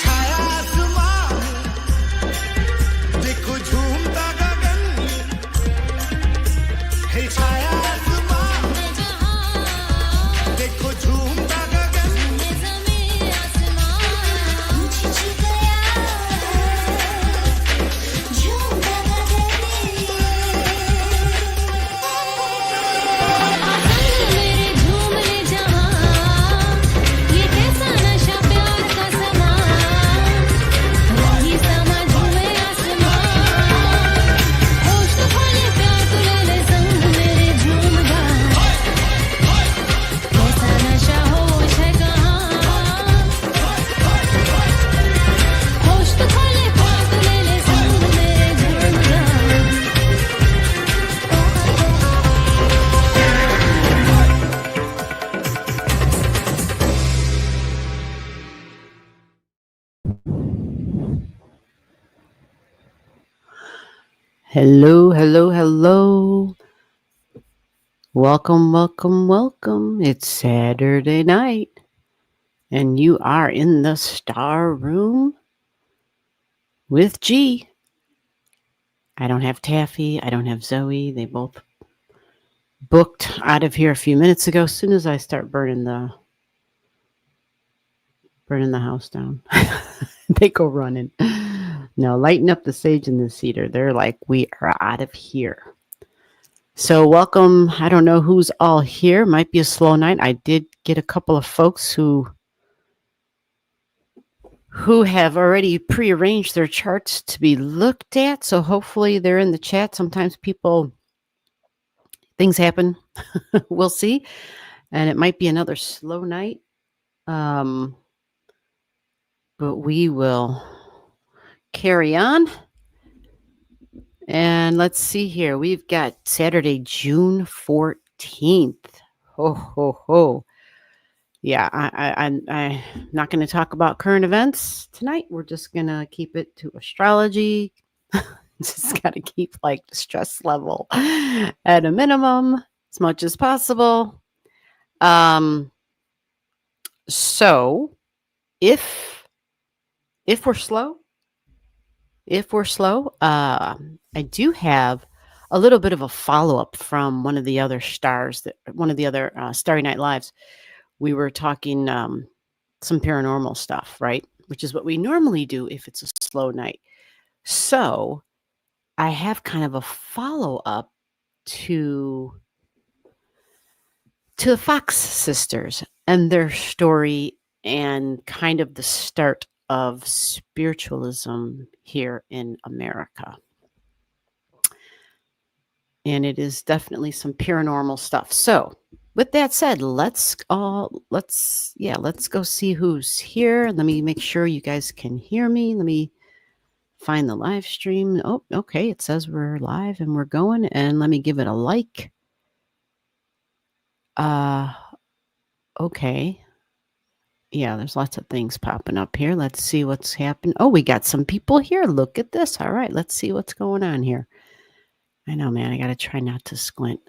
छाया आसमान देखो झूमता गगन है छाया आसमान देखो झूमता गगन Hello, hello, hello. Welcome, welcome, welcome. It's Saturday night, and you are in the Star Room with G. I don't have Taffy. I don't have Zoe. They both booked out of here a few minutes ago. As soon as I start burning the house down, they go running. No, lighten up the sage and the cedar. They're like, we are out of here. So welcome. I don't know who's all here. Might be a slow night. I did get a couple of folks who have already prearranged their charts to be looked at. So hopefully they're in the chat. Sometimes things happen. We'll see. And it might be another slow night. But we will carry on. And let's see here. We've got Saturday, June 14th. Ho, ho, ho. Yeah, I'm not going to talk about current events tonight. We're just going to keep it to astrology. Just got to keep the stress level at a minimum as much as possible. So if we're slow, I do have a little bit of a follow-up from one of the other Starry Night Lives. We were talking some paranormal stuff, right? Which is what we normally do if it's a slow night. So I have kind of a follow-up to the Fox sisters and their story and kind of the start of spiritualism here in America. And it is definitely some paranormal stuff. So with that said, let's go see who's here. Let me make sure you guys can hear me. Let me find the live stream. Oh, okay. It says we're live and we're going. And let me give it a like. Okay. Yeah, there's lots of things popping up here. Let's see what's happening. Oh, we got some people here. Look at this. All right, let's see what's going on here. I know, man. I got to try not to squint.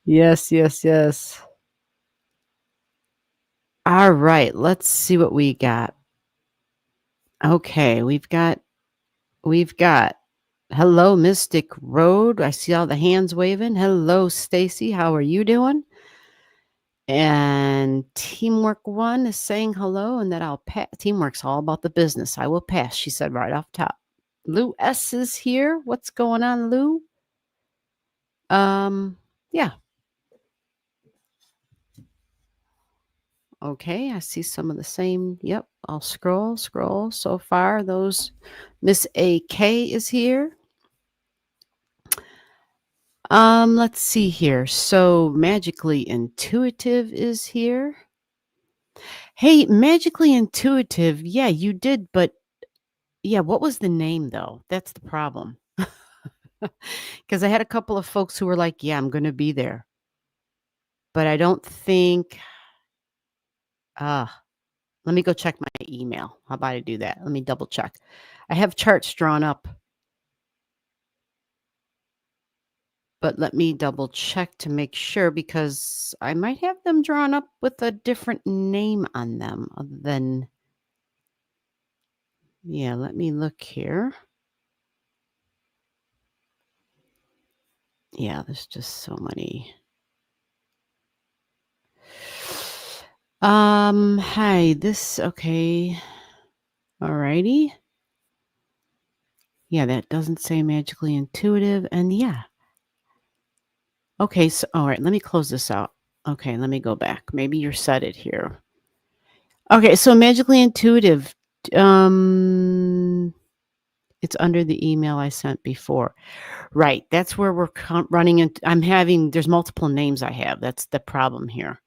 Yes. All right, let's see what we got. Okay, we've got hello, Mystic Road. I see all the hands waving. Hello, Stacy. How are you doing? And Teamwork One is saying hello, and that I'll pass. Teamwork's all about the business. I will pass, she said right off top. Lou S is here. What's going on, Lou? Yeah. Okay, I see some of the same. Yep, I'll scroll. So far, those Miss AK is here. Let's see here. So Magically Intuitive is here. Hey, Magically Intuitive. Yeah, you did, but yeah, what was the name though? That's the problem. Because I had a couple of folks who were like, yeah, I'm going to be there. But I don't think, let me go check my email. How about I do that? Let me double check. I have charts drawn up. But let me double check to make sure because I might have them drawn up with a different name on them other than. Yeah, let me look here. Yeah, there's just so many. Hi, okay. Alrighty. Yeah, that doesn't say magically intuitive. And yeah. Okay, so all right, let me close this out. Okay, let me go back. Maybe you're set it here. Okay, so magically intuitive. It's under the email I sent before. Right, that's where we're running into. There's multiple names I have. That's the problem here.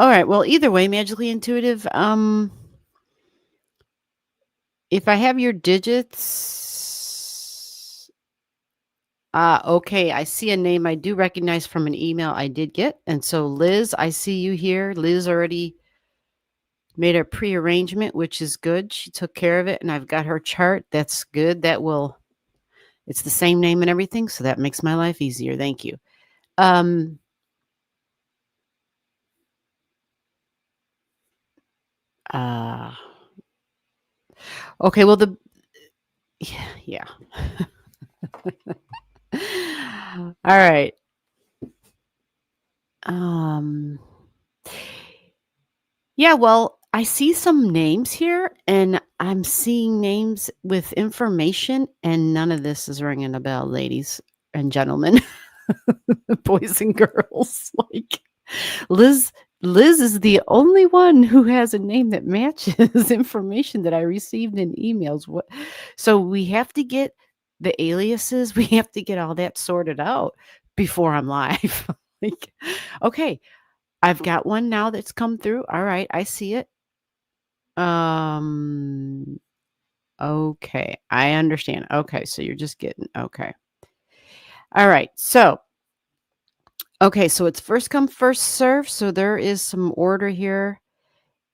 All right, well, either way, magically intuitive. If I have your digits, okay, I see a name I do recognize from an email I did get. And so, Liz, I see you here. Liz already made a prearrangement, which is good. She took care of it, and I've got her chart. That's good. It's the same name and everything, so that makes my life easier. Thank you. Uh, okay, well, yeah. All right. Yeah, well, I see some names here, and I'm seeing names with information, and none of this is ringing a bell, ladies and gentlemen, boys and girls. Like Liz, Liz is the only one who has a name that matches information that I received in emails. So we have to get the aliases. We have to get all that sorted out before I'm live. Like, okay, I've got one now that's come through. All right, I see it. Okay, I understand. Okay, so you're just getting okay. All right, so it's first come, first serve. So there is some order here,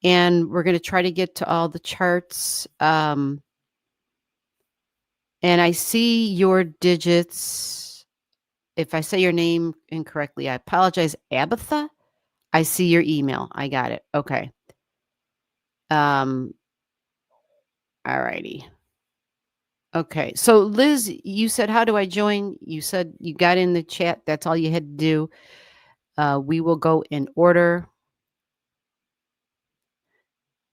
and we're going to try to get to all the charts. And I see your digits. If I say your name incorrectly, I apologize. Abatha, I see your email. I got it. Okay. All righty. Okay. So Liz, you said, how do I join? You said you got in the chat. That's all you had to do. We will go in order.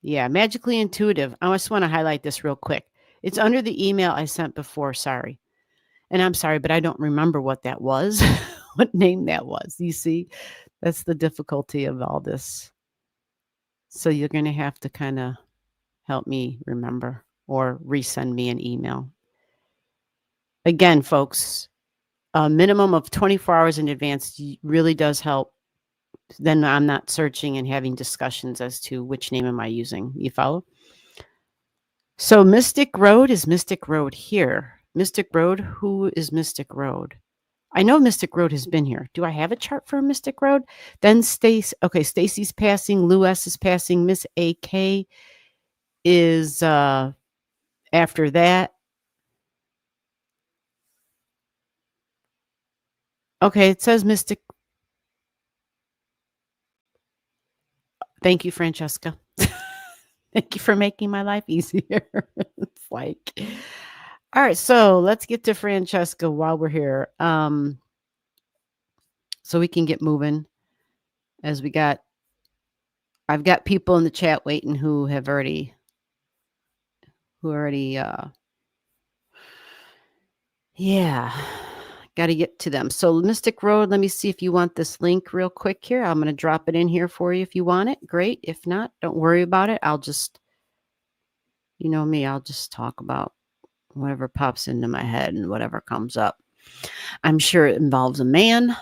Yeah, magically intuitive. I just want to highlight this real quick. It's under the email I sent before. Sorry. And I'm sorry, but I don't remember what that was, what name that was. You see, that's the difficulty of all this. So you're going to have to kind of help me remember or resend me an email. Again, folks, a minimum of 24 hours in advance really does help. Then I'm not searching and having discussions as to which name am I using. You follow? So Mystic Road is Mystic Road here. Mystic Road, who is Mystic Road? I know Mystic Road has been here. Do I have a chart for Mystic Road? Then Stacy's passing, Lou S is passing, Miss AK is after that. Okay, it says Mystic. Thank you, Francesca. Thank you for making my life easier. It's like, all right, so let's get to Francesca while we're here. So we can get moving as I've got people in the chat waiting who already got to get to them. So Mystic Road, let me see if you want this link real quick here. I'm going to drop it in here for you if you want it. Great. If not, don't worry about it. I'll just, you know me, I'll just talk about whatever pops into my head and whatever comes up. I'm sure it involves a man.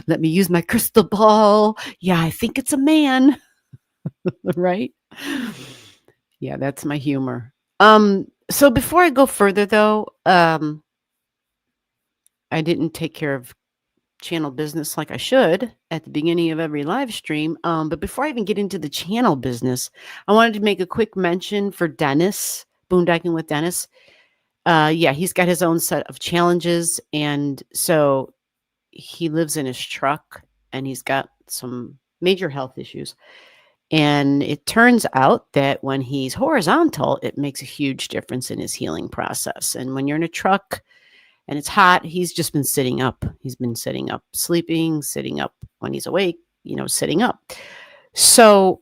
Let me use my crystal ball. Yeah, I think it's a man. Right? Yeah, that's my humor. So before I go further though, I didn't take care of channel business like I should at the beginning of every live stream. But before I even get into the channel business, I wanted to make a quick mention for Dennis, Boondocking with Dennis. Yeah, he's got his own set of challenges. And so he lives in his truck and he's got some major health issues. And it turns out that when he's horizontal, it makes a huge difference in his healing process. And when you're in a truck and it's hot, he's just been sitting up. He's been sitting up, sleeping, sitting up when he's awake, sitting up. So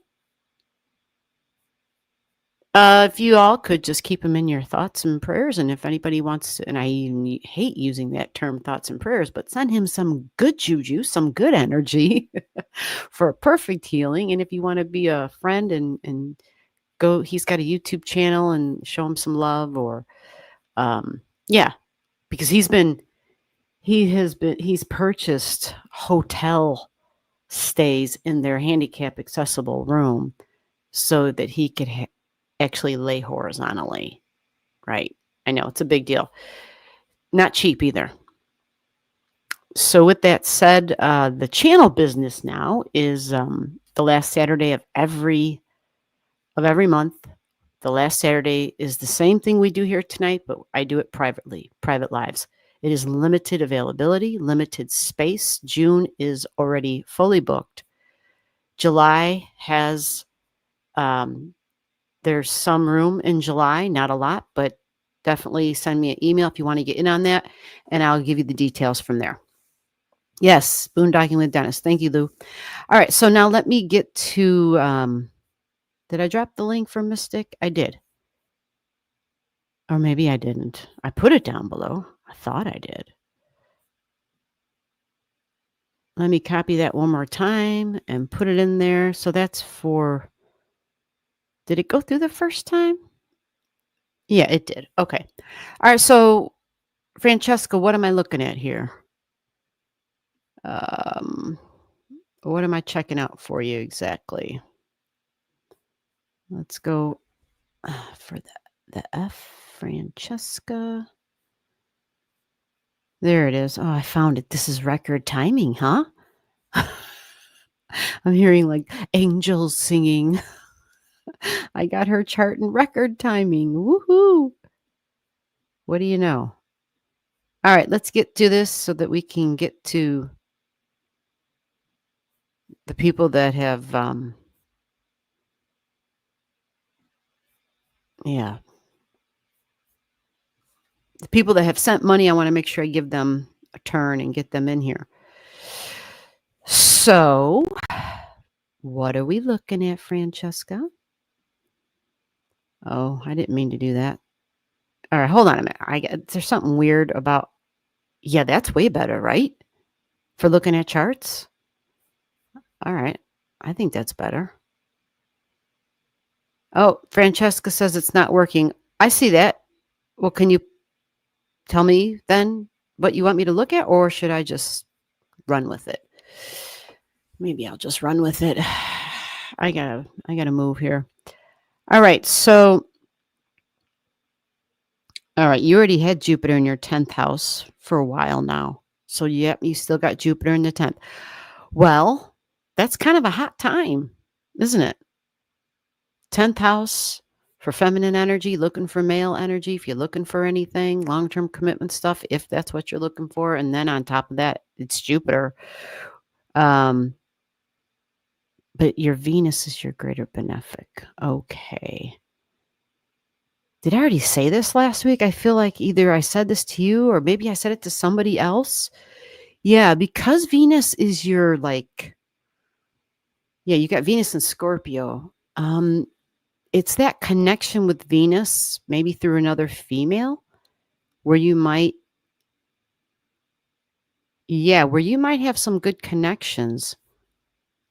if you all could just keep him in your thoughts and prayers, and if anybody wants to, and I hate using that term thoughts and prayers, but send him some good juju, some good energy for a perfect healing. And if you want to be a friend and go, he's got a YouTube channel and show him some love, or yeah, because he's purchased hotel stays in their handicap accessible room so that he could actually lay horizontally. Right. I know it's a big deal. Not cheap either. So with that said, the channel business now is the last Saturday of every month. The last Saturday is the same thing we do here tonight, but I do it privately, private lives. It is limited availability, limited space. June is already fully booked. July has there's some room in July, not a lot, but definitely send me an email if you want to get in on that, and I'll give you the details from there. Yes, Boondocking with Dennis. Thank you, Lou. All right, so now let me get to, did I drop the link for Mystic? I did. Or maybe I didn't. I put it down below. I thought I did. Let me copy that one more time and put it in there. So that's for... Did it go through the first time? Yeah, it did. Okay. All right. So, Francesca, what am I looking at here? What am I checking out for you exactly? Let's go for the F, Francesca. There it is. Oh, I found it. This is record timing, huh? I'm hearing like angels singing. I got her chart in record timing. Woohoo! What do you know? All right, let's get to this so that we can get to the people that have, yeah. The people that have sent money, I want to make sure I give them a turn and get them in here. So, what are we looking at, Francesca? Oh, I didn't mean to do that. All right, hold on a minute. There's something weird about... Yeah, that's way better, right? For looking at charts? All right. I think that's better. Oh, Francesca says it's not working. I see that. Well, can you tell me then what you want me to look at, or should I just run with it? Maybe I'll just run with it. I gotta move here. All right. So, all right. You already had Jupiter in your 10th house for a while now. So, yep, you still got Jupiter in the 10th. Well, that's kind of a hot time, isn't it? 10th house for feminine energy, looking for male energy. If you're looking for anything, long-term commitment stuff, if that's what you're looking for. And then on top of that, it's Jupiter. But your Venus is your greater benefic. Okay. Did I already say this last week? I feel like either I said this to you or maybe I said it to somebody else. Yeah, because Venus is your you got Venus in Scorpio. It's that connection with Venus, maybe through another female, where you might have some good connections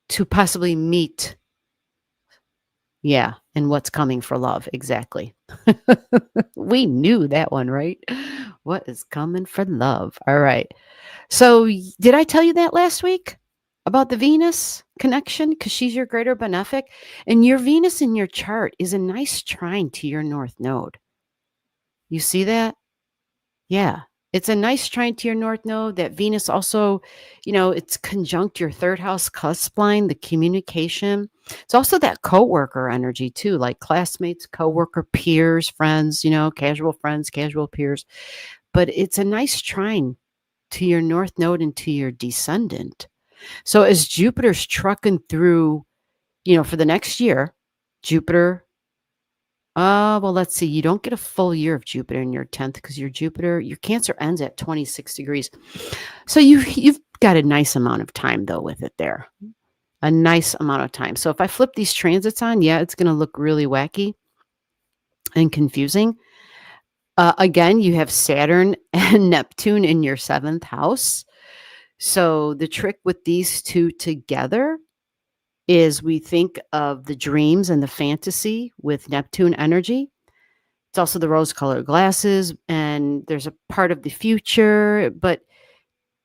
to possibly meet. Yeah, and what's coming for love, exactly. We knew that one, right? What is coming for love? All right. So did I tell you that last week about the Venus connection? Because she's your greater benefic. And your Venus in your chart is a nice trine to your North Node. You see that? Yeah. It's a nice trine to your north node. That Venus also, it's conjunct your third house cusp line, the communication. It's also that coworker energy too, like classmates, coworker, peers, friends, casual peers. But it's a nice trine to your north node and to your descendant. So as Jupiter's trucking through, for the next year, Jupiter, well, let's see. You don't get a full year of Jupiter in your 10th because your Cancer ends at 26 degrees. So you've got a nice amount of time though with it there. A nice amount of time. So if I flip these transits on, yeah, it's going to look really wacky and confusing. Again, you have Saturn and Neptune in your 7th house. So the trick with these two together is we think of the dreams and the fantasy with Neptune energy. It's also the rose-colored glasses, and there's a part of the future, but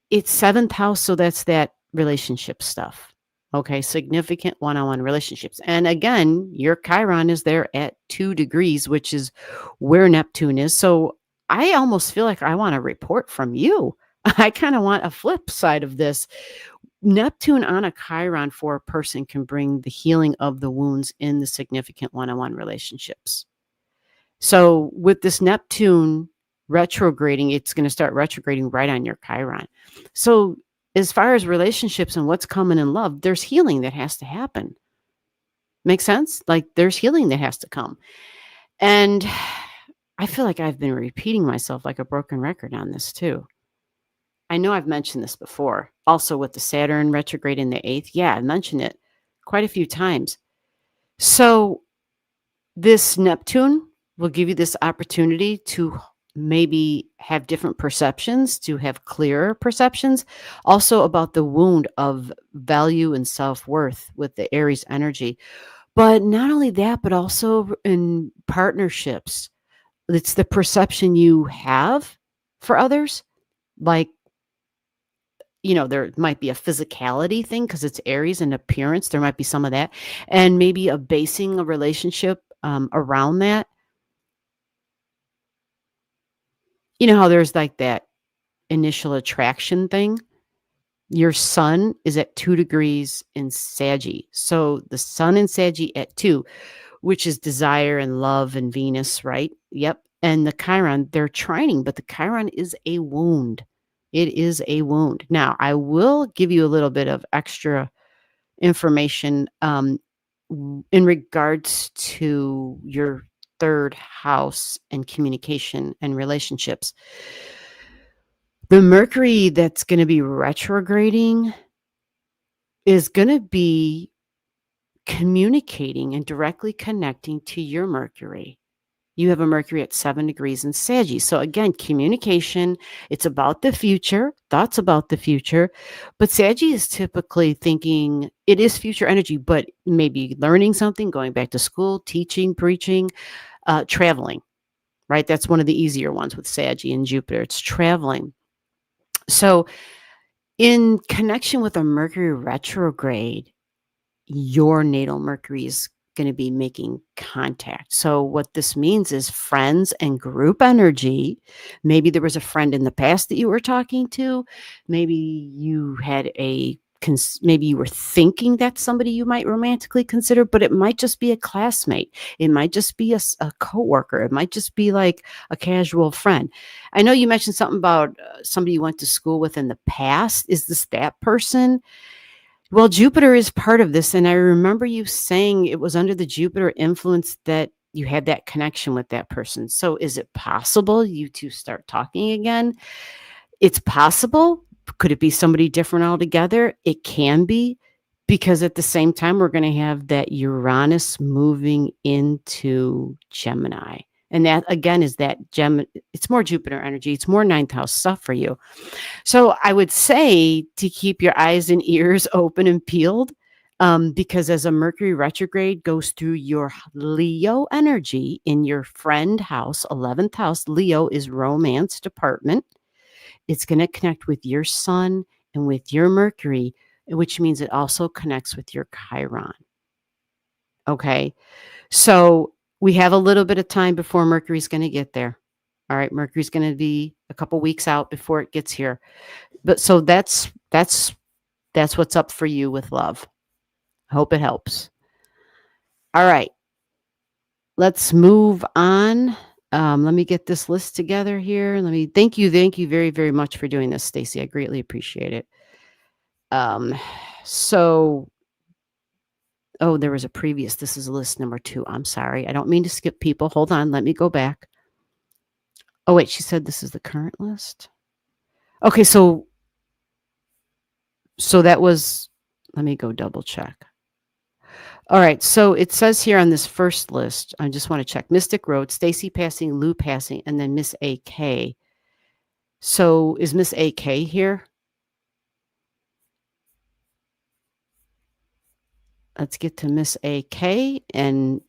it's 7th house, so that's that relationship stuff. Okay, significant one-on-one relationships. And again, your Chiron is there at 2 degrees, which is where Neptune is. So I almost feel like I want a report from you. I kind of want a flip side of this. Neptune on a Chiron for a person can bring the healing of the wounds in the significant one-on-one relationships. So with this Neptune retrograding, it's going to start retrograding right on your Chiron. So as far as relationships and what's coming in love, there's healing that has to happen. Make sense? Like there's healing that has to come. And I feel like I've been repeating myself like a broken record on this too. I know I've mentioned this before. Also with the Saturn retrograde in the 8th. Yeah, I mentioned it quite a few times. So this Neptune will give you this opportunity to maybe have different perceptions, to have clearer perceptions, also about the wound of value and self-worth with the Aries energy. But not only that, but also in partnerships. It's the perception you have for others. Like, there might be a physicality thing because it's Aries and appearance. There might be some of that. And maybe a basing a relationship around that. You know how there's like that initial attraction thing? Your sun is at 2 degrees in Saggy. So the sun in Saggy at 2, which is desire and love and Venus, right? Yep. And the Chiron, they're trining, but the Chiron is a wound. It is a wound. Now, I will give you a little bit of extra information in regards to your 3rd house and communication and relationships. The Mercury that's going to be retrograding is going to be communicating and directly connecting to your Mercury. You have a Mercury at 7 degrees in Sagittarius. So again, communication, it's about the future, thoughts about the future. But Sagittarius is typically thinking it is future energy, but maybe learning something, going back to school, teaching, preaching, traveling, right? That's one of the easier ones with Sagittarius and Jupiter. It's traveling. So in connection with a Mercury retrograde, your natal Mercury is going to be making contact. So what this means is friends and group energy. Maybe there was a friend in the past that you were talking to. Maybe you had maybe you were thinking that's somebody you might romantically consider, but it might just be a classmate. It might just be a coworker. It might just be like a casual friend. I know you mentioned something about somebody you went to school with in the past. Is this that person? Well, Jupiter is part of this. And I remember you saying it was under the Jupiter influence that you had that connection with that person. So is it possible you two start talking again? It's possible. Could it be somebody different altogether? It can be, because at the same time, we're going to have that Uranus moving into Gemini. And that, again, is that it's more Jupiter energy. It's more 9th house stuff for you. So I would say to keep your eyes and ears open and peeled, because as a Mercury retrograde goes through your Leo energy in your friend house, 11th house, Leo is romance department. It's going to connect with your sun and with your Mercury, which means it also connects with your Chiron. Okay. So we have a little bit of time before Mercury's going to get there. All right, Mercury's going to be a couple weeks out before it gets here. But so that's what's up for you with love. Hope it helps. All right. Let's move on. Let me get this list together here. Thank you very, very much for doing this, Stacy. I greatly appreciate it. So, oh, there was a previous. This is list number 2. I'm sorry. I don't mean to skip people. Hold on. Let me go back. Oh, wait. She said this is the current list. Okay. So that was, let me go double check. All right. So it says here on this first list, I just want to check Mystic Road, Stacy passing, Lou passing, and then Miss AK. So is Miss AK here? Let's get to Miss AK, and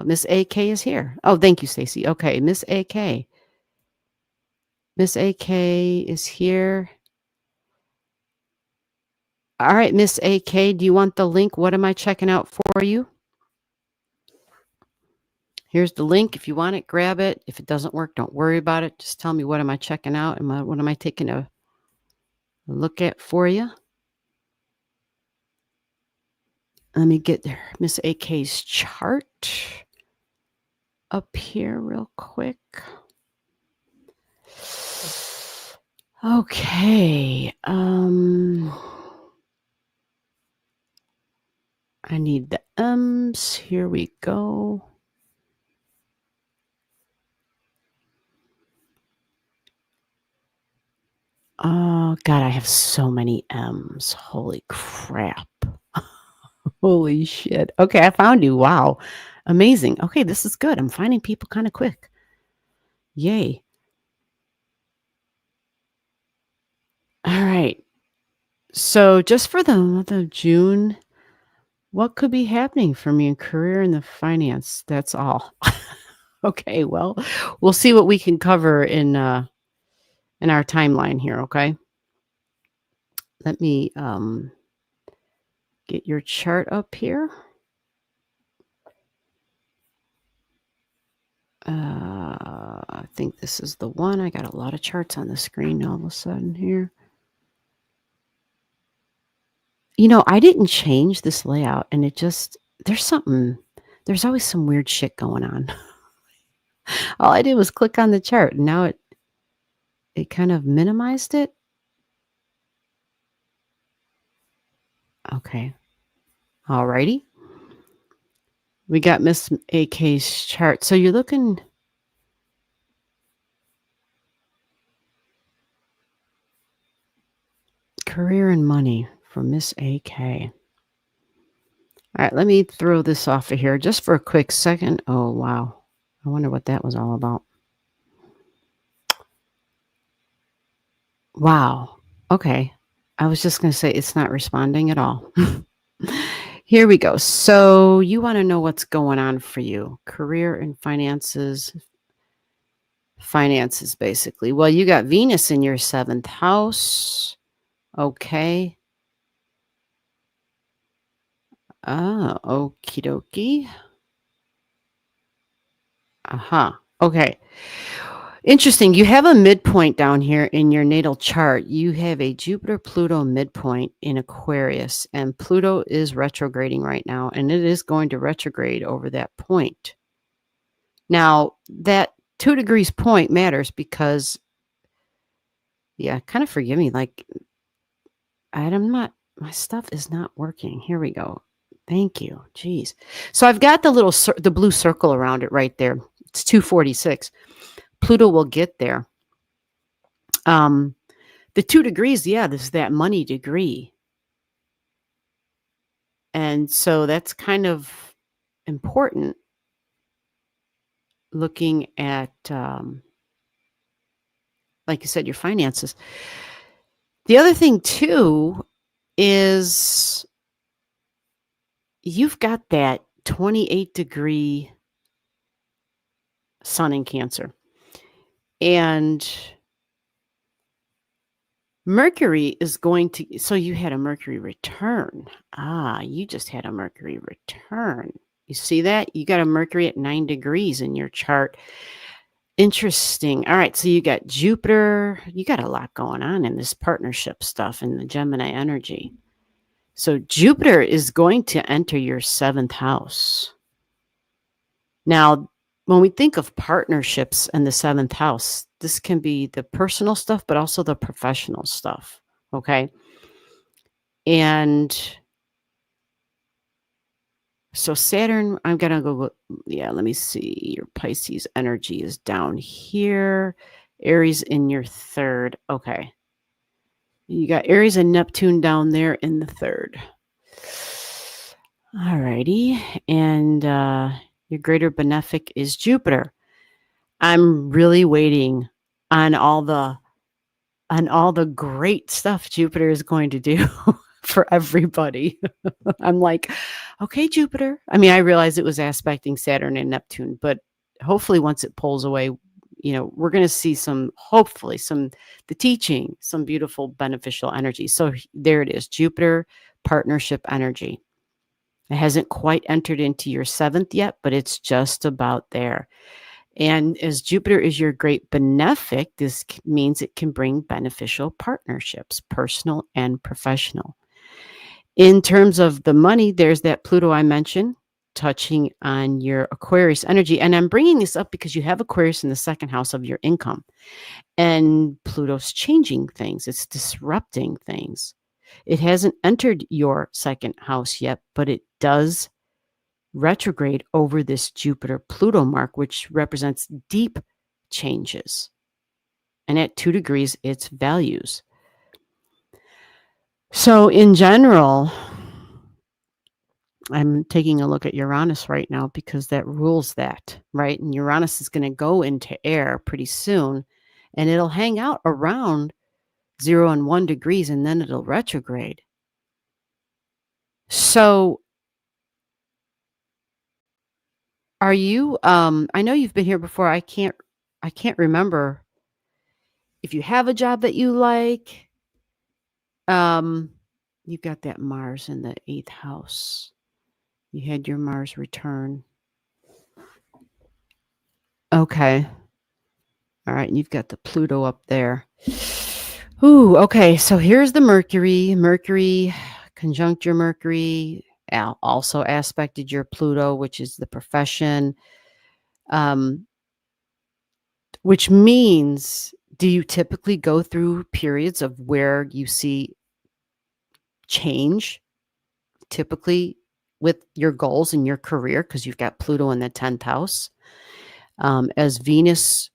Miss AK is here. Oh, thank you, Stacy. Okay, Miss AK. Miss AK is here. All right, Miss AK, do you want the link? What am I checking out for you? Here's the link. If you want it, grab it. If it doesn't work, don't worry about it. Just tell me what am I checking out and what am I taking a look at for you. Let me get Miss AK's chart up here real quick. Okay. I need the M's. Here we go. Oh, God, I have so many M's. Holy crap. Holy shit. Okay, I found you. Wow. Amazing. Okay, this is good. I'm finding people kind of quick. Yay. All right. So just for the month of June, what could be happening for me in career and the finance? That's all. Okay, well, we'll see what we can cover in our timeline here, okay? Let me get your chart up here. I think this is the one. I got a lot of charts on the screen all of a sudden here. You know, I didn't change this layout, and it just, there's always some weird shit going on. All I did was click on the chart, and now it kind of minimized it. Okay. All righty. We got Miss AK's chart. So you're looking career and money for Miss AK. All right, let me throw this off of here just for a quick second. Oh, wow. I wonder what that was all about. Wow. Okay. I was just going to say it's not responding at all. Here we go. So you want to know what's going on for you. Career and finances. Finances, basically. Well, you got Venus in your 7th house. Okay. Okie dokie. Okay. Interesting. You have a midpoint down here in your natal chart. You have a Jupiter-Pluto midpoint in Aquarius, and Pluto is retrograding right now, and it is going to retrograde over that point. Now, that 2 degrees point matters because, yeah, kind of forgive me, like, my stuff is not working. Here we go. Thank you. Jeez. So I've got the blue circle around it right there. It's 246. Pluto will get there. The 2 degrees, yeah, this is that money degree. And so that's kind of important looking at, like you said, your finances. The other thing, too, is you've got that 28-degree sun in Cancer. And Mercury is going to, so you had a Mercury return. You just had a Mercury return. You see that? You got a Mercury at 9 degrees in your chart. Interesting. All right, so you got Jupiter. You got a lot going on in this partnership stuff in the Gemini energy. So Jupiter is going to enter your 7th house. Now, when we think of partnerships in the 7th house, this can be the personal stuff, but also the professional stuff. Okay. And so Saturn, I'm going to go, yeah, let me see. Your Pisces energy is down here. Aries in your 3rd. Okay. You got Aries and Neptune down there in the 3rd. All righty. And your greater benefic is Jupiter. I'm really waiting on all the great stuff Jupiter is going to do for everybody. I'm like, okay, Jupiter. I mean, I realized it was aspecting Saturn and Neptune, but hopefully once it pulls away, we're going to see hopefully the teaching, some beautiful beneficial energy. So there it is, Jupiter partnership energy. It hasn't quite entered into your 7th yet, but it's just about there. And as Jupiter is your great benefic, this means it can bring beneficial partnerships, personal and professional. In terms of the money, there's that Pluto I mentioned, touching on your Aquarius energy. And I'm bringing this up because you have Aquarius in the 2nd house of your income. And Pluto's changing things. It's disrupting things. It hasn't entered your 2nd house yet, but it does retrograde over this Jupiter-Pluto mark, which represents deep changes. And at 2 degrees, it's values. So in general, I'm taking a look at Uranus right now because that rules that, right? And Uranus is going to go into air pretty soon, and it'll hang out around 0 and 1 degrees, and then it'll retrograde. So are you, I know you've been here before. I can't remember if you have a job that you like. You've got that Mars in the 8th house. You had your Mars return. Okay. All right. And you've got the Pluto up there. Ooh, okay. So here's the Mercury. Mercury conjunct your Mercury. Also aspected your Pluto, which is the profession. Which means, do you typically go through periods of where you see change, typically with your goals in your career, because you've got Pluto in the 10th house? As Venus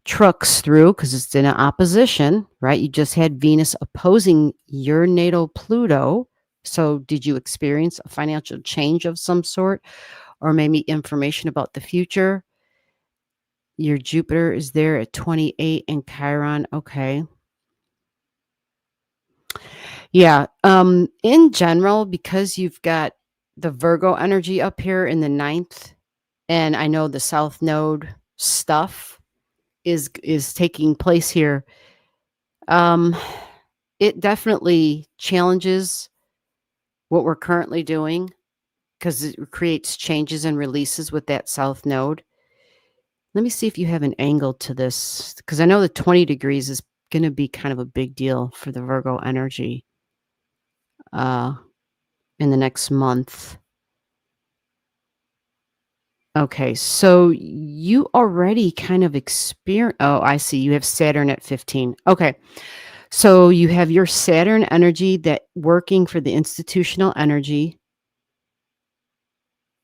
trucks through, because it's in an opposition, right? You just had Venus opposing your natal Pluto. So did you experience a financial change of some sort, or maybe information about the future? Your Jupiter is there at 28 in Chiron. Okay. Yeah. In general, because you've got the Virgo energy up here in the 9th, and I know the South Node stuff is taking place here. It definitely challenges what we're currently doing because it creates changes and releases with that South Node. Let me see if you have an angle to this, because I know the 20 degrees is going to be kind of a big deal for the Virgo energy in the next month. Okay, so you already kind of experience. Oh, I see. You have Saturn at 15. Okay, so you have your Saturn energy that working for the institutional energy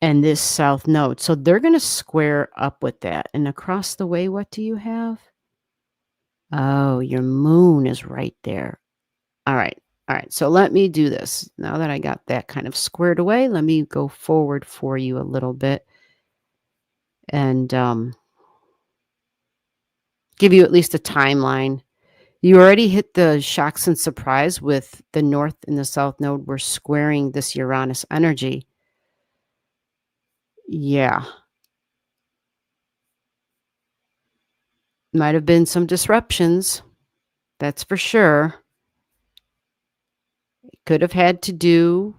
and this South Node. So they're going to square up with that. And across the way, what do you have? Oh, your moon is right there. All right. All right. So let me do this. Now that I got that kind of squared away, let me go forward for you a little bit and give you at least a timeline. You already hit the shocks and surprise with the North and the South Node. We're squaring this Uranus energy. Yeah. Might have been some disruptions. That's for sure. It could have had to do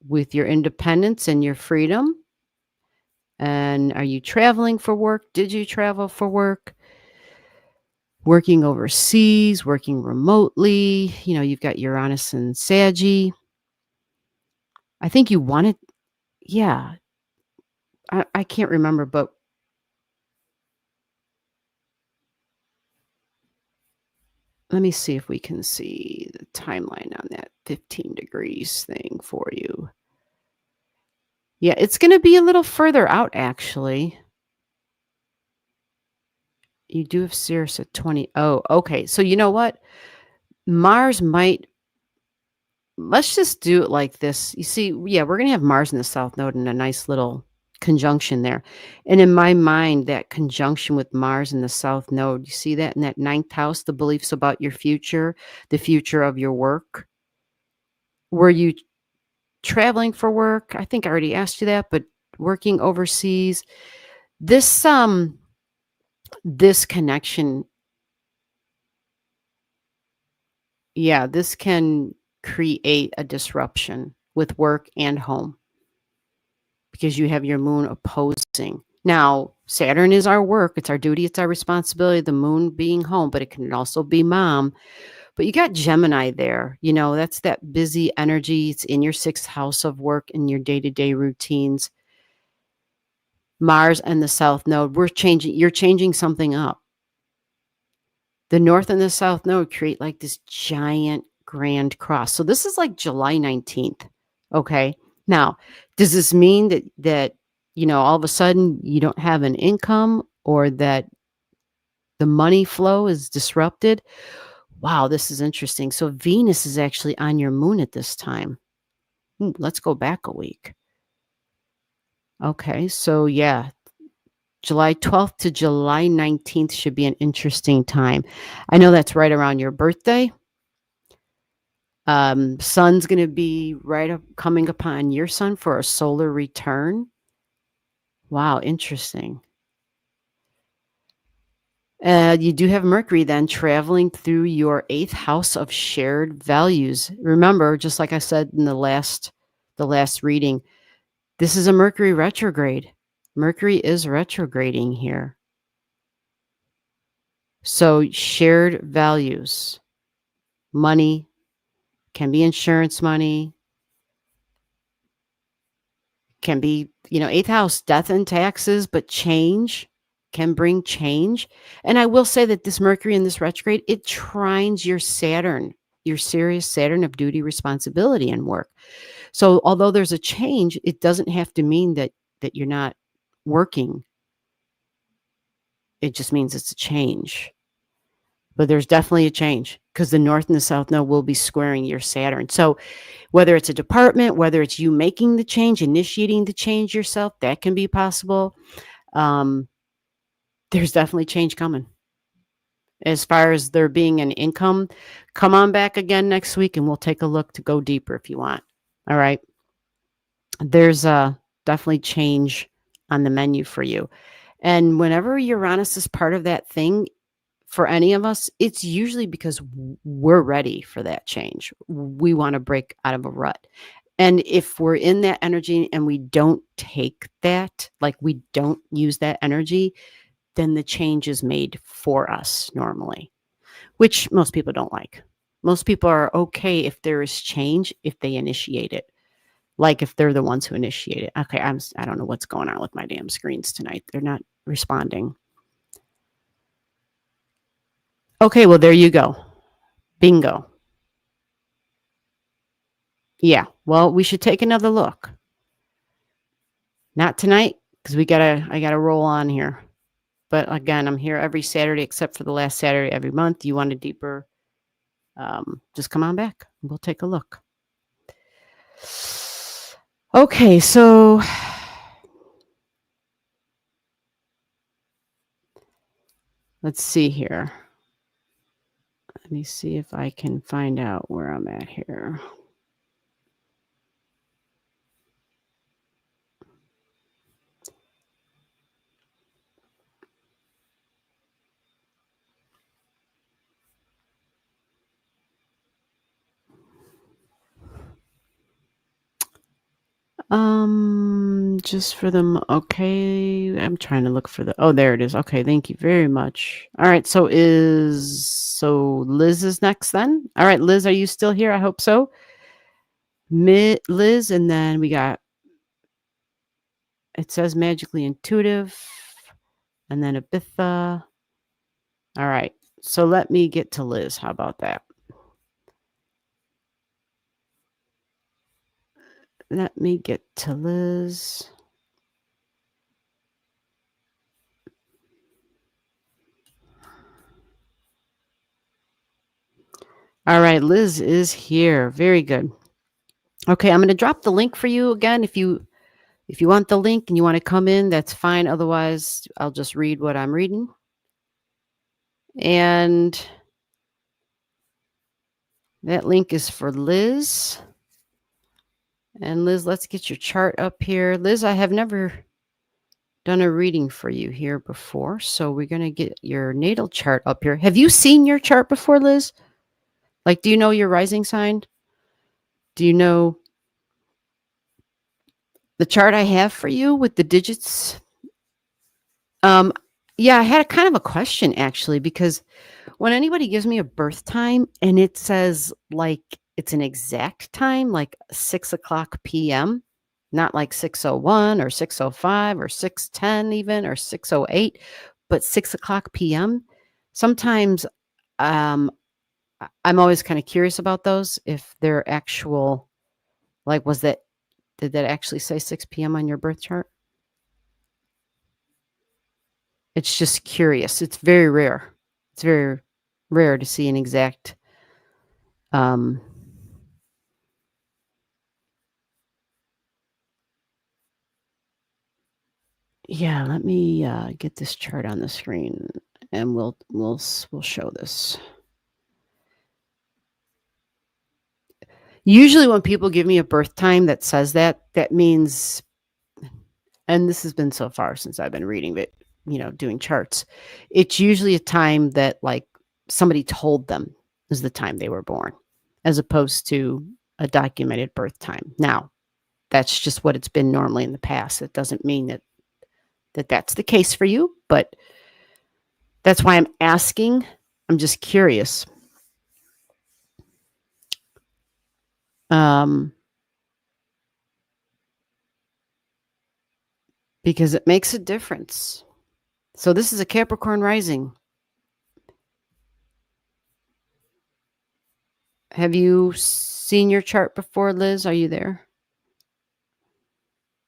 with your independence and your freedom. And are you traveling for work? Did you travel for work? Working overseas, working remotely. You've got Uranus and Saggy. I think you wanted, yeah, I can't remember, but let me see if we can see the timeline on that 15 degrees thing for you. Yeah, it's going to be a little further out, actually. You do have Sirius at 20. Oh, okay. So you know what? Mars might, let's just do it like this. You see, yeah, we're going to have Mars in the South Node and a nice little conjunction there. And in my mind, that conjunction with Mars in the South Node, you see that in that ninth house, the beliefs about your future, the future of your work. Were you traveling for work? I think I already asked you that, but working overseas, this this connection, yeah, this can create a disruption with work and home because you have your moon opposing. Now, Saturn is our work, it's our duty, it's our responsibility, the moon being home, but it can also be mom. But you got Gemini there, that's that busy energy. It's in your sixth house of work and your day-to-day routines. Mars and the South Node, you're changing something up. The North and the South Node create like this giant grand cross. So this is like July 19th. Okay. Now, does this mean that all of a sudden you don't have an income or that the money flow is disrupted? Wow, this is interesting. So Venus is actually on your moon at this time. Let's go back a week. Okay. So yeah, July 12th to July 19th should be an interesting time. I know that's right around your birthday. Sun's going to be coming upon your sun for a solar return. Wow, interesting. You do have Mercury then traveling through your eighth house of shared values. Remember, just like I said in the last reading, this is a Mercury retrograde. Mercury is retrograding here. So shared values, money, can be insurance money, can be, eighth house, death and taxes, but change can bring change. And I will say that this Mercury in this retrograde, it trines your Saturn, your Sirius Saturn of duty, responsibility, and work. So although there's a change, it doesn't have to mean that you're not working. It just means it's a change. But there's definitely a change because the North and the South Node will be squaring your Saturn. So whether it's a department, whether it's you making the change, initiating the change yourself, that can be possible. There's definitely change coming. As far as there being an income, come on back again next week and we'll take a look to go deeper if you want. All right. There's definitely change on the menu for you. And whenever Uranus is part of that thing, for any of us, it's usually because we're ready for that change. We want to break out of a rut. And if we're in that energy and we don't take that, like we don't use that energy, then the change is made for us normally, which most people don't like. Most people are okay if there is change if they initiate it. Like if they're the ones who initiate it. Okay, I don't know what's going on with my damn screens tonight. They're not responding. Okay, well, there you go. Bingo. Yeah, well, we should take another look. Not tonight, because I gotta roll on here. But again, I'm here every Saturday except for the last Saturday every month. You want a deeper, just come on back. We'll take a look. Okay, so let's see here. Let me see if I can find out where I'm at here. Just for them. Okay. I'm trying to look for oh, there it is. Okay. Thank you very much. All right. So Liz is next then. All right. Liz, are you still here? I hope so. Liz. And then we got, it says magically intuitive and then Abitha. All right. So let me get to Liz. How about that? Let me get to Liz. All right, Liz is here. Very good. Okay, I'm going to drop the link for you again. If you want the link and you want to come in, that's fine. Otherwise, I'll just read what I'm reading. And that link is for Liz. And Liz, let's get your chart up here. Liz, I have never done a reading for you here before, so we're going to get your natal chart up here. Have you seen your chart before, Liz? Like, do you know your rising sign? Do you know the chart I have for you with the digits? Yeah, I had a kind of a question actually, because when anybody gives me a birth time and it says like it's an exact time, like 6:00 p.m., not like 6:01 or 6:05 or 6:10 even or 6:08, but 6:00 p.m. Sometimes I'm always kind of curious about those, if they're actual, like, did that actually say 6 p.m. on your birth chart? It's just curious. It's very rare. It's very rare to see an exact yeah, let me get this chart on the screen and we'll show this. Usually when people give me a birth time that says that means, and this has been so far since I've been reading it, doing charts, it's usually a time that like somebody told them is the time they were born, as opposed to a documented birth time. Now, that's just what it's been normally in the past. It doesn't mean that that's the case for you, but that's why I'm asking. I'm just curious. Because it makes a difference. So this is a Capricorn rising. Have you seen your chart before, Liz? Are you there?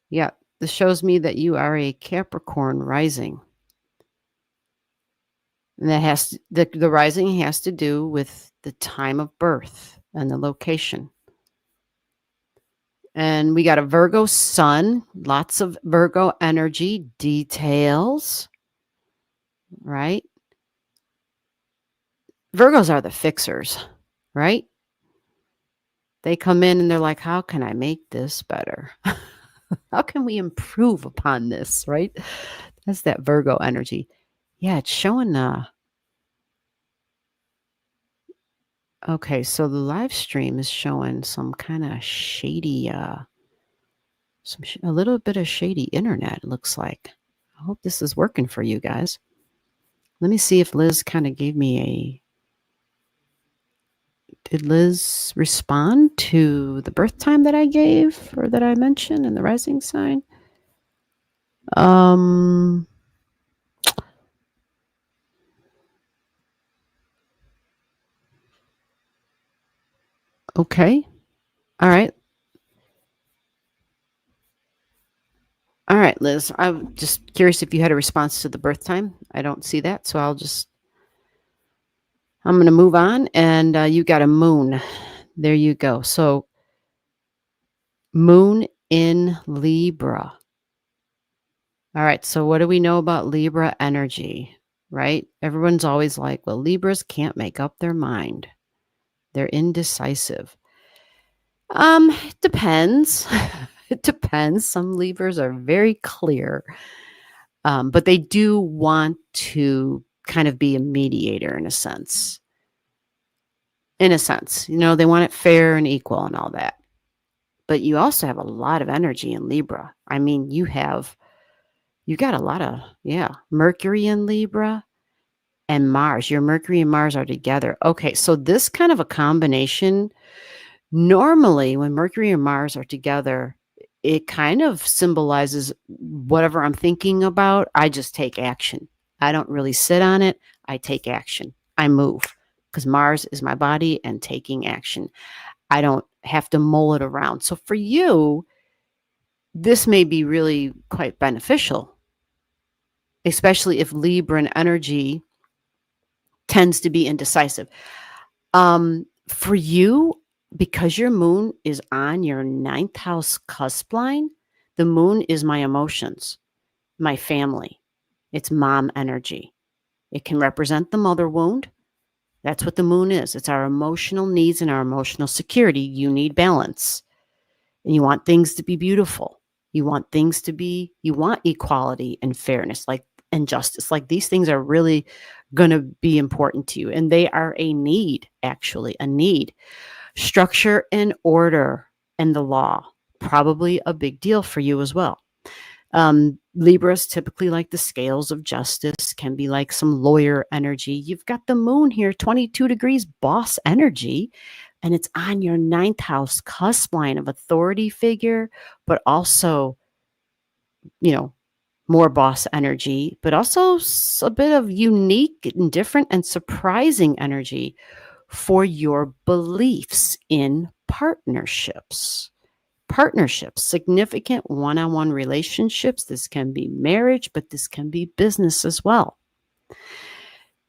Yeah, this shows me that you are a Capricorn rising. And that has to, the rising has to do with the time of birth and the location. And we got a Virgo sun, lots of Virgo energy, details, right? Virgos are the fixers, right? They come in and they're like, how can I make this better? How can we improve upon this, right? That's that Virgo energy. Yeah, it's showing okay, so the live stream is showing some kind of shady a little bit of shady internet, it looks like. I hope this is working for you guys. Let me see if Liz kind of gave me did Liz respond to the birth time that I gave or that I mentioned in the rising sign? Okay. All right. All right, Liz. I'm just curious if you had a response to the birth time. I don't see that, so I'm going to move on. And you got a moon. There you go. So moon in Libra. All right. So what do we know about Libra energy, right? Everyone's always like, well, Libras can't make up their mind. They're indecisive. It depends. It depends. Some Libras are very clear, but they do want to kind of be a mediator in a sense. In a sense, they want it fair and equal and all that. But you also have a lot of energy in Libra. I mean, you got a lot of, Mercury in Libra and Mars. Your Mercury and Mars are together. Okay, so this kind of a combination, normally when Mercury and Mars are together, it kind of symbolizes whatever I'm thinking about, I just take action. I don't really sit on it. I take action. I move because Mars is my body and taking action. I don't have to mull it around. So for you, this may be really quite beneficial, especially if Libran energy tends to be indecisive. For you, because your moon is on your ninth house cusp line, the moon is my emotions, my family. It's mom energy. It can represent the mother wound. That's what the moon is. It's our emotional needs and our emotional security. You need balance. And you want things to be beautiful. You want equality and fairness, and justice. Like these things are really going to be important to you. And they are a need, actually, a need. Structure and order and the law, probably a big deal for you as well. Libras typically like the scales of justice, can be like some lawyer energy. You've got the moon here, 22 degrees boss energy, and it's on your ninth house cusp line of authority figure, but also, more boss energy, but also a bit of unique and different and surprising energy for your beliefs in partnerships. Significant one-on-one relationships. This can be marriage, but this can be business as well.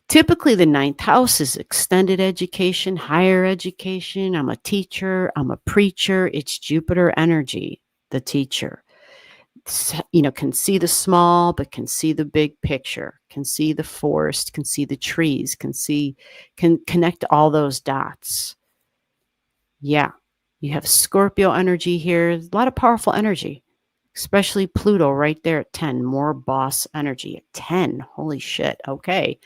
Typically, the ninth house is extended education, higher education. I'm a teacher. I'm a preacher. It's Jupiter energy, the teacher. Can see the small, but can see the big picture, can see the forest, can see the trees, can connect all those dots. Yeah. You have Scorpio energy here, a lot of powerful energy, especially Pluto right there at 10, more boss energy at 10. Holy shit. Okay.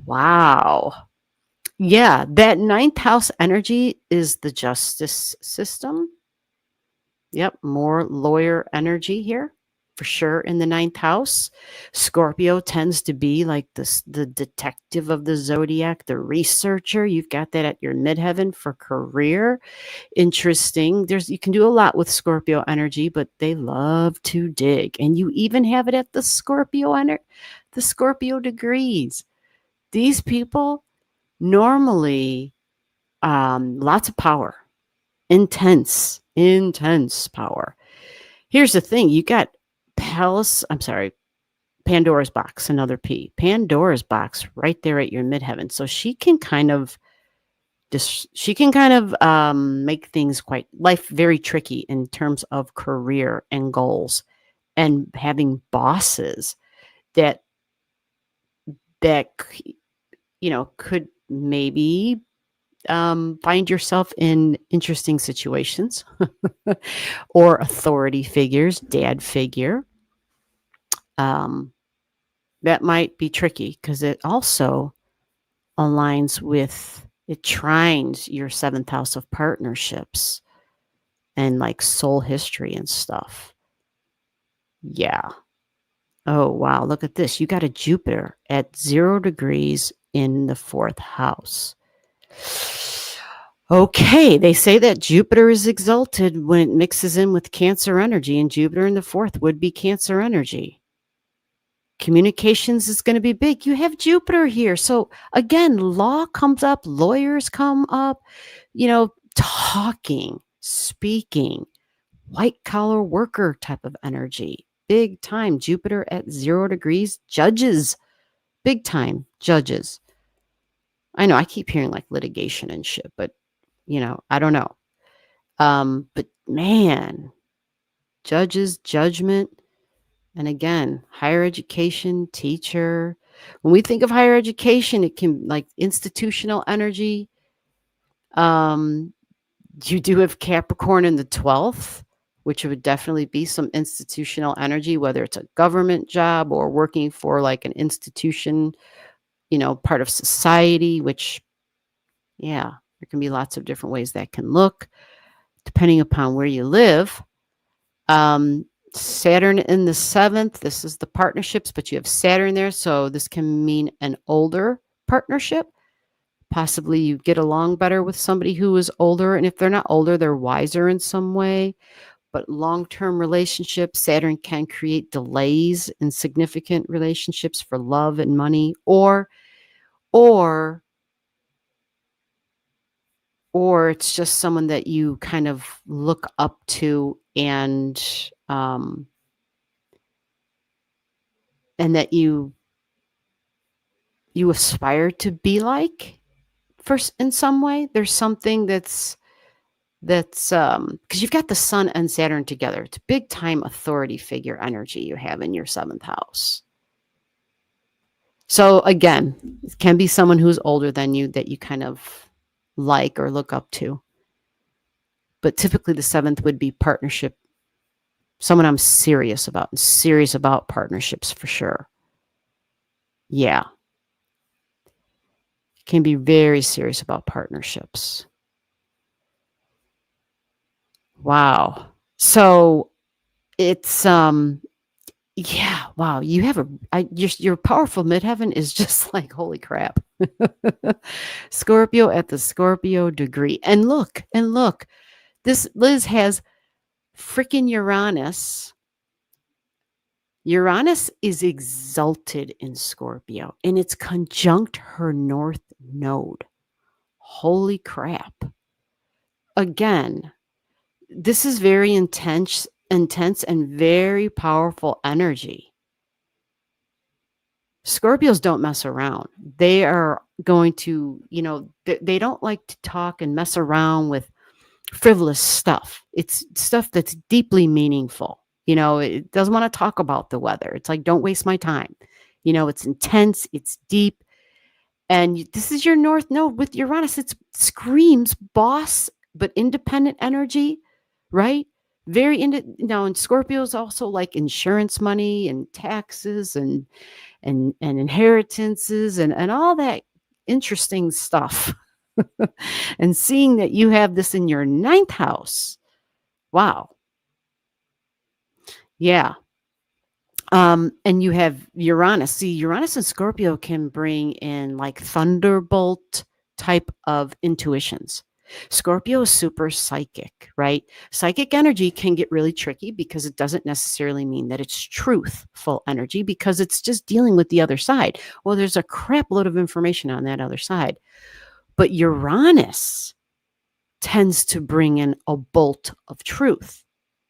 Wow. Yeah, that ninth house energy is the justice system. Yep, more lawyer energy here for sure in the ninth house. Scorpio tends to be like the detective of the zodiac, the researcher. You've got that at your midheaven for career. Interesting. You can do a lot with Scorpio energy, but they love to dig. And you even have it at the Scorpio degrees. These people normally lots of power. Intense power. Here's the thing. You got Pandora's box, another P. Pandora's box right there at your midheaven. So she can kind of make things life very tricky in terms of career and goals and having bosses that could maybe find yourself in interesting situations or authority figures, dad figure. That might be tricky because it also aligns with, it trines your seventh house of partnerships and like soul history and stuff. Yeah. Oh, wow. Look at this. You got a Jupiter at 0 degrees in the fourth house. Okay, they say that Jupiter is exalted when it mixes in with Cancer energy, and Jupiter in the fourth would be Cancer energy. Communications is going to be big. You have Jupiter here. So again, law comes up, lawyers come up, talking, speaking, white collar worker type of energy. Big time. Jupiter at 0 degrees. Judges. Big time. Judges. I know I keep hearing like litigation and shit, but I don't know. But man, judges, judgment, and again, higher education, teacher. When we think of higher education, it can like institutional energy. You do have Capricorn in the 12th, which would definitely be some institutional energy, whether it's a government job or working for like an institution, part of society, which, yeah, there can be lots of different ways that can look depending upon where you live. Um, Saturn in the 7th, this is the partnerships, but you have Saturn there, so this can mean an older partnership. Possibly you get along better with somebody who is older, and if they're not older, they're wiser in some way. But long-term relationships, Saturn can create delays in significant relationships for love and money, or or it's just someone that you kind of look up to and that you aspire to be like in some way. There's something that's because you've got the sun and Saturn together. It's big time authority figure energy you have in your 7th house. So again, it can be someone who's older than you that you kind of like or look up to. But typically the 7th would be partnership. Someone I'm serious about partnerships for sure. Yeah. Can be very serious about partnerships. Wow. So it's yeah, wow. You have your powerful midheaven is just like holy crap. Scorpio at the Scorpio degree. And look, this Liz has freaking Uranus. Uranus is exalted in Scorpio and it's conjunct her north node. Holy crap. Again, this is very intense and very powerful energy. Scorpios don't mess around. They are going to, they don't like to talk and mess around with frivolous stuff. It's stuff that's deeply meaningful. It doesn't want to talk about the weather. It's like, don't waste my time. It's intense, it's deep. And this is your north node with Uranus. It screams boss, but independent energy, right? Now, and Scorpios also like insurance money and taxes and inheritances and all that interesting stuff. And seeing that you have this in your 9th house. Wow. Yeah. And you have Uranus. See, Uranus and Scorpio can bring in like thunderbolt type of intuitions. Scorpio is super psychic, right? Psychic energy can get really tricky because it doesn't necessarily mean that it's truthful energy because it's just dealing with the other side. Well, there's a crap load of information on that other side. But Uranus tends to bring in a bolt of truth.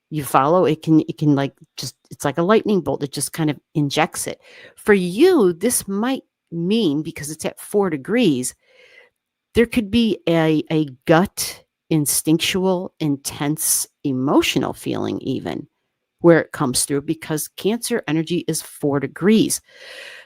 You follow? It can like it's like a lightning bolt. It just kind of injects it. For you, this might mean, because it's at 4 degrees, there could be a gut, instinctual, intense, emotional feeling even where it comes through because Cancer energy is 4 degrees.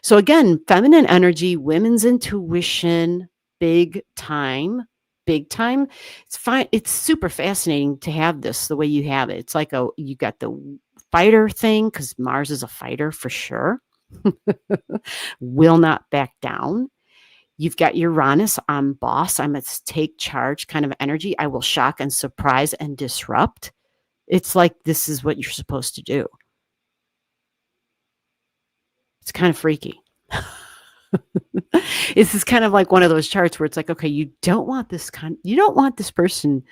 So again, feminine energy, women's intuition, big time. It's fine. It's super fascinating to have this the way you have it. It's like you got the fighter thing because Mars is a fighter for sure. Will not back down. You've got Uranus on boss. I'm a take charge kind of energy. I will shock and surprise and disrupt. It's like this is what you're supposed to do. It's kind of freaky. This is kind of like one of those charts where it's like, okay, you don't want this person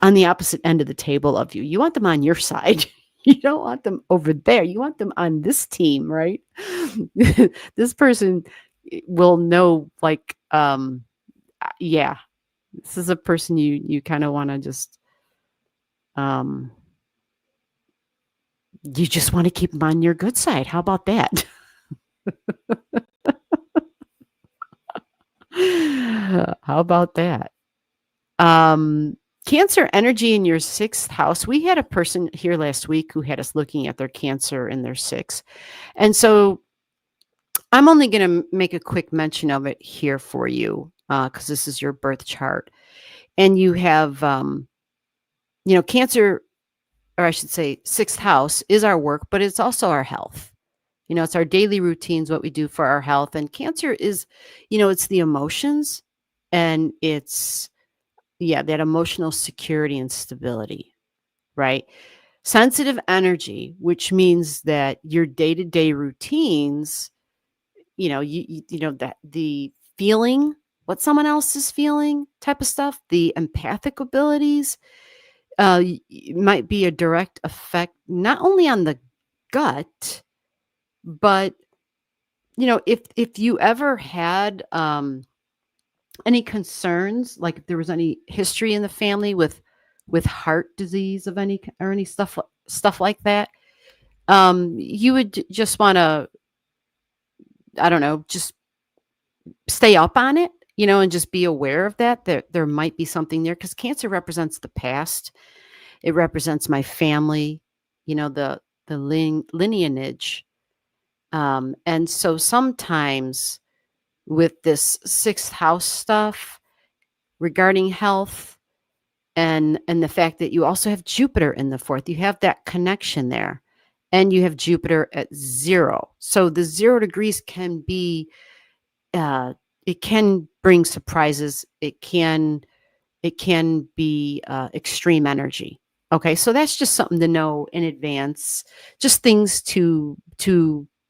on the opposite end of the table of you. You want them on your side. You don't want them over there. You want them on this team, right? This person will know, like, yeah, this is a person you kind of want to just, you just want to keep them on your good side. How about that? How about that? Cancer energy in your 6th house. We had a person here last week who had us looking at their Cancer in their 6th. And so I'm only going to make a quick mention of it here for you because this is your birth chart. And you have, Cancer, or I should say 6th house is our work, but it's also our health. It's our daily routines, what we do for our health. And Cancer is, it's the emotions and it's, that emotional security and stability, right? Sensitive energy, which means that your day-to-day routines, that the feeling what someone else is feeling type of stuff, the empathic abilities, might be a direct effect not only on the gut, but if you ever had any concerns, like if there was any history in the family with heart disease of or any stuff like that, you would just want to, I don't know, just stay up on it, and just be aware of that. There might be something there because cancer represents the past. It represents my family, the lineage. And so sometimes with this sixth house stuff regarding health and the fact that you also have Jupiter in the fourth, you have that connection there. And you have Jupiter at 0. So the 0 degrees can be it can bring surprises. It can be extreme energy. Okay, so that's just something to know in advance. Just things to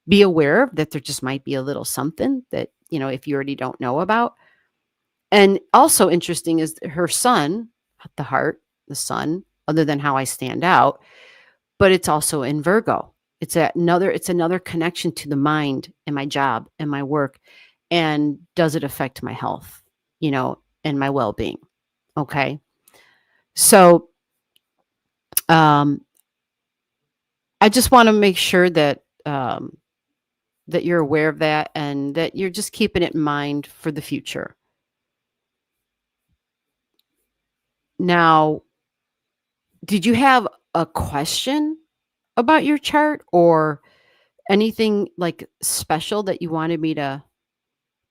be aware of, that there just might be a little something that if you already don't know about. And also interesting is her sun, the heart, the sun. Other than how I stand out, but it's also in Virgo. It's another connection to the mind and my job and my work. And does it affect my health, and my well-being? Okay. So I just want to make sure that you're aware of that and that you're just keeping it in mind for the future. Now, did you have a question about your chart or anything like special that you wanted me to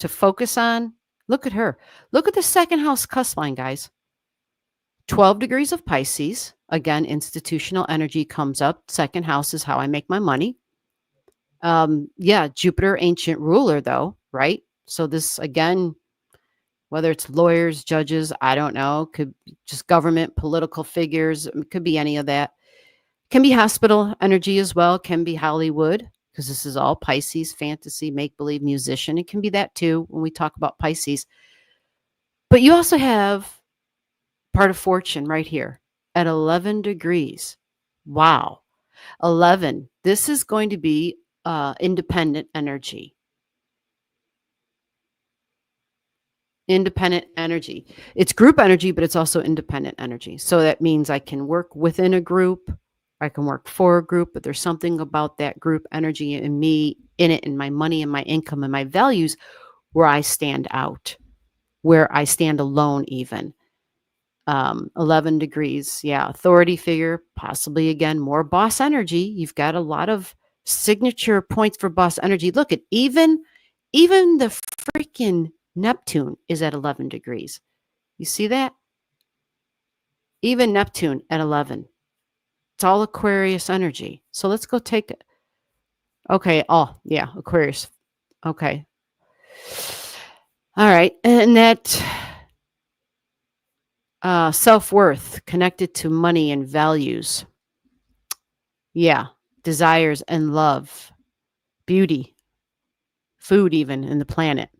focus on? Look at her. Look at the second house cusp line, guys. 12 degrees of Pisces. Again, institutional energy comes up. Second house is how I make my money. Yeah, Jupiter, ancient ruler, though, right? So this, again, whether it's lawyers, judges, I don't know, could just government, political figures, it could be any of that. Can be hospital energy as well, can be Hollywood, because this is all Pisces, fantasy, make-believe, musician. It can be that too when we talk about Pisces. But you also have part of fortune right here at 11 degrees. Wow. 11. This is going to be independent energy. Independent energy. It's group energy, but it's also independent energy. So that means I can work within a group. I can work for a group, but there's something about that group energy and me in it and my money and my income and my values where I stand out, where I stand alone even. 11 degrees. Yeah. Authority figure, possibly again, more boss energy. You've got a lot of signature points for boss energy. Look at even the freaking Neptune is at 11 degrees. You see that? Even Neptune at 11. It's all Aquarius energy. So let's go take it. Okay. Oh, yeah. Aquarius. Okay. All right. And that self-worth connected to money and values. Yeah. Desires and love, beauty, food, even, and the planet.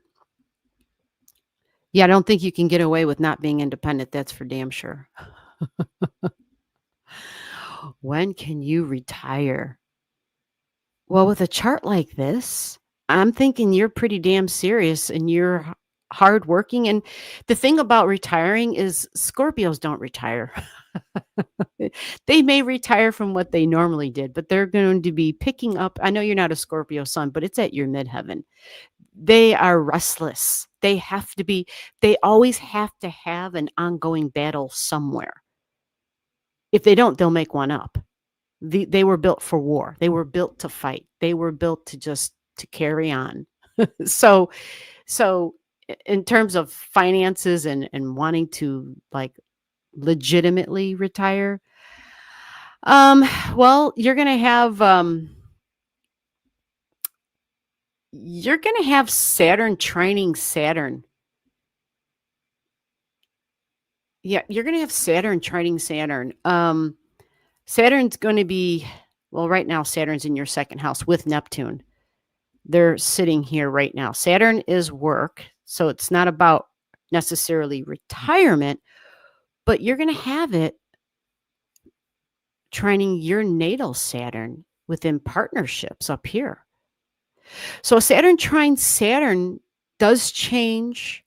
Yeah. I don't think you can get away with not being independent. That's for damn sure. When can you retire? Well, with a chart like this, I'm thinking you're pretty damn serious and you're hardworking. And the thing about retiring is Scorpios don't retire. They may retire from what they normally did, but they're going to be picking up. I know you're not a Scorpio sun, but it's at your midheaven. They are restless. They always have to have an ongoing battle somewhere. If they don't, they'll make one up. They were built for war. They were built to fight. They were built to carry on. so in terms of finances and wanting to like legitimately retire, well, you're gonna have Saturn trining Saturn. Yeah, you're gonna have Saturn trining Saturn. Saturn's going to be, well, right now, Saturn's in your second house with Neptune. They're sitting here right now. Saturn is work. So it's not about necessarily retirement, but you're going to have it trining your natal Saturn within partnerships up here. So Saturn trine Saturn does change.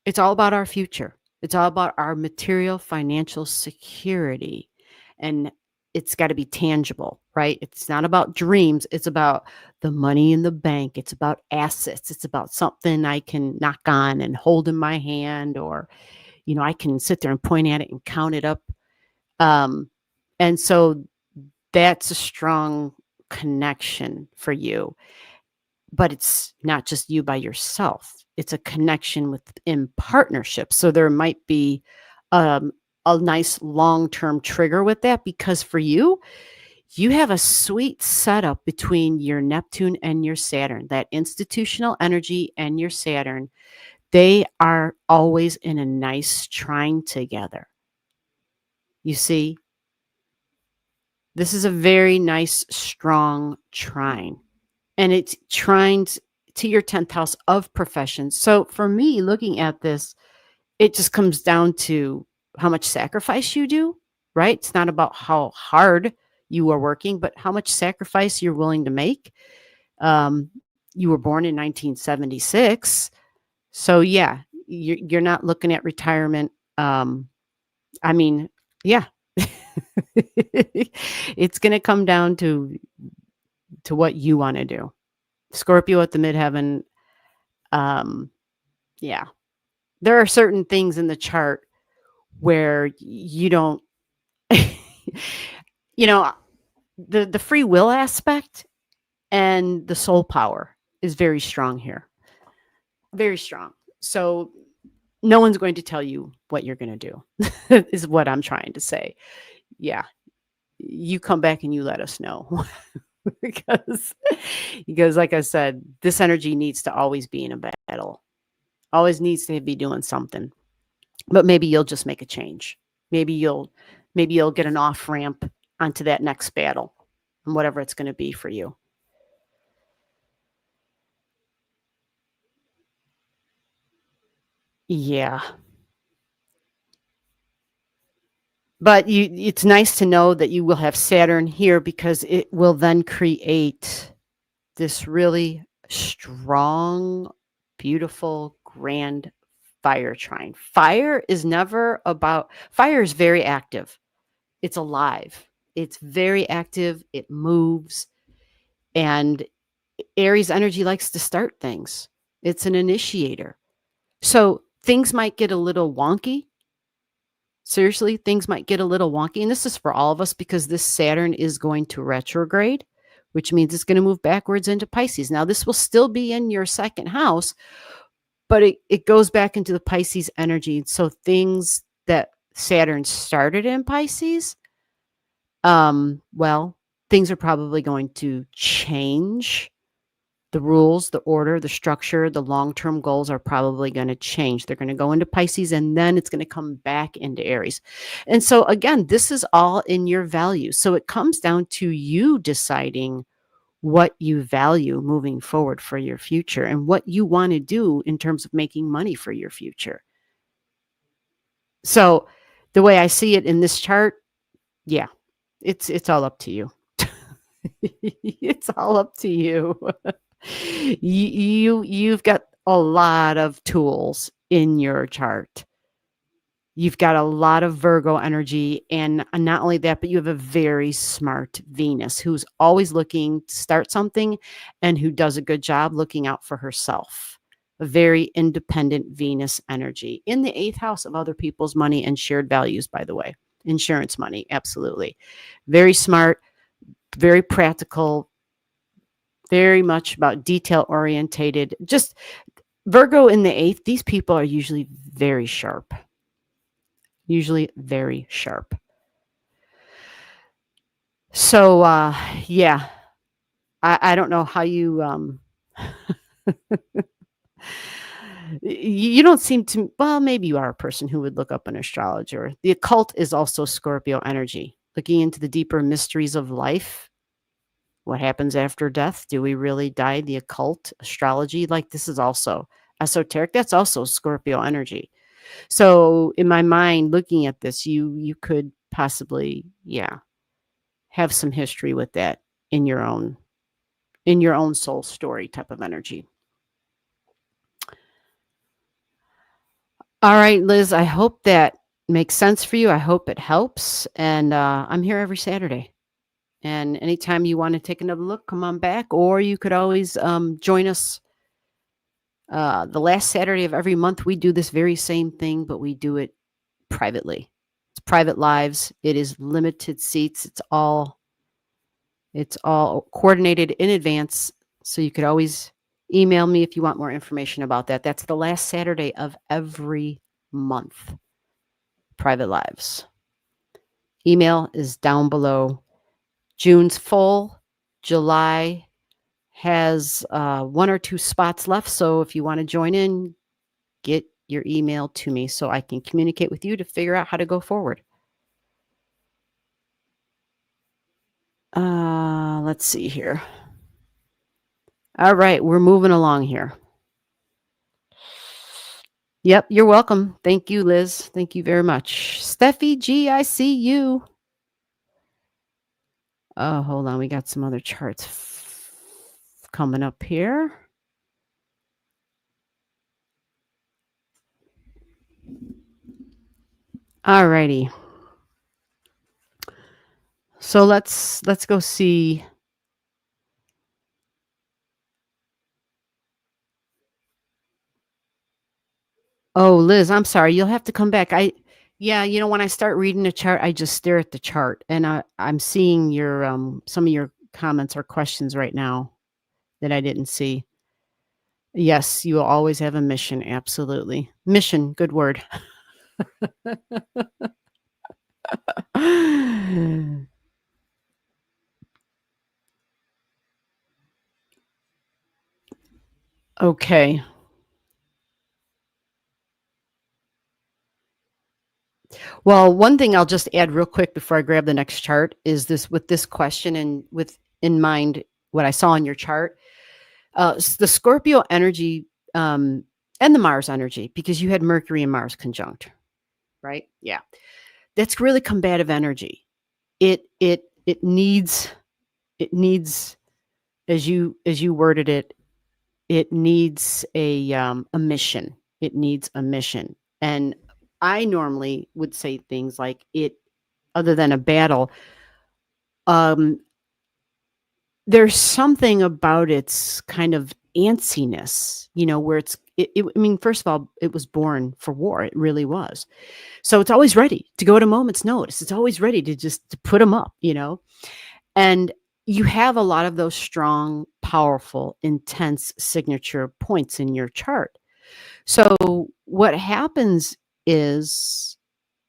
It's all about our future. It's all about our material financial security. And it's got to be tangible, right? It's not about dreams. It's about the money in the bank. It's about assets. It's about something I can knock on and hold in my hand, or, I can sit there and point at it and count it up. And so that's a strong connection for you. But it's not just you by yourself. It's a connection within partnership. So there might be a nice long-term trigger with that, because for you, you have a sweet setup between your Neptune and your Saturn, that institutional energy and your Saturn. They are always in a nice trine together. You see, this is a very nice, strong trine. And it's trines to your 10th house of profession. So for me, looking at this, it just comes down to how much sacrifice you do, right? It's not about how hard you are working, but how much sacrifice you're willing to make. You were born in 1976. So yeah, you're not looking at retirement. I mean, yeah, it's going to come down to what you want to do. Scorpio at the midheaven. Yeah, there are certain things in the chart where you don't, the free will aspect and the soul power is very strong here. Very strong. So no one's going to tell you what you're going to do, is what I'm trying to say. Yeah. You come back and you let us know. because like I said, this energy needs to always be in a battle. Always needs to be doing something. But maybe you'll just make a change. Maybe you'll get an off ramp onto that next battle, and whatever it's going to be for you. Yeah. But it's nice to know that you will have Saturn here, because it will then create this really strong, beautiful, grand fire trine. Fire is very active. It's alive. It's very active. It moves. And Aries energy likes to start things. It's an initiator. So things might get a little wonky. Seriously, things might get a little wonky. And this is for all of us, because this Saturn is going to retrograde, which means it's going to move backwards into Pisces. Now, this will still be in your second house, but it goes back into the Pisces energy. So things that Saturn started in Pisces, things are probably going to change. The rules, the order, the structure, the long-term goals are probably going to change. They're going to go into Pisces, and then it's going to come back into Aries. And so again, this is all in your value. So it comes down to you deciding what you value moving forward for your future, and what you want to do in terms of making money for your future. So the way I see it in this chart, yeah, it's all up to you. It's all up to you. You've got a lot of tools in your chart. You've got a lot of Virgo energy, and not only that, but you have a very smart Venus who's always looking to start something, and who does a good job looking out for herself. A very independent Venus energy in the 8th house of other people's money and shared values, by the way. Insurance money, absolutely. Very smart, very practical, very much about detail orientated. Just Virgo in the 8th, these people are usually very sharp. Usually very sharp. So, yeah, I don't know how you, You don't seem to, well, maybe you are a person who would look up an astrologer. The occult is also Scorpio energy, looking into the deeper mysteries of life. What happens after death? Do we really die? The occult, astrology, like this is also esoteric. That's also Scorpio energy. So in my mind, looking at this, you could possibly, yeah, have some history with that in your own soul story type of energy. All right, Liz, I hope that makes sense for you. I hope it helps. And I'm here every Saturday. And anytime you want to take another look, come on back. Or you could always join us the last Saturday of every month. We do this very same thing, but we do it privately. It's private lives. It is limited seats. It's all coordinated in advance. So you could always email me if you want more information about that. That's the last Saturday of every month. Private lives. Email is down below. June's full. July has 1 or 2 spots left. So if you want to join in, get your email to me so I can communicate with you to figure out how to go forward. Let's see here. All right, we're moving along here. Yep, you're welcome. Thank you, Liz. Thank you very much. Steffi G, I see you. Oh, hold on. We got some other charts coming up here. All righty. So let's go see. Oh, Liz, I'm sorry. You'll have to come back. Yeah, when I start reading the chart, I just stare at the chart, and I'm seeing your some of your comments or questions right now that I didn't see. Yes, you will always have a mission. Absolutely. Mission, good word. Okay. Well, one thing I'll just add real quick before I grab the next chart is this, with this question and with in mind what I saw in your chart, the Scorpio energy and the Mars energy, because you had Mercury and Mars conjunct, right? Yeah, that's really combative energy. It needs as you worded it. It needs a mission. It needs a mission. And I normally would say things like other than a battle, um, there's something about its kind of antsiness, where I mean, first of all, it was born for war. It really was. So it's always ready to go at a moment's notice. It's always ready to put them up, and you have a lot of those strong, powerful, intense signature points in your chart. So what happens is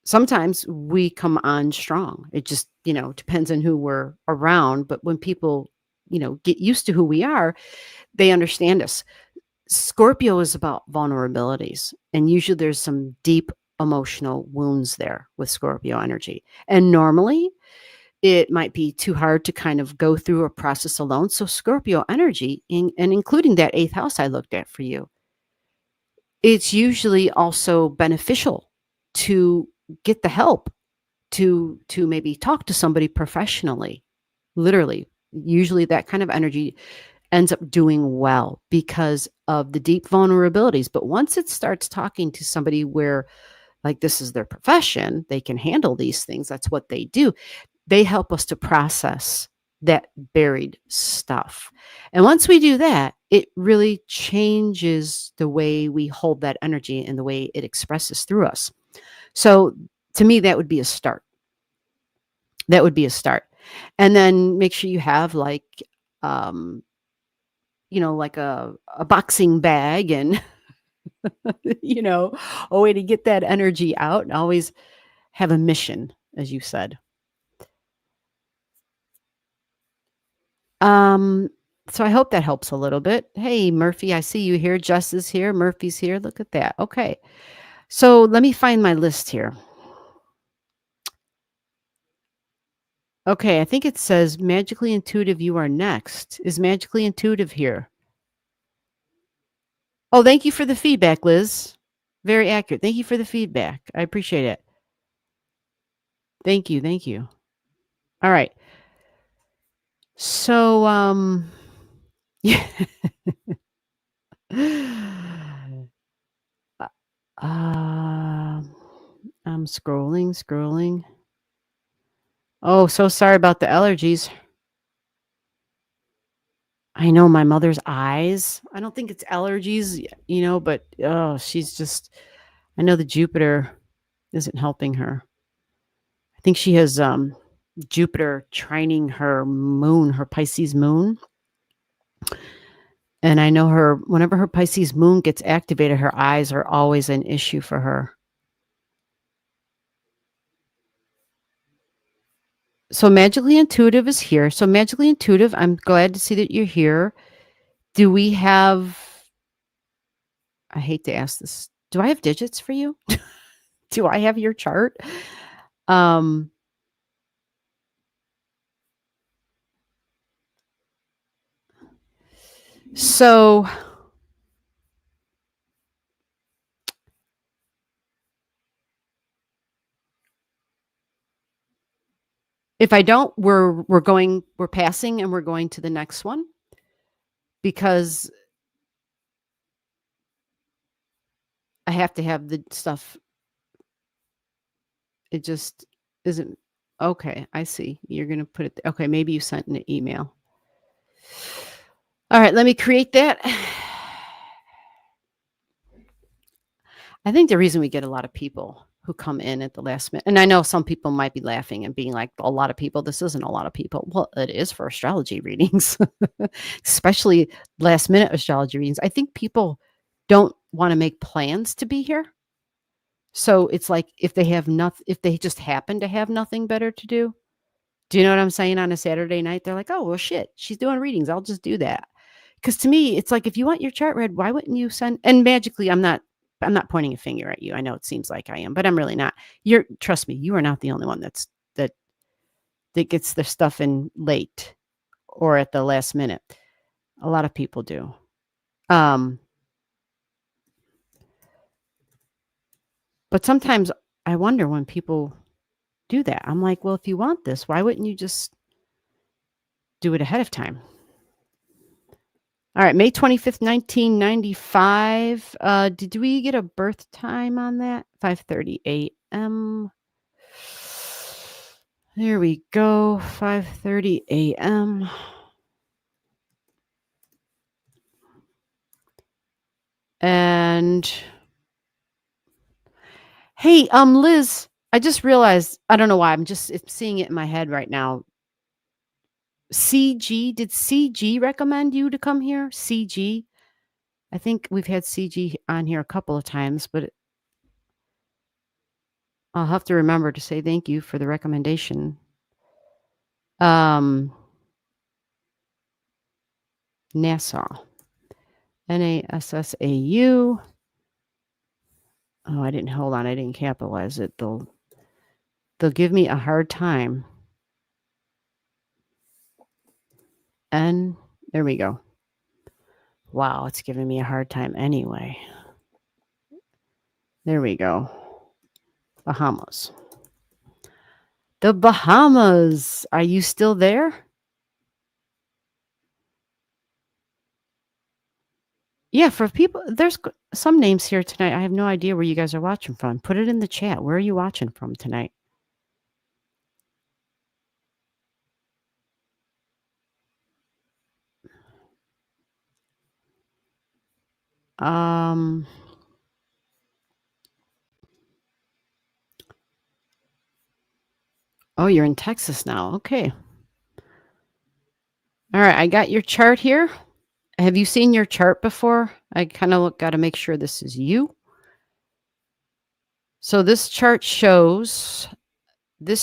sometimes we come on strong. It just, depends on who we're around. But when people, get used to who we are, they understand us. Scorpio is about vulnerabilities. And usually there's some deep emotional wounds there with Scorpio energy. And normally it might be too hard to kind of go through a process alone. So Scorpio energy, and including that 8th house I looked at for you, it's usually also beneficial to get the help to maybe talk to somebody professionally. Literally, usually that kind of energy ends up doing well because of the deep vulnerabilities. But once it starts talking to somebody where, like, this is their profession, they can handle these things, that's what they do, they help us to process that buried stuff. And once we do that, it really changes the way we hold that energy and the way it expresses through us. So to me, that would be a start. That would be a start. And then make sure you have like, like a boxing bag and, a way to get that energy out, and always have a mission, as you said. So I hope that helps a little bit. Hey, Murphy, I see you here. Jess is here. Murphy's here. Look at that. Okay. So let me find my list here. Okay, I think it says magically intuitive, you are next. Is magically intuitive here? Oh, thank you for the feedback, Liz. Very accurate. Thank you for the feedback. I appreciate it. Thank you. Thank you. All right. So, yeah. I'm scrolling. Oh, so sorry about the allergies. I know my mother's eyes. I don't think it's allergies, but oh, she's just, I know the Jupiter isn't helping her. I think she has Jupiter trining her moon, her Pisces moon. And I know whenever her Pisces moon gets activated, her eyes are always an issue for her. So magically intuitive is here. So magically intuitive, I'm glad to see that you're here. Do we have, I hate to ask this, do I have digits for you? Do I have your chart? So if I don't, we're passing and we're going to the next one because I have to have the stuff. It just isn't okay. I see. You're going to put it. Okay. Maybe you sent an email. All right. Let me create that. I think the reason we get a lot of people who come in at the last minute, and I know some people might be laughing and being like, a lot of people, this isn't a lot of people. Well, it is for astrology readings, especially last minute astrology readings. I think people don't want to make plans to be here. So it's like if they have nothing, if they just happen to have nothing better to do. Do you know what I'm saying? On a Saturday night, they're like, oh, well, shit, she's doing readings. I'll just do that. Because to me, it's like, if you want your chart read, why wouldn't you send? And magically, I'm not pointing a finger at you. I know it seems like I am, but I'm really not. Trust me, you are not the only one that gets their stuff in late or at the last minute. A lot of people do. But sometimes I wonder when people do that. I'm like, well, if you want this, why wouldn't you just do it ahead of time? All right, May 25th, 1995. Did we get a birth time on that? 5:30 a.m. There we go, 5:30 a.m. And hey, Liz, I just realized, I don't know why, I'm just seeing it in my head right now. CG, did CG recommend you to come here? CG? I think we've had CG on here a couple of times, but I'll have to remember to say thank you for the recommendation. Nassau. NASSAU. Oh, I didn't, hold on, I didn't capitalize it. They'll give me a hard time. And there we go. Wow, it's giving me a hard time anyway. There we go. Bahamas. The Bahamas. Are you still there? Yeah, for people, there's some names here tonight. I have no idea where you guys are watching from. Put it in the chat. Where are you watching from tonight? Oh, you're in Texas now. Okay. All right, I got your chart here. Have you seen your chart before? I kind of got to make sure this is you. So this chart shows May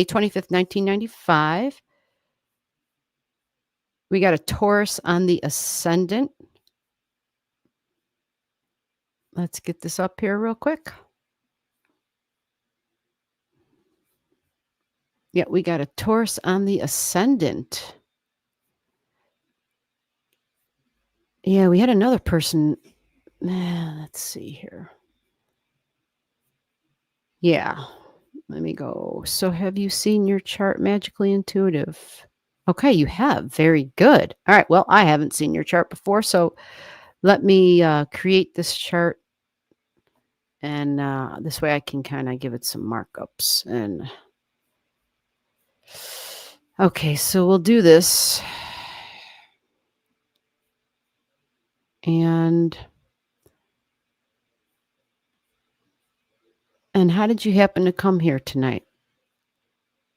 25th, 1995. We got a Taurus on the ascendant. Let's get this up here real quick. Yeah, we got a Taurus on the ascendant. Yeah, we had another person. Let's see here. Yeah, let me go. So, have you seen your chart Magically Intuitive? Okay, you have. Very good. All right. Well, I haven't seen your chart before, so let me create this chart, and this way I can kind of give it some markups. And okay, so we'll do this. And how did you happen to come here tonight?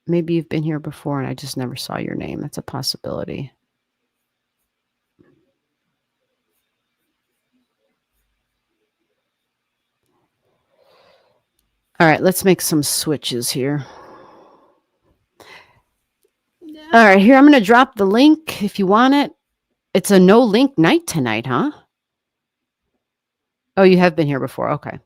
Maybe you've been here before and I just never saw your name. That's a possibility. All right, let's make some switches here. All right, here I'm going to drop the link if you want it. It's a no link night tonight, huh? Oh, you have been here before. Okay.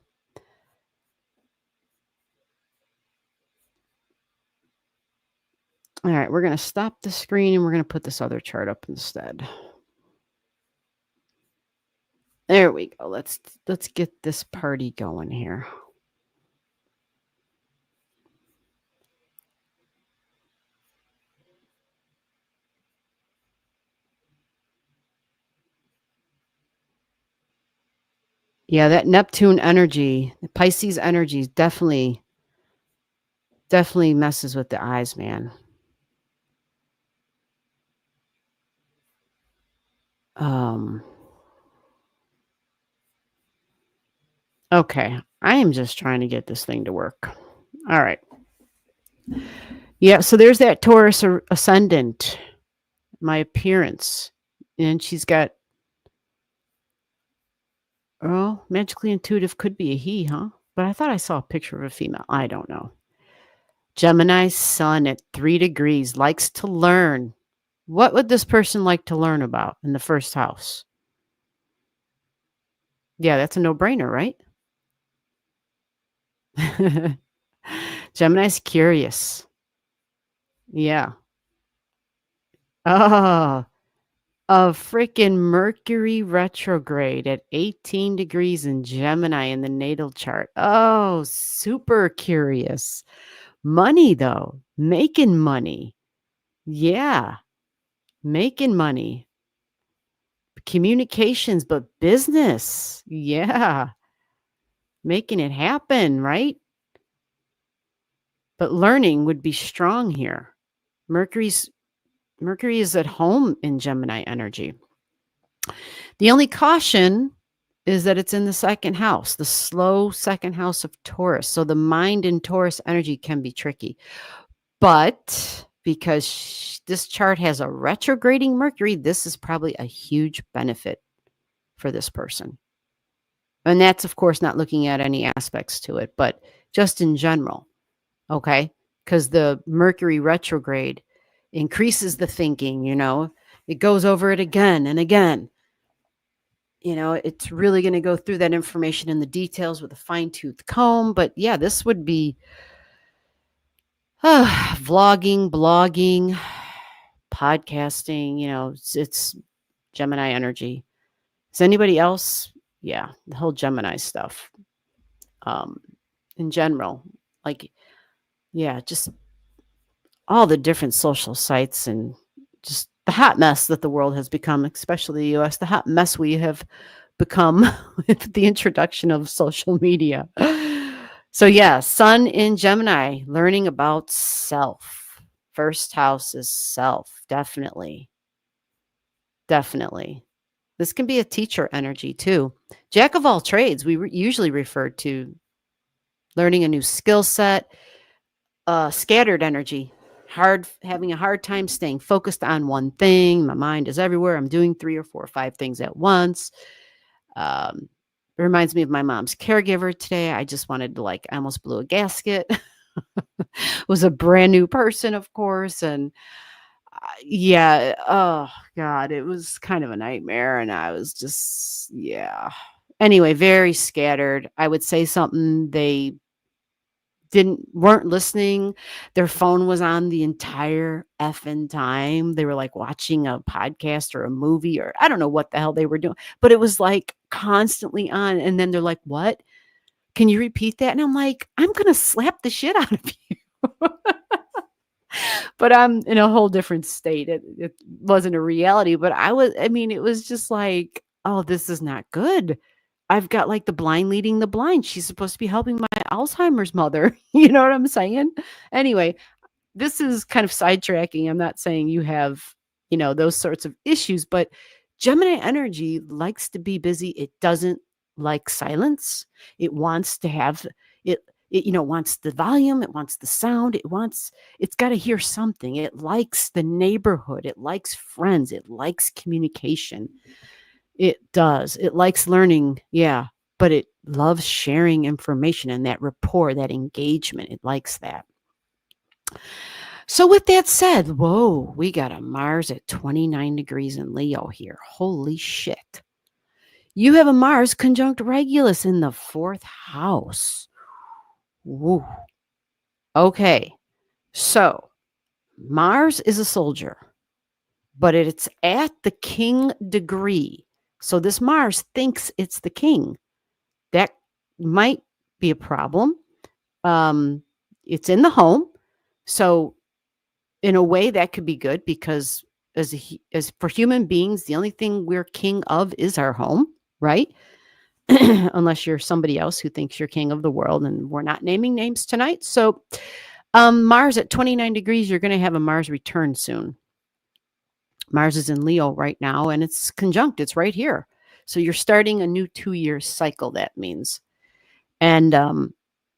All right, we're going to stop the screen and we're going to put this other chart up instead. There we go. Let's get this party going here. Yeah, that Neptune energy, the Pisces energy definitely messes with the eyes, man. Okay, I am just trying to get this thing to work. All right. Yeah, so there's that Taurus ascendant, my appearance. And she's got, oh, Magically Intuitive could be a he, huh? But I thought I saw a picture of a female. I don't know. Gemini sun at 3 degrees, likes to learn. What would this person like to learn about in the first house? Yeah, that's a no-brainer, right? Gemini's curious. Yeah. Oh, a freaking Mercury retrograde at 18 degrees in Gemini in the natal chart. Oh, super curious. Money, though. Making money. Yeah. Making money. Communications, but business. Yeah. Making it happen, right? But learning would be strong here. Mercury is at home in Gemini energy. The only caution is that it's in the second house, the slow second house of Taurus. So the mind in Taurus energy can be tricky. But because this chart has a retrograding Mercury, this is probably a huge benefit for this person. And that's, of course, not looking at any aspects to it, but just in general. Okay? Because the Mercury retrograde increases the thinking, it goes over it again and again. It's really going to go through that information in the details with a fine-tooth comb. But yeah, this would be vlogging, blogging, podcasting, it's Gemini energy. Is anybody else? Yeah, the whole Gemini stuff. In general, just all the different social sites and just the hot mess that the world has become, especially the US, the hot mess we have become with the introduction of social media. So yeah, Sun in Gemini, learning about self. First house is self, definitely. Definitely. This can be a teacher energy too. Jack of all trades, we usually refer to learning a new skill set. Scattered energy, having a hard time staying focused on one thing. My mind is everywhere. I'm doing 3 or 4 or 5 things at once. It reminds me of my mom's caregiver today. I just wanted to I almost blew a gasket. Was a brand new person, of course. And Yeah, oh god, it was kind of a nightmare, and I was just yeah. Anyway, very scattered. I would say something, they weren't listening. Their phone was on the entire effing time. They were, like, watching a podcast or a movie, or I don't know what the hell they were doing, but it was, like, constantly on, and then they're like, "What? Can you repeat that?" And I'm like, "I'm gonna slap the shit out of you." But I'm in a whole different state. It wasn't a reality, but I mean, it was just like, "Oh, this is not good." I've got, like, the blind leading the blind. She's supposed to be helping my Alzheimer's mother. You know what I'm saying? Anyway, this is kind of sidetracking. I'm not saying you have, those sorts of issues, but Gemini energy likes to be busy. It doesn't like silence. It wants to have it, wants the volume, it wants the sound, it's got to hear something. It likes the neighborhood, it likes friends, it likes communication. It does. It likes learning, yeah, but it loves sharing information and that rapport, that engagement. It likes that. So with that said, whoa, we got a Mars at 29 degrees in Leo here. Holy shit. You have a Mars conjunct Regulus in the 4th house. Woo. Okay. So Mars is a soldier, but it's at the king degree. So this Mars thinks it's the king. That might be a problem. It's in the home. So in a way that could be good, because as for human beings, the only thing we're king of is our home, right? Unless you're somebody else who thinks you're king of the world, and we're not naming names tonight. So Mars at 29 degrees, you're going to have a Mars return soon. Mars is in Leo right now, and it's conjunct. It's right here. So you're starting a new 2-year cycle, that means. And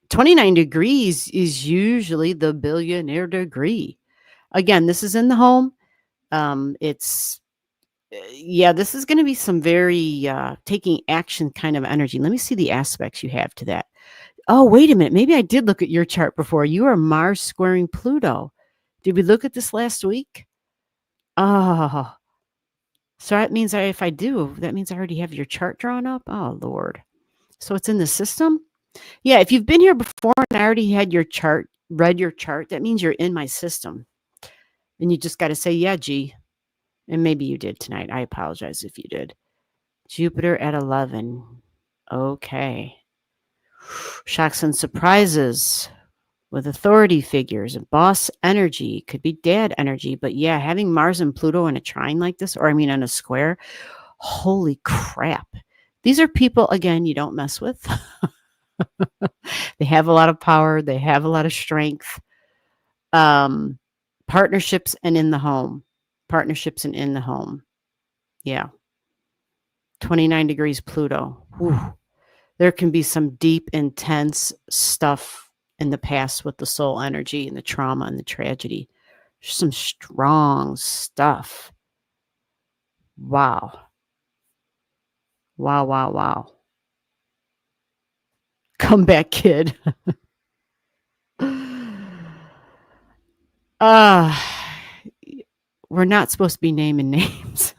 29 degrees is usually the billionaire degree. Again, this is in the home. This is going to be some very taking action kind of energy. Let me see the aspects you have to that. Oh, wait a minute. Maybe I did look at your chart before. You are Mars squaring Pluto. Did we look at this last week? Oh, so that means if I do, that means I already have your chart drawn up. Oh, Lord. So it's in the system? Yeah, if you've been here before and I already had your chart, read your chart, that means you're in my system. And you just got to say, yeah, G. And maybe you did tonight. I apologize if you did. Jupiter at 11. Okay. Shocks and surprises with authority figures and boss energy. Could be dad energy. But yeah, having Mars and Pluto in a trine like this, or I mean on a square, holy crap. These are people, again, you don't mess with. They have a lot of power. They have a lot of strength. Partnerships and in the home. Partnerships and in the home. Yeah. 29 degrees Pluto. Whew. There can be some deep, intense stuff in the past with the soul energy and the trauma and the tragedy. Some strong stuff. Wow. Wow, wow, wow. Come back, kid. We're not supposed to be naming names.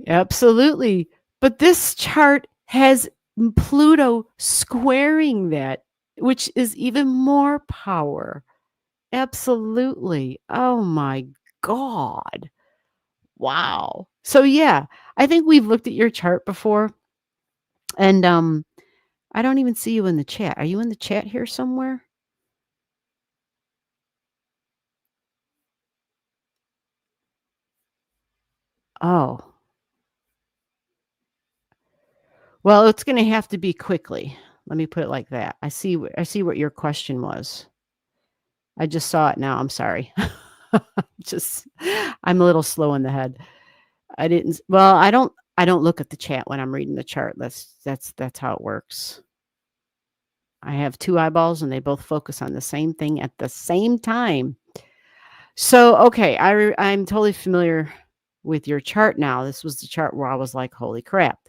Absolutely. But this chart has Pluto squaring that, which is even more power. Absolutely. Oh my God. Wow. So yeah, I think we've looked at your chart before. And I don't even see you in the chat. Are you in the chat here somewhere? Oh. Well, it's going to have to be quickly. Let me put it like that. I see what your question was. I just saw it now. I'm sorry. I'm a little slow in the head. I don't look at the chat when I'm reading the chart. That's how it works. I have 2 eyeballs and they both focus on the same thing at the same time. So, okay, I'm totally familiar with your chart now. This was the chart where I was like, holy crap.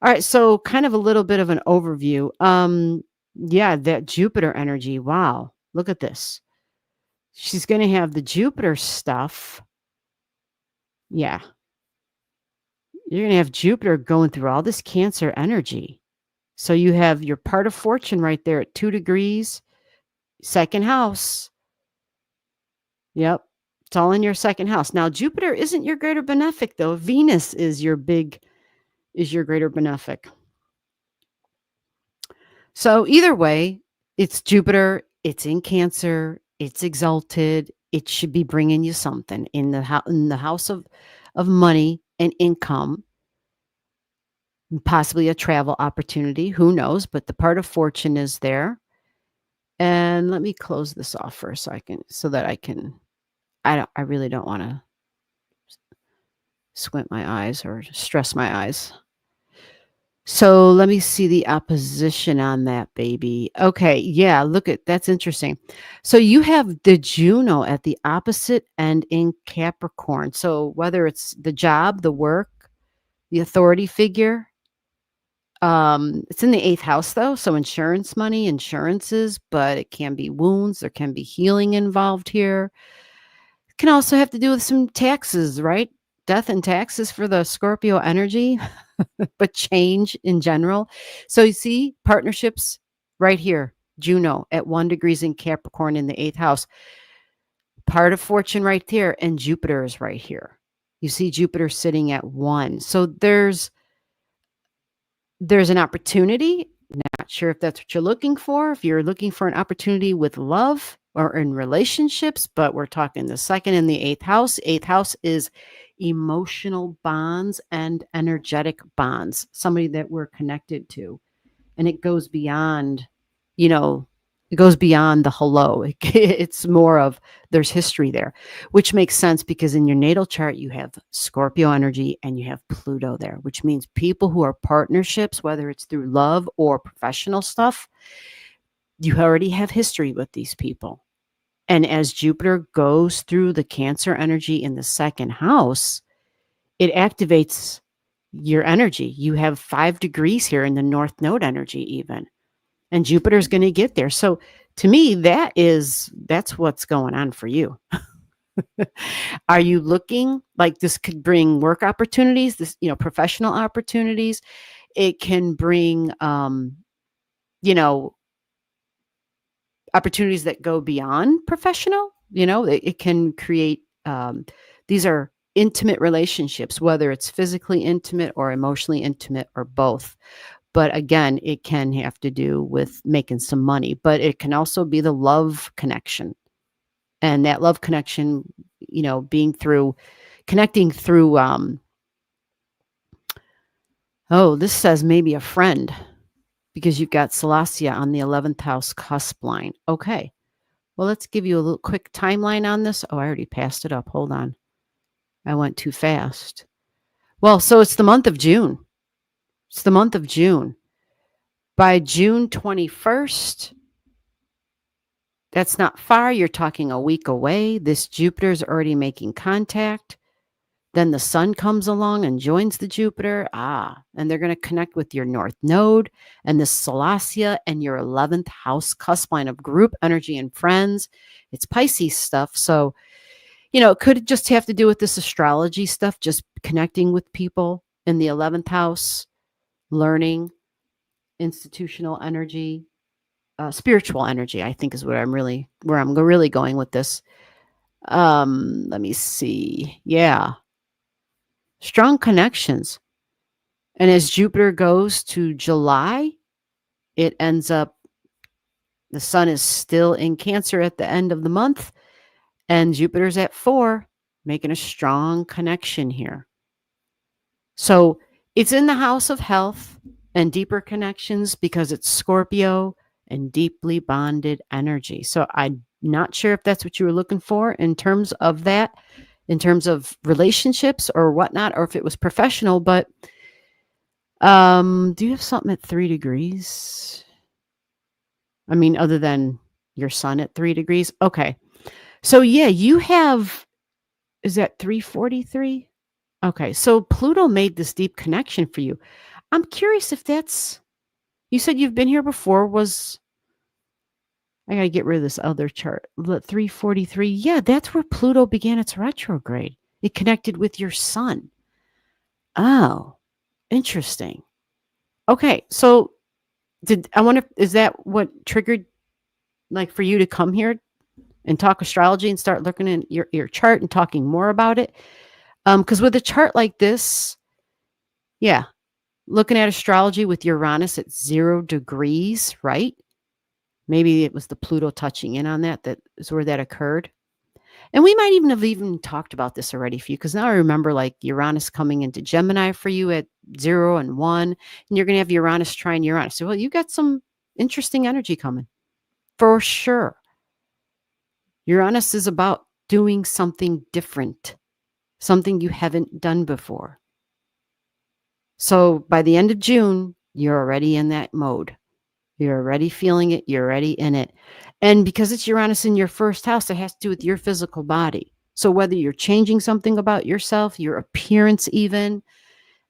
All right, so kind of a little bit of an overview. Yeah, that Jupiter energy. Wow, look at this. She's going to have the Jupiter stuff. Yeah. You're going to have Jupiter going through all this Cancer energy. So you have your part of fortune right there at 2 degrees, second house. Yep. It's all in your second house. Now, Jupiter isn't your greater benefic, though. Venus is your greater benefic. So either way, it's Jupiter, it's in Cancer, it's exalted. It should be bringing you something in the house of money and income, possibly a travel opportunity. Who knows? But the part of fortune is there. And let me close this off first so that I can. I really don't want to squint my eyes or stress my eyes. So let me see the opposition on that, baby. Okay, yeah, that's interesting. So you have the Juno at the opposite end in Capricorn. So whether it's the job, the work, the authority figure, it's in the 8th house though. So insurance money, insurances, but it can be wounds. There can be healing involved here. It can also have to do with some taxes, right? Death and taxes for the Scorpio energy. But change in general. So you see partnerships right here, Juno at 1 degrees in Capricorn in the 8th house, part of fortune right there, and Jupiter is right here. You see Jupiter sitting at 1. So there's an opportunity. Not sure if that's what you're looking for. If you're looking for an opportunity with love or in relationships, but we're talking the 2nd and the 8th house. 8th house is emotional bonds and energetic bonds, somebody that we're connected to. And it goes beyond, it goes beyond the hello. It's more of there's history there, which makes sense because in your natal chart, you have Scorpio energy and you have Pluto there, which means people who are partnerships, whether it's through love or professional stuff, you already have history with these people. And as Jupiter goes through the Cancer energy in the 2nd house, it activates your energy. You have 5 degrees here in the North Node energy even. And Jupiter's going to get there. So to me, that's what's going on for you. Are you looking like this could bring work opportunities, professional opportunities? It can bring, opportunities that go beyond professional. It can create, these are intimate relationships, whether it's physically intimate or emotionally intimate or both. But again, it can have to do with making some money, but it can also be the love connection. And that love connection, being connecting through, this says maybe a friend, because you've got Celestia on the 11th house cusp line. Okay. Well, let's give you a little quick timeline on this. Oh, I already passed it up. Hold on. I went too fast. Well, so it's the month of June. It's the month of June. By June 21st, that's not far. You're talking a week away. This Jupiter's already making contact. Then the sun comes along and joins the Jupiter. And they're going to connect with your North Node and the Celestia and your 11th house cusp line of group energy and friends. It's Pisces stuff. So, it could just have to do with this astrology stuff, just connecting with people in the 11th house, learning, institutional energy, spiritual energy, I think is where I'm really going with this. Let me see. Yeah. Strong connections. And as Jupiter goes to July, it ends up, the sun is still in Cancer at the end of the month, and Jupiter's at 4, making a strong connection here. So it's in the house of health and deeper connections because it's Scorpio and deeply bonded energy. So I'm not sure if that's what you were looking for in terms of that, in terms of relationships or whatnot, or if it was professional, but do you have something at 3 degrees? I mean, other than your sun at 3 degrees? Okay. So yeah, you have, is that 343? Okay. So Pluto made this deep connection for you. I'm curious if you said you've been here before. I got to get rid of this other chart. 343. Yeah, that's where Pluto began its retrograde. It connected with your sun. Oh, interesting. Okay, so I wonder, is that what triggered like for you to come here and talk astrology and start looking at your chart and talking more about it? Because with a chart like this, yeah, looking at astrology with Uranus at 0 degrees, right? Maybe it was the Pluto touching in on that. That is where that occurred. And we might even have talked about this already for you, because now I remember like Uranus coming into Gemini for you at 0 and 1, and you're going to have Uranus trine Uranus. So, well, you got some interesting energy coming for sure. Uranus is about doing something different, something you haven't done before. So by the end of June, you're already in that mode. You're already feeling it. You're already in it. And because it's Uranus in your first house, it has to do with your physical body. So whether you're changing something about yourself, your appearance even,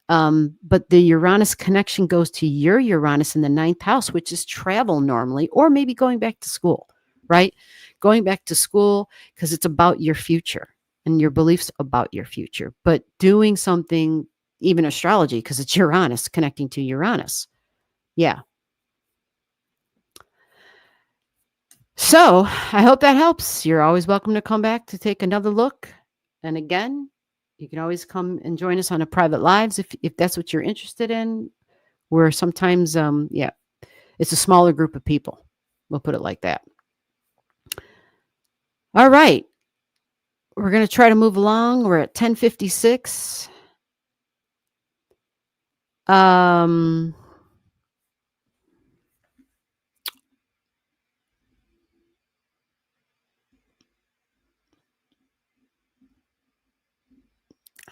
but the Uranus connection goes to your Uranus in the 9th house, which is travel normally, or maybe going back to school, right? Going back to school because it's about your future and your beliefs about your future, but doing something, even astrology, because it's Uranus connecting to Uranus. Yeah. So I hope that helps. You're always welcome to come back to take another look. And again, you can always come and join us on a private lives if that's what you're interested in. Where sometimes, yeah, it's a smaller group of people. We'll put it like that. All right. We're going to try to move along. We're at 10:56.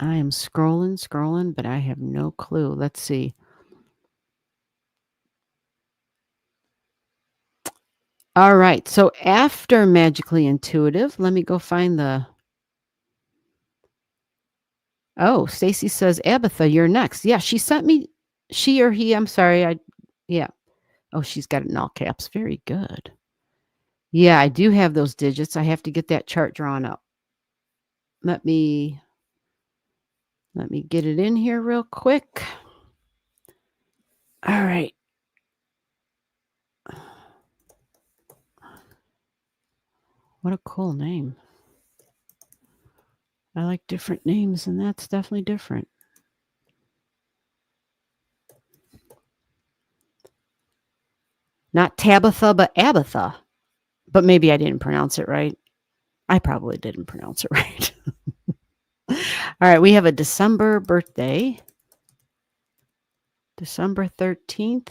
I am scrolling, but I have no clue. Let's see. All right. So after Magically Intuitive, let me go find the. Oh, Stacy says, Abatha, you're next. Yeah, she sent me, she or he, I'm sorry. Yeah. Oh, she's got it in all caps. Very good. Yeah, I do have those digits. I have to get that chart drawn up. Let me get it in here real quick. All right. What a cool name. I like different names, and that's definitely different. Not Tabitha, but Abatha. But maybe I didn't pronounce it right. I probably didn't pronounce it right. All right, we have a December birthday. December 13th.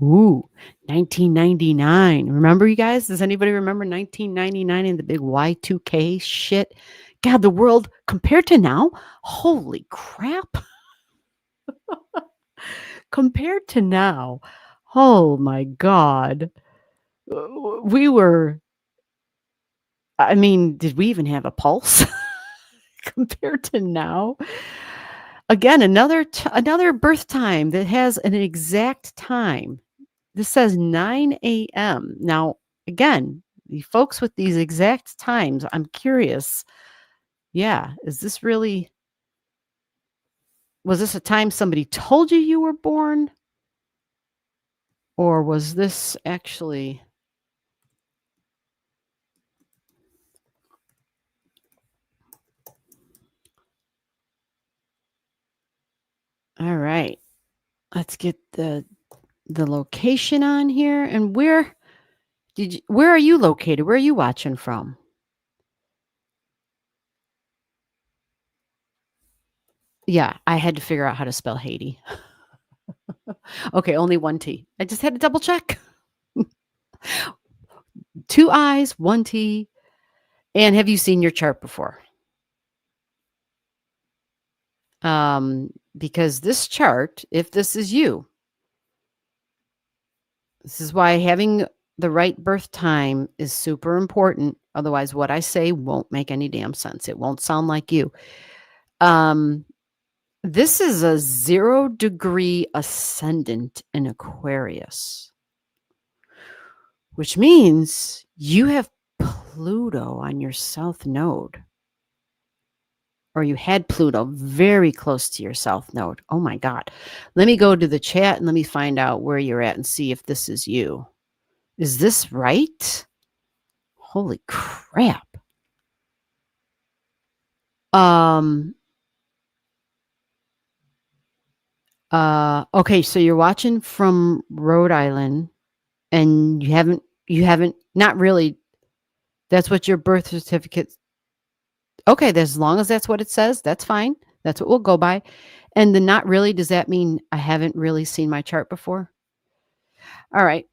Ooh, 1999. Remember, you guys? Does anybody remember 1999 and the big Y2K shit? God, the world compared to now, holy crap. Compared to now, oh my God. We were, I mean, did we even have a pulse compared to now? Again, another birth time that has an exact time. This says 9 a.m. Now, again, the folks with these exact times, I'm curious. Yeah, is this really, was this a time somebody told you were born? Or was this actually, all right, let's get the location on here. And where are you located? Where are you watching from? Yeah, I had to figure out how to spell Haiti. Okay, only one T. I just had to double check. 2 I's, 1 T. And have you seen your chart before? Because this chart, if this is you, this is why having the right birth time is super important. Otherwise, what I say won't make any damn sense. It won't sound like you. This is a 0-degree ascendant in Aquarius. which means you have Pluto on your south node, or you had Pluto very close to your south node. Oh my God. Let me go to the chat and let me find out where you're at and see if this is you. Is this right? Holy crap. Okay, so you're watching from Rhode Island and you haven't, not really, that's what your birth certificate. Okay, as long as that's what it says, that's fine. That's what we'll go by. And the not really, does that mean I haven't really seen my chart before? All right.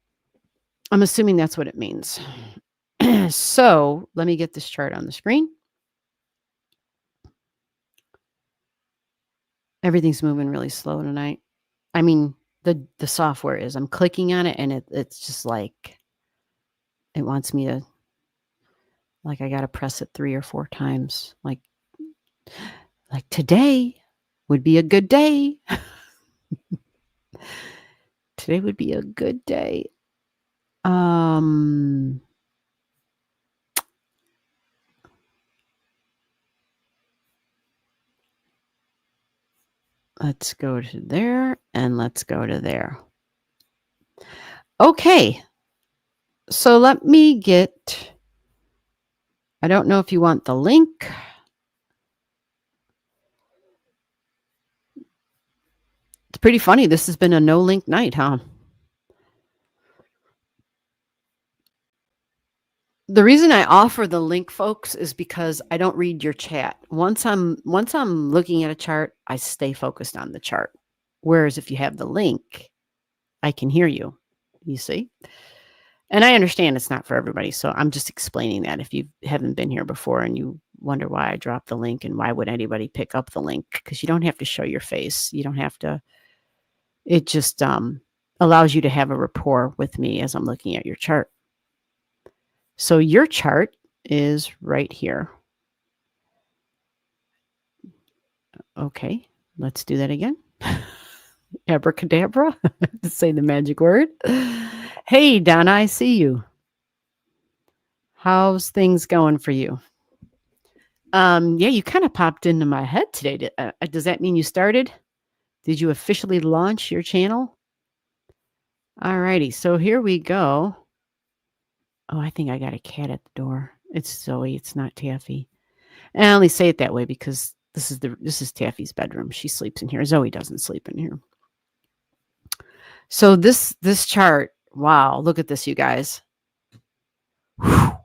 I'm assuming that's what it means. So let me get this chart on the screen. Everything's moving really slow tonight. I mean, the software is. I'm clicking on it and it's just like, it wants me to, like, I got to press it 3 or 4 times. Like today would be a good day. Today would be a good day. Let's go to there and let's go to there. Okay. So let me get, I don't know if you want the link. It's pretty funny. This has been a no link night, huh? The reason I offer the link, folks, is because I don't read your chat. Once I'm looking at a chart, I stay focused on the chart. Whereas if you have the link, I can hear you. You see? And I understand it's not for everybody, so I'm just explaining that if you haven't been here before and you wonder why I dropped the link and why would anybody pick up the link, because you don't have to show your face. You don't have to. It just allows you to have a rapport with me as I'm looking at your chart. So your chart is right here. Okay, let's do that again. Abracadabra, to say the magic word. Hey, Donna, I see you. How's things going for you? Yeah, you kind of popped into my head today. Does that mean you started? Did you officially launch your channel? All righty, so here we go. Oh, I think I got a cat at the door. It's Zoe. It's not Taffy. And I only say it that way because this is Taffy's bedroom. She sleeps in here. Zoe doesn't sleep in here. So this chart, wow, look at this, you guys. Whew.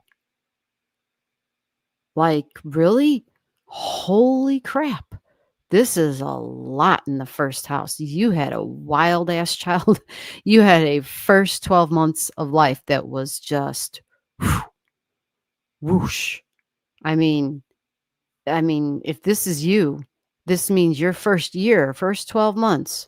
Like, really? Holy crap. This is a lot in the first house. You had a wild ass child. You had a first 12 months of life that was just whoosh. I mean, if this is you, this means your first year, first 12 months.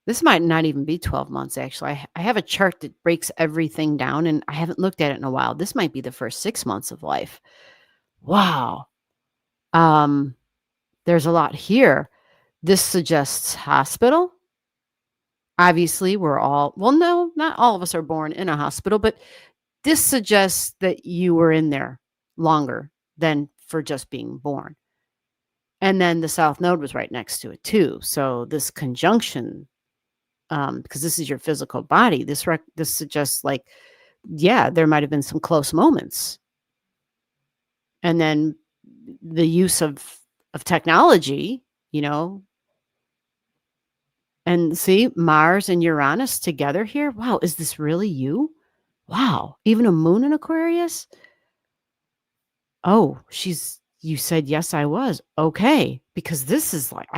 This might not even be 12 months, actually. I have a chart that breaks everything down, and I haven't looked at it in a while. This might be the first 6 months of life. Wow. There's a lot here. This suggests hospital. Obviously, we're all, well, no, not all of us are born in a hospital, but this suggests that you were in there longer than for just being born. And then the South Node was right next to it too. So this conjunction, because this is your physical body, this suggests, like, yeah, there might have been some close moments. And then the use of technology, you know, and see Mars and Uranus together here. Wow, is this really you? Wow, even a moon in Aquarius? Oh, you said yes, I was. Okay, because this is like,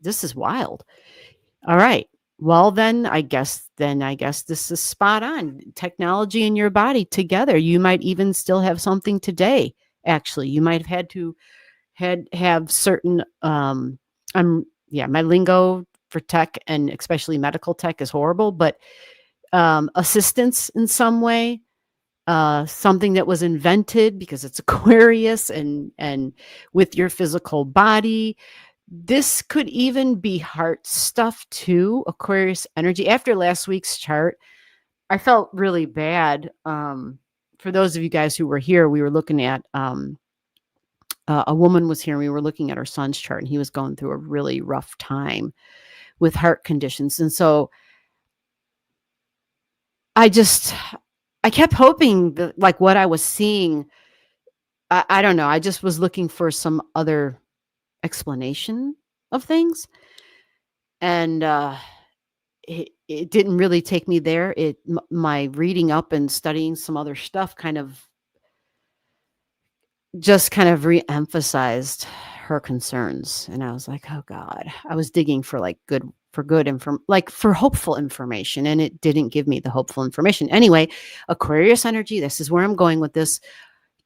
this is wild. All right. Well, then I guess this is spot on. Technology and your body together. You might even still have something today. Actually, you might have had to have certain my lingo for tech and especially medical tech is horrible, but assistance in some way, something that was invented because it's Aquarius and with your physical body. This could even be heart stuff too, Aquarius energy. After last week's chart, I felt really bad. For those of you guys who were here, we were looking at a woman was here and we were looking at her son's chart and he was going through a really rough time with heart conditions. And so I just I kept hoping that like what I was seeing, I don't know. I just was looking for some other explanation of things. And it didn't really take me there. My reading up and studying some other stuff kind of just kind of re-emphasized her concerns, and I was like, "Oh god." I was digging for, like, good like, for hopeful information, and it didn't give me the hopeful information. Anyway, Aquarius energy, this is where I'm going with this,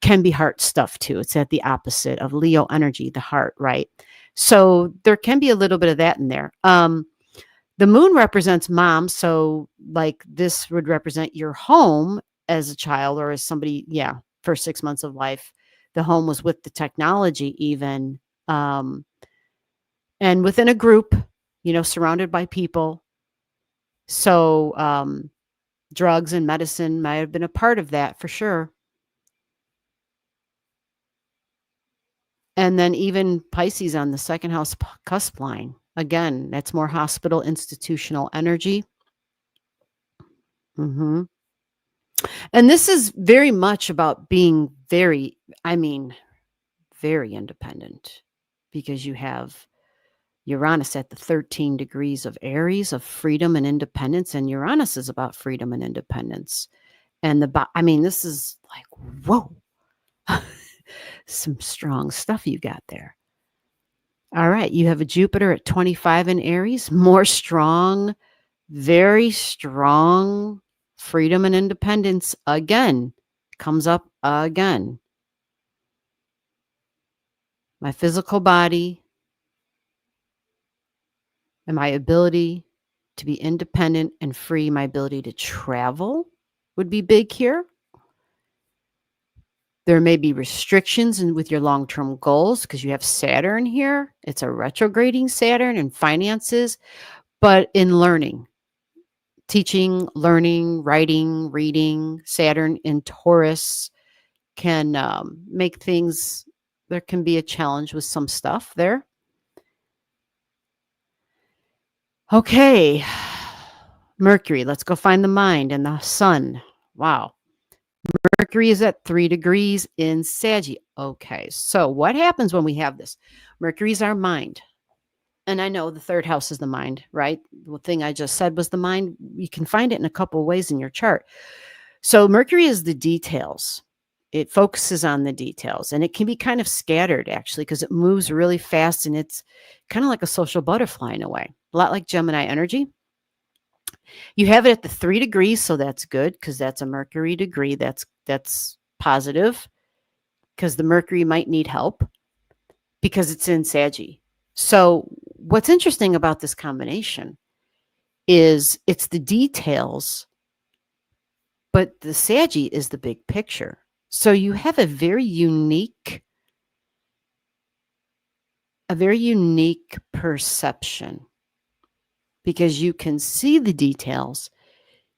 can be heart stuff too. It's at the opposite of Leo energy, the heart, right? So, there can be a little bit of that in there. The moon represents mom, so, like, this would represent your home as a child or as somebody first 6 months of life. The home was with the technology even, um, and within a group, surrounded by people. So, drugs and medicine might have been a part of that for sure. And then even Pisces on the second house cusp line. Again, that's more hospital institutional energy. Mhm. And this is very much about being very independent because you have Uranus at the 13 degrees of Aries of freedom and independence. And Uranus is about freedom and independence. And this is like, whoa, some strong stuff you got there. All right. You have a Jupiter at 25 in Aries, more strong, very strong freedom and independence again comes up again. My physical body and my ability to be independent and free, my ability to travel would be big here. There may be restrictions with your long-term goals because you have Saturn here. It's a retrograding Saturn in finances, but in learning, teaching, learning, writing, reading, Saturn in Taurus can make things, there can be a challenge with some stuff there. Okay. Mercury, let's go find the mind and the sun. Wow. Mercury is at 3 degrees in Sagittarius. Okay, so what happens when we have this? Mercury is our mind. And I know the third house is the mind, right? The thing I just said was the mind. You can find it in a couple of ways in your chart. So Mercury is the details. It focuses on the details, and it can be kind of scattered actually because it moves really fast, and it's kind of like a social butterfly in a way, a lot like Gemini energy. You have it at the 3 degrees, so that's good because that's a Mercury degree. That's positive because the Mercury might need help because it's in Saggy. So what's interesting about this combination is it's the details, but the Saggy is the big picture. So you have a very unique perception because you can see the details,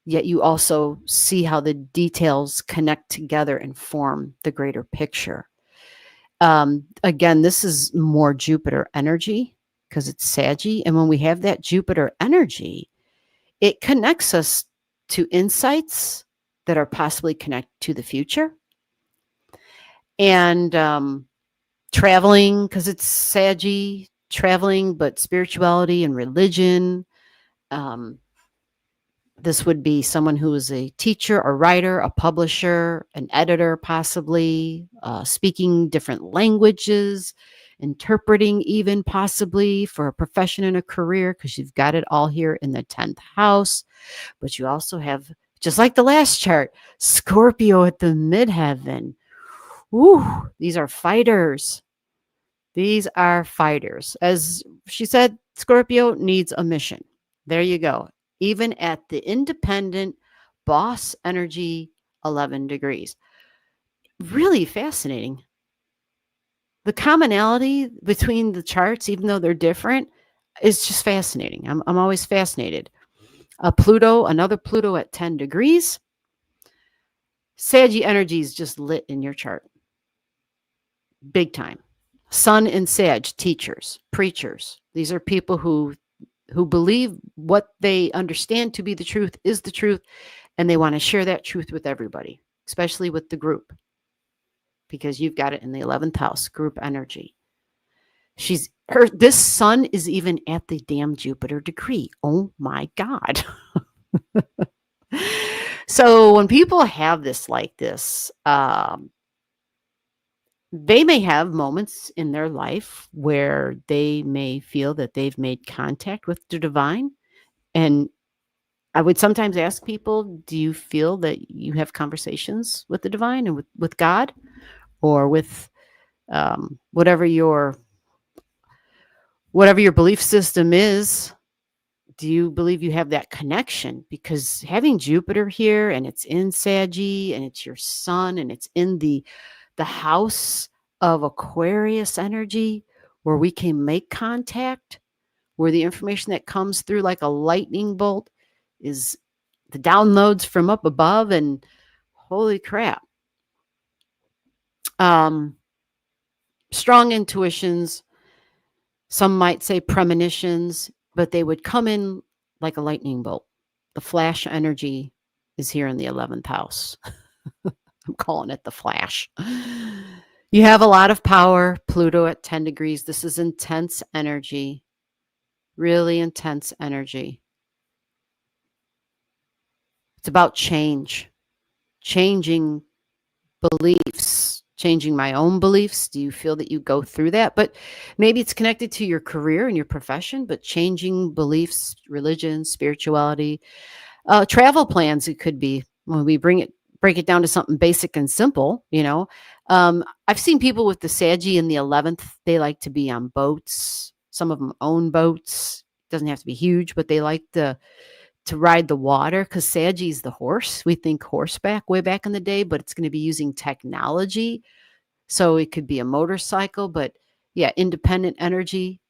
yet you also see how the details connect together and form the greater picture. Again, this is more Jupiter energy because it's Saggy. And when we have that Jupiter energy, it connects us to insights that are possibly connected to the future. And traveling, because it's Saggy, traveling, but spirituality and religion. This would be someone who is a teacher, a writer, a publisher, an editor, possibly, speaking different languages, interpreting even possibly for a profession and a career, because you've got it all here in the 10th house. But you also have, just like the last chart, Scorpio at the midheaven. Ooh, these are fighters. These are fighters. As she said, Scorpio needs a mission. There you go. Even at the independent boss energy, 11 degrees. Really fascinating. The commonality between the charts, even though they're different, is just fascinating. I'm always fascinated. Another Pluto at 10 degrees. Saggy energy is just lit in your chart. Big time. Sun in Sag, teachers, preachers. These are people who believe what they understand to be the truth is the truth, and they want to share that truth with everybody, especially with the group, because you've got it in the 11th house, group energy. This sun is even at the damn Jupiter degree. Oh my God. So when people have this like this, they may have moments in their life where they may feel that they've made contact with the divine. And I would sometimes ask people, do you feel that you have conversations with the divine and with God, or with whatever your belief system is? Do you believe you have that connection? Because having Jupiter here, and it's in Saggy, and it's your sun, and it's in the house of Aquarius energy, where we can make contact, where the information that comes through like a lightning bolt is the downloads from up above, and holy crap. Strong intuitions, some might say premonitions, but they would come in like a lightning bolt. The flash energy is here in the 11th house. I'm calling it the flash. You have a lot of power, Pluto at 10 degrees. This is intense energy, really intense energy. It's about change, changing beliefs, changing my own beliefs. Do you feel that you go through that? But maybe it's connected to your career and your profession, but changing beliefs, religion, spirituality, travel plans. It could be when we break it down to something basic and simple. I've seen people with the Saggy in the 11th. They like to be on boats. Some of them own boats. Doesn't have to be huge, but they like to ride the water, because Saggy is the horse. We think horseback way back in the day, but it's going to be using technology. So it could be a motorcycle, but yeah, independent energy.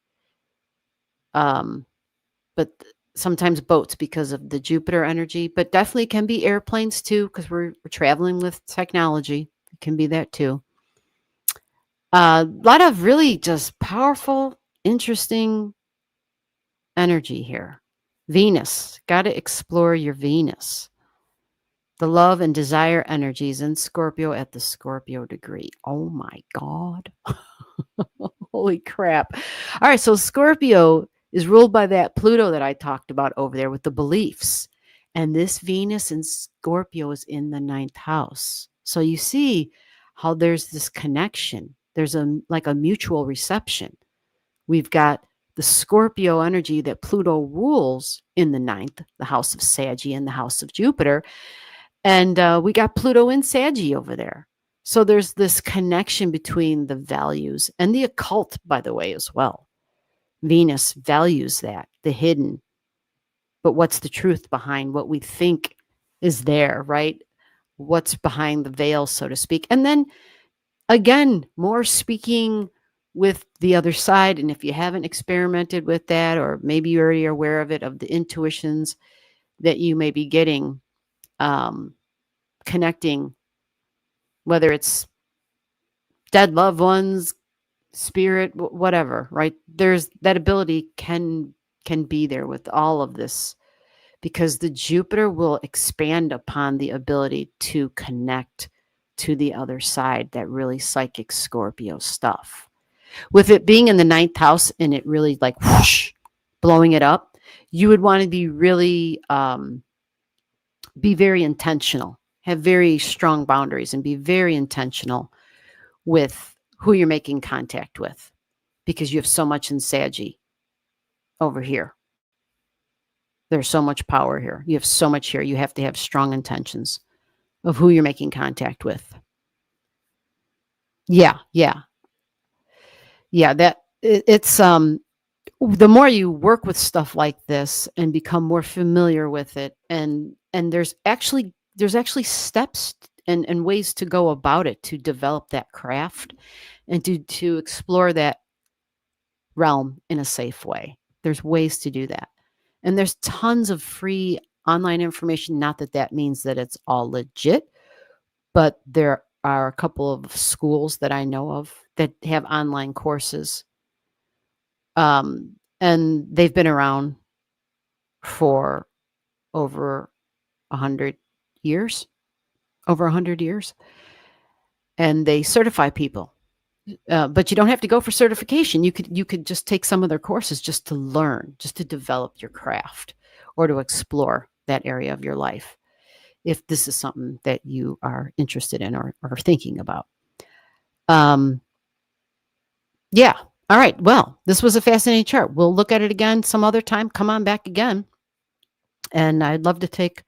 But sometimes boats because of the Jupiter energy, but definitely can be airplanes too, because we're traveling with technology. It can be that too. A lot of really just powerful, interesting energy here. Venus, got to explore your Venus. The love and desire energies in Scorpio at the Scorpio degree. Oh my God. Holy crap. All right, so Scorpio is ruled by that Pluto that I talked about over there with the beliefs. And this Venus in Scorpio is in the 9th house. So you see how there's this connection. There's like a mutual reception. We've got the Scorpio energy that Pluto rules in the 9th, the house of Saggy and the house of Jupiter. And we got Pluto in Saggy over there. So there's this connection between the values and the occult, by the way, as well. Venus values that, the hidden. But what's the truth behind what we think is there, right? What's behind the veil, so to speak. And then, again, more speaking with the other side. And if you haven't experimented with that, or maybe you're already aware of it, of the intuitions that you may be getting, connecting, whether it's dead loved ones, spirit, whatever, right? There's that ability can be there with all of this, because the Jupiter will expand upon the ability to connect to the other side, that really psychic Scorpio stuff. With it being in the 9th house and it really like whoosh, blowing it up, you would want to be really be very intentional, have very strong boundaries, and be very intentional with who you're making contact with, because you have so much in Saggy over here. There's so much power here. You have so much here. You have to have strong intentions of who you're making contact with. Yeah. That it's the more you work with stuff like this and become more familiar with it, and there's actually steps and ways to go about it, to develop that craft and to explore that realm in a safe way. There's ways to do that. And there's tons of free online information. Not that that means that it's all legit, but there are a couple of schools that I know of that have online courses. And they've been around for over 100 years, over 100 years, and they certify people. But you don't have to go for certification. You could just take some of their courses just to learn, just to develop your craft or to explore that area of your life if this is something that you are interested in or thinking about. Yeah. All right. Well, this was a fascinating chart. We'll look at it again some other time. Come on back again. And I'd love to take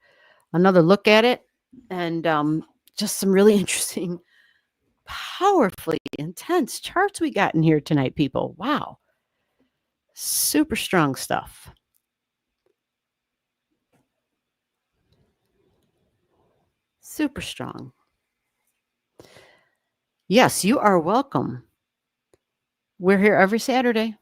another look at it. And just some really interesting, powerfully intense charts we got in here tonight, people. Wow. Super strong stuff. Super strong. Yes, you are welcome. We're here every Saturday.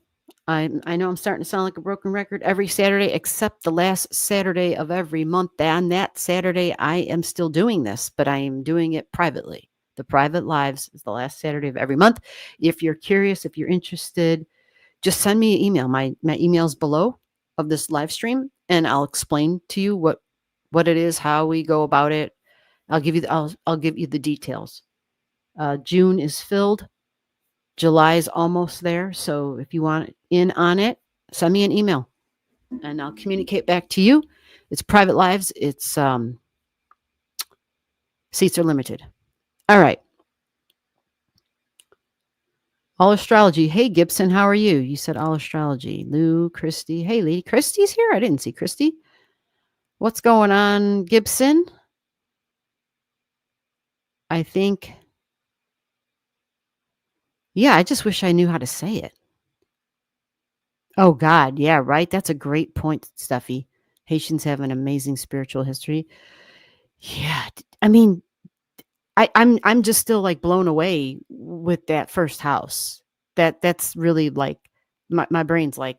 I know I'm starting to sound like a broken record. Every Saturday except the last Saturday of every month. On that Saturday, I am still doing this, but I am doing it privately. The private lives is the last Saturday of every month. If you're curious, if you're interested, just send me an email. My email's below of this live stream, and I'll explain to you what it is, how we go about it. I'll give you the details. June is filled. July is almost there. So if you want in on it, send me an email and I'll communicate back to you. It's private lives. It's seats are limited. All right. Allastrology. Hey, Gibson, how are you? You said Allastrology. Lou, Christy. Hey, Lady. Christy's here? I didn't see Christy. What's going on, Gibson? I think, yeah, I just wish I knew how to say it. Oh, God. Yeah, right. That's a great point, Steffi. Haitians have an amazing spiritual history. Yeah. I mean, I'm just still like blown away with that first house. That's really like my brain's like,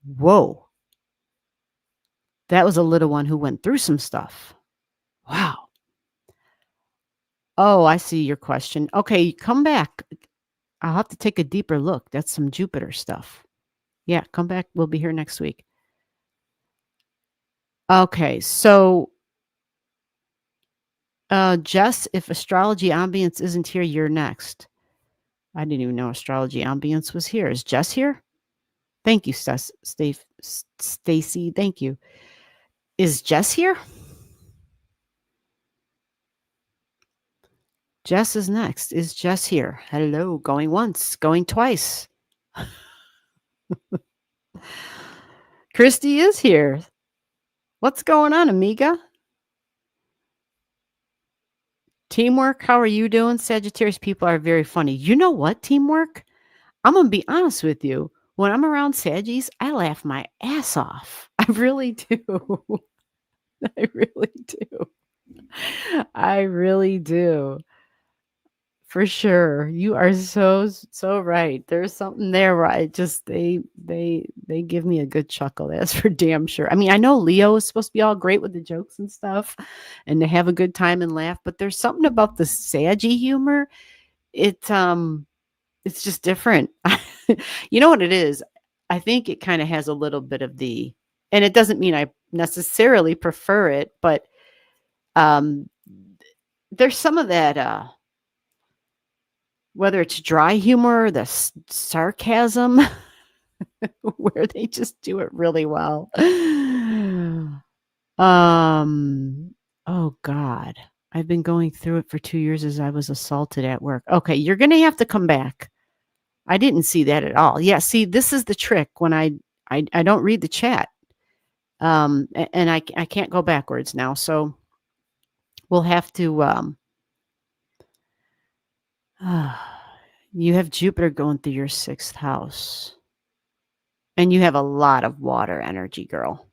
whoa. That was a little one who went through some stuff. Wow. Oh, I see your question. Okay, come back. I'll have to take a deeper look. That's some Jupiter stuff. Yeah, come back. We'll be here next week. Okay, so Jess, if Astrology Ambience isn't here, you're next. I didn't even know Astrology Ambience was here. Is Jess here? Thank you, Stacy. Thank you. Is Jess here? Jess is next. Is Jess here? Hello. Going once, going twice. Christy is here. What's going on, amiga? Teamwork, how are you doing? Sagittarius people are very funny. You know what, teamwork? I'm going to be honest with you. When I'm around Saggies, I laugh my ass off. I really do. I really do. I really do. For sure. You are so right. There's something there where I just they give me a good chuckle. That's for damn sure. I mean, I know Leo is supposed to be all great with the jokes and stuff and to have a good time and laugh, but there's something about the Saggy humor. It's just different. You know what it is? I think it kind of has a little bit of and it doesn't mean I necessarily prefer it, but there's some of that whether it's dry humor, the sarcasm, where they just do it really well. Oh God, I've been going through it for 2 years as I was assaulted at work. Okay, you're going to have to come back. I didn't see that at all. Yeah, see, this is the trick when I don't read the chat. And I can't go backwards now. So we'll have to you have Jupiter going through your 6th house. And you have a lot of water energy, girl.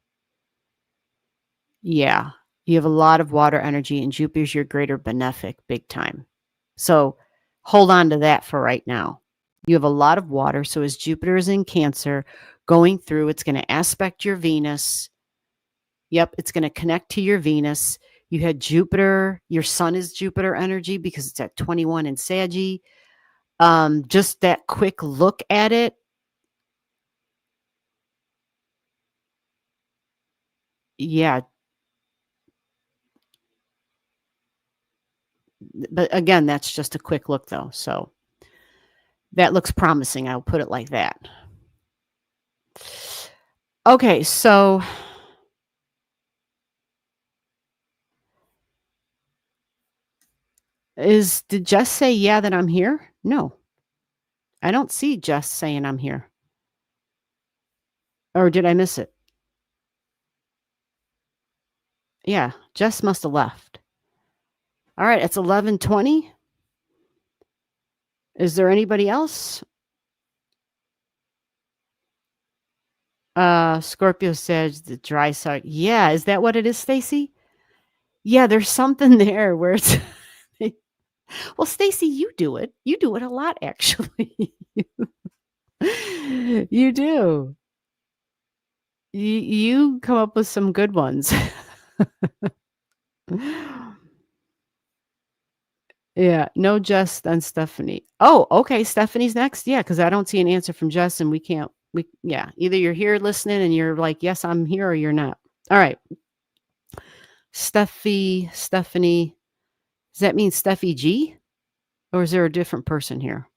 Yeah. You have a lot of water energy, and Jupiter's your greater benefic big time. So hold on to that for right now. You have a lot of water. So as Jupiter is in Cancer, going through. It's going to aspect your Venus. Yep, it's going to connect to your Venus. You had Jupiter. Your sun is Jupiter energy because it's at 21 in Saggy. Just that quick look at it. Yeah. But again, that's just a quick look though. So that looks promising. I'll put it like that. Okay, so did Jess say yeah that I'm here? No. I don't see Jess saying I'm here. Or did I miss it? Yeah, Jess must have left. All right, it's 11:20. Is there anybody else? Scorpio says the dry side. Yeah, is that what it is, Stacy? Yeah, there's something there where it's well, Stacy, you do it. You do it a lot, actually. You do. You come up with some good ones. Yeah, no Jess, then Stephanie. Oh, okay, Stephanie's next. Yeah, because I don't see an answer from Jess, and yeah, either you're here listening and you're like, yes, I'm here, or you're not. All right. Stephanie. Does that mean Steffi G? Or is there a different person here?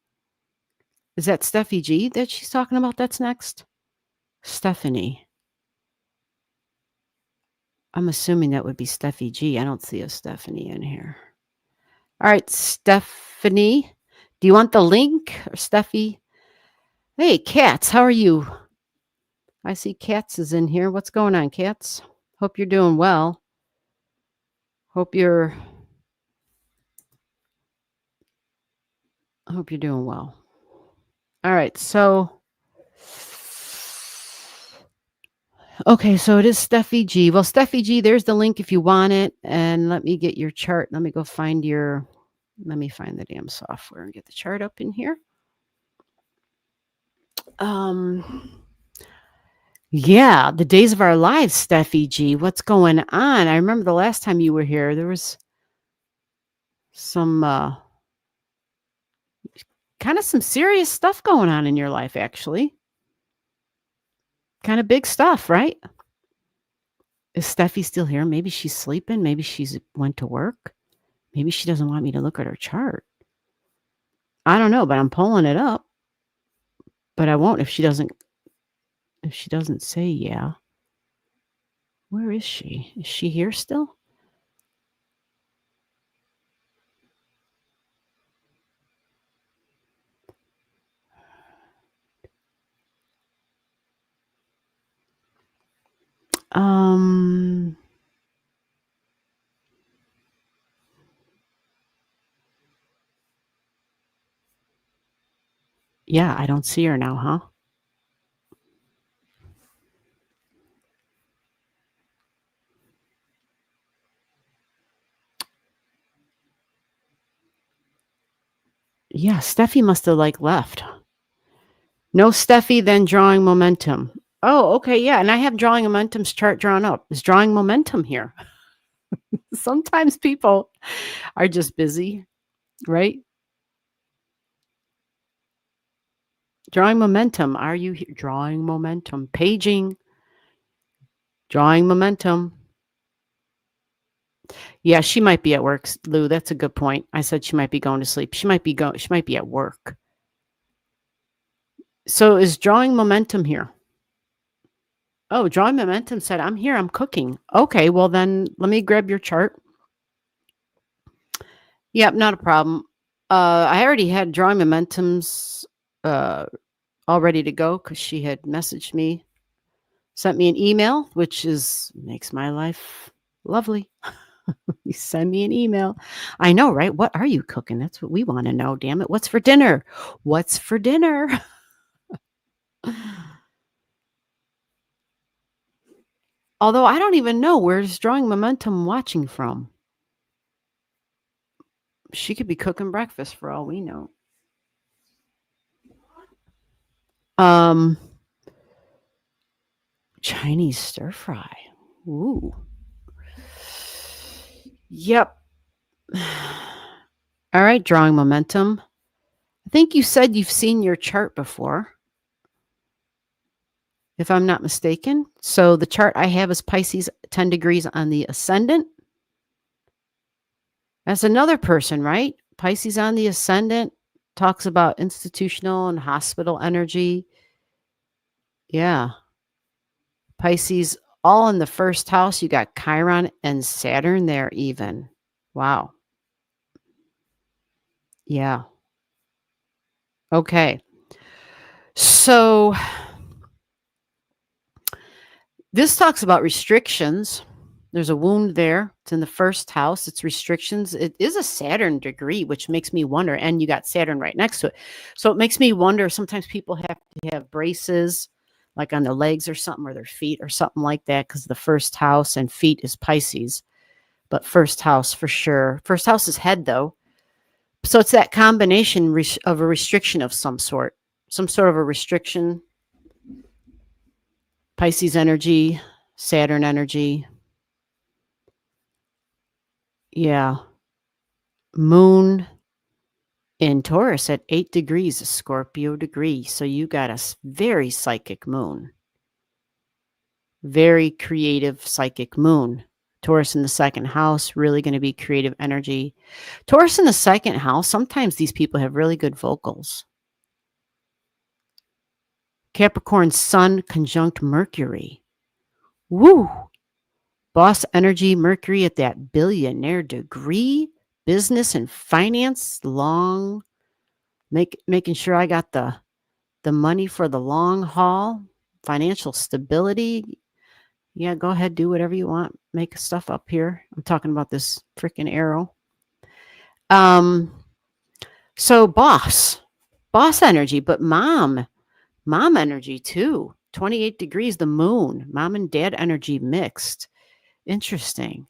Is that Steffi G that she's talking about that's next? Stephanie. I'm assuming that would be Steffi G. I don't see a Stephanie in here. All right, Stephanie. Do you want the link, or Steffi? Hey, Cats, how are you? I see Cats is in here. What's going on, Cats? Hope you're doing well. Hope you're doing well. All right, so okay, so it is Steffi G. Well, Steffi G, there's the link if you want it. And let me get your chart. Let me find the damn software and get the chart up in here. Yeah, the days of our lives, Steffi G. What's going on? I remember the last time you were here, there was some kind of some serious stuff going on in your life, actually. Kind of big stuff, right? Is Steffi still here? Maybe she's sleeping. Maybe she's went to work. Maybe she doesn't want me to look at her chart. I don't know, but I'm pulling it up. But I won't if she doesn't say yeah. Where is she? Is she here still? Yeah, I don't see her now, huh? Yeah, Steffi must have left. No Steffi, then drawing momentum. Oh, okay, yeah, and I have drawing momentum's chart drawn up. Is drawing momentum here? Sometimes people are just busy, right? Drawing momentum. Are you here? Drawing momentum. Paging. Drawing momentum. Yeah, she might be at work, Lou. That's a good point. I said she might be going to sleep. She might be at work. So is drawing momentum here? Oh, drawing momentum said, I'm here, I'm cooking. Okay, well then let me grab your chart. Yep, not a problem. I already had drawing momentum's all ready to go because she had messaged me, sent me an email, which makes my life lovely. You send me an email. I know, right? What are you cooking? That's what we want to know. Damn it. What's for dinner? What's for dinner? Although I don't even know where's drawing momentum watching from. She could be cooking breakfast for all we know. Chinese stir fry. Ooh. Yep. All right, drawing momentum. I think you said you've seen your chart before, if I'm not mistaken. So the chart I have is Pisces 10 degrees on the ascendant. That's another person, right? Pisces on the ascendant talks about institutional and hospital energy. Yeah. Pisces all in the first house. You got Chiron and Saturn there even. Wow. Yeah. Okay. So this talks about restrictions. There's a wound there. It's in the first house. It's restrictions. It is a Saturn degree, which makes me wonder. And you got Saturn right next to it. So it makes me wonder. Sometimes people have to have braces, like on their legs or something, or their feet or something like that, because the first house and feet is Pisces. But first house for sure. First house is head, though. So it's that combination of a restriction of some sort of a restriction. Pisces energy, Saturn energy. Yeah. Moon in Taurus at 8 degrees, a Scorpio degree. So you got a very psychic moon. Very creative psychic moon. Taurus in the second house, really going to be creative energy. Taurus in the second house, sometimes these people have really good vocals. Capricorn Sun conjunct Mercury. Woo! Boss energy, Mercury at that billionaire degree. Business and finance, making sure I got the money for the long haul. Financial stability. Yeah, go ahead, do whatever you want. Make stuff up here. I'm talking about this freaking arrow. So boss energy, but mom energy too. 28 degrees, the moon, mom and dad energy mixed. Interesting.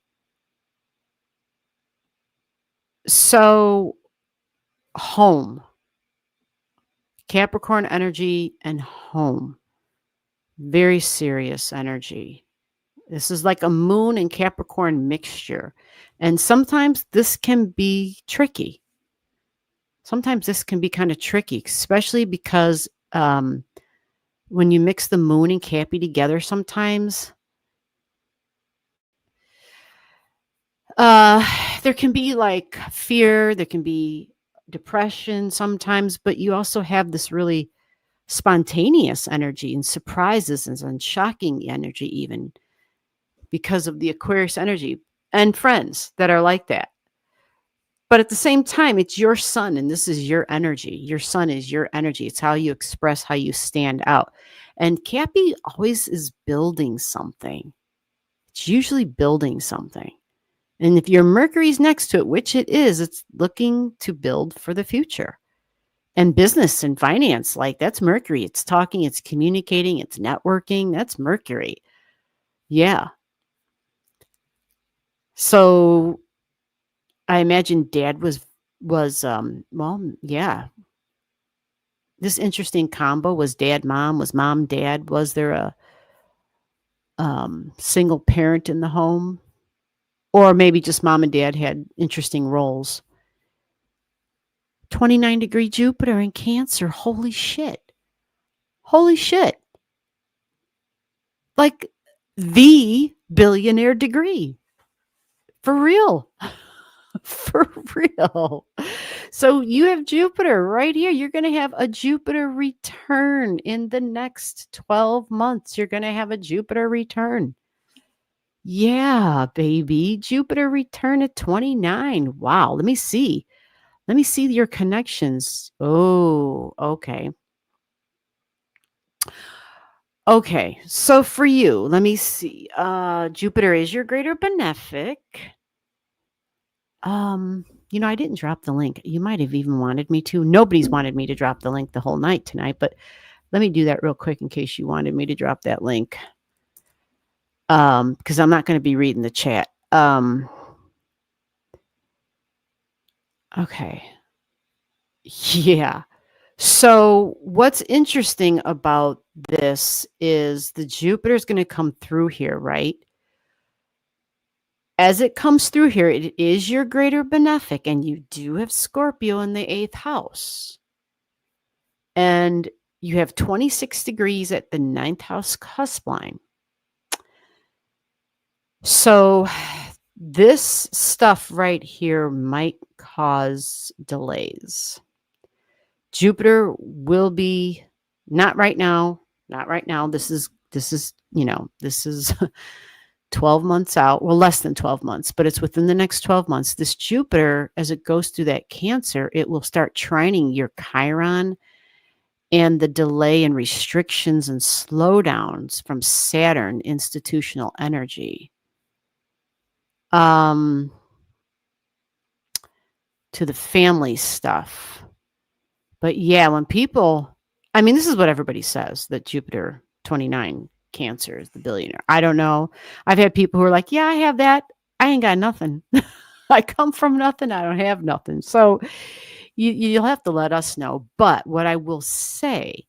So home, Capricorn energy and home, very serious energy. This is like a moon and Capricorn mixture. And sometimes this can be tricky. Sometimes this can be kind of tricky, especially because when you mix the moon and Cappy together, sometimes there can be like fear, there can be depression sometimes, but you also have this really spontaneous energy and surprises and shocking energy even because of the Aquarius energy and friends that are like that. But at the same time, it's your sun and this is your energy. Your sun is your energy. It's how you express, how you stand out. And Cappy always is building something. It's usually building something. And if your Mercury's next to it, which it is, it's looking to build for the future. And business and finance, like that's Mercury. It's talking, it's communicating, it's networking. That's Mercury. Yeah. So I imagine dad was well, yeah. This interesting combo was dad, mom, was mom, dad. Was there a single parent in the home? Or maybe just mom and dad had interesting roles. 29-degree Jupiter in Cancer. Holy shit. Holy shit. Like the billionaire degree. For real. For real. So you have Jupiter right here. You're going to have a Jupiter return in the next 12 months. You're going to have a Jupiter return. Yeah, baby. Jupiter return at 29. Wow. Let me see. Let me see your connections. Oh, okay. Okay. So for you, let me see. Jupiter is your greater benefic. I didn't drop the link. You might have even wanted me to. Nobody's wanted me to drop the link the whole night tonight, but let me do that real quick in case you wanted me to drop that link. Because I'm not going to be reading the chat. Okay. Yeah. So, what's interesting about this is the Jupiter is going to come through here, right? As it comes through here, it is your greater benefic, and you do have Scorpio in the 8th house. And you have 26 degrees at the 9th house cusp line. So, this stuff right here might cause delays. Jupiter will be not right now, not right now. This is, this is 12 months out. Well, less than 12 months, but it's within the next 12 months. This Jupiter, as it goes through that Cancer, it will start trining your Chiron and the delay and restrictions and slowdowns from Saturn institutional energy. To the family stuff. But yeah, when people, I mean, this is what everybody says, that Jupiter 29 Cancer is the billionaire. I don't know. I've had people who are like, yeah, I have that. I ain't got nothing. I come from nothing. I don't have nothing. So you'll have to let us know. But what I will say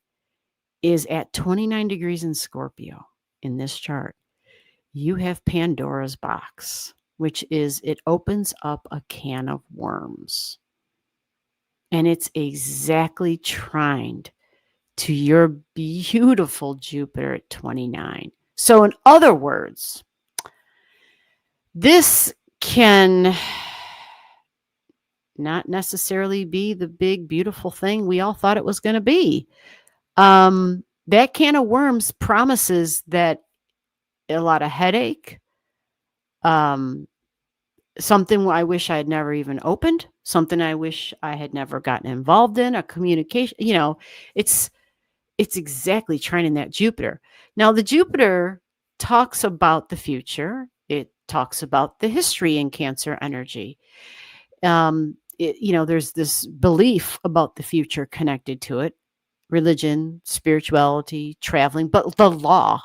is at 29 degrees in Scorpio in this chart, you have Pandora's box, which is it opens up a can of worms. And it's exactly trined to your beautiful Jupiter at 29. So, in other words, this can not necessarily be the big, beautiful thing we all thought it was going to be. That can of worms promises that a lot of headache, something I wish I had never even opened, something I wish I had never gotten involved in, a communication, it's exactly trining that Jupiter. Now, the Jupiter talks about the future. It talks about the history in Cancer energy. There's this belief about the future connected to it, religion, spirituality, traveling, but the law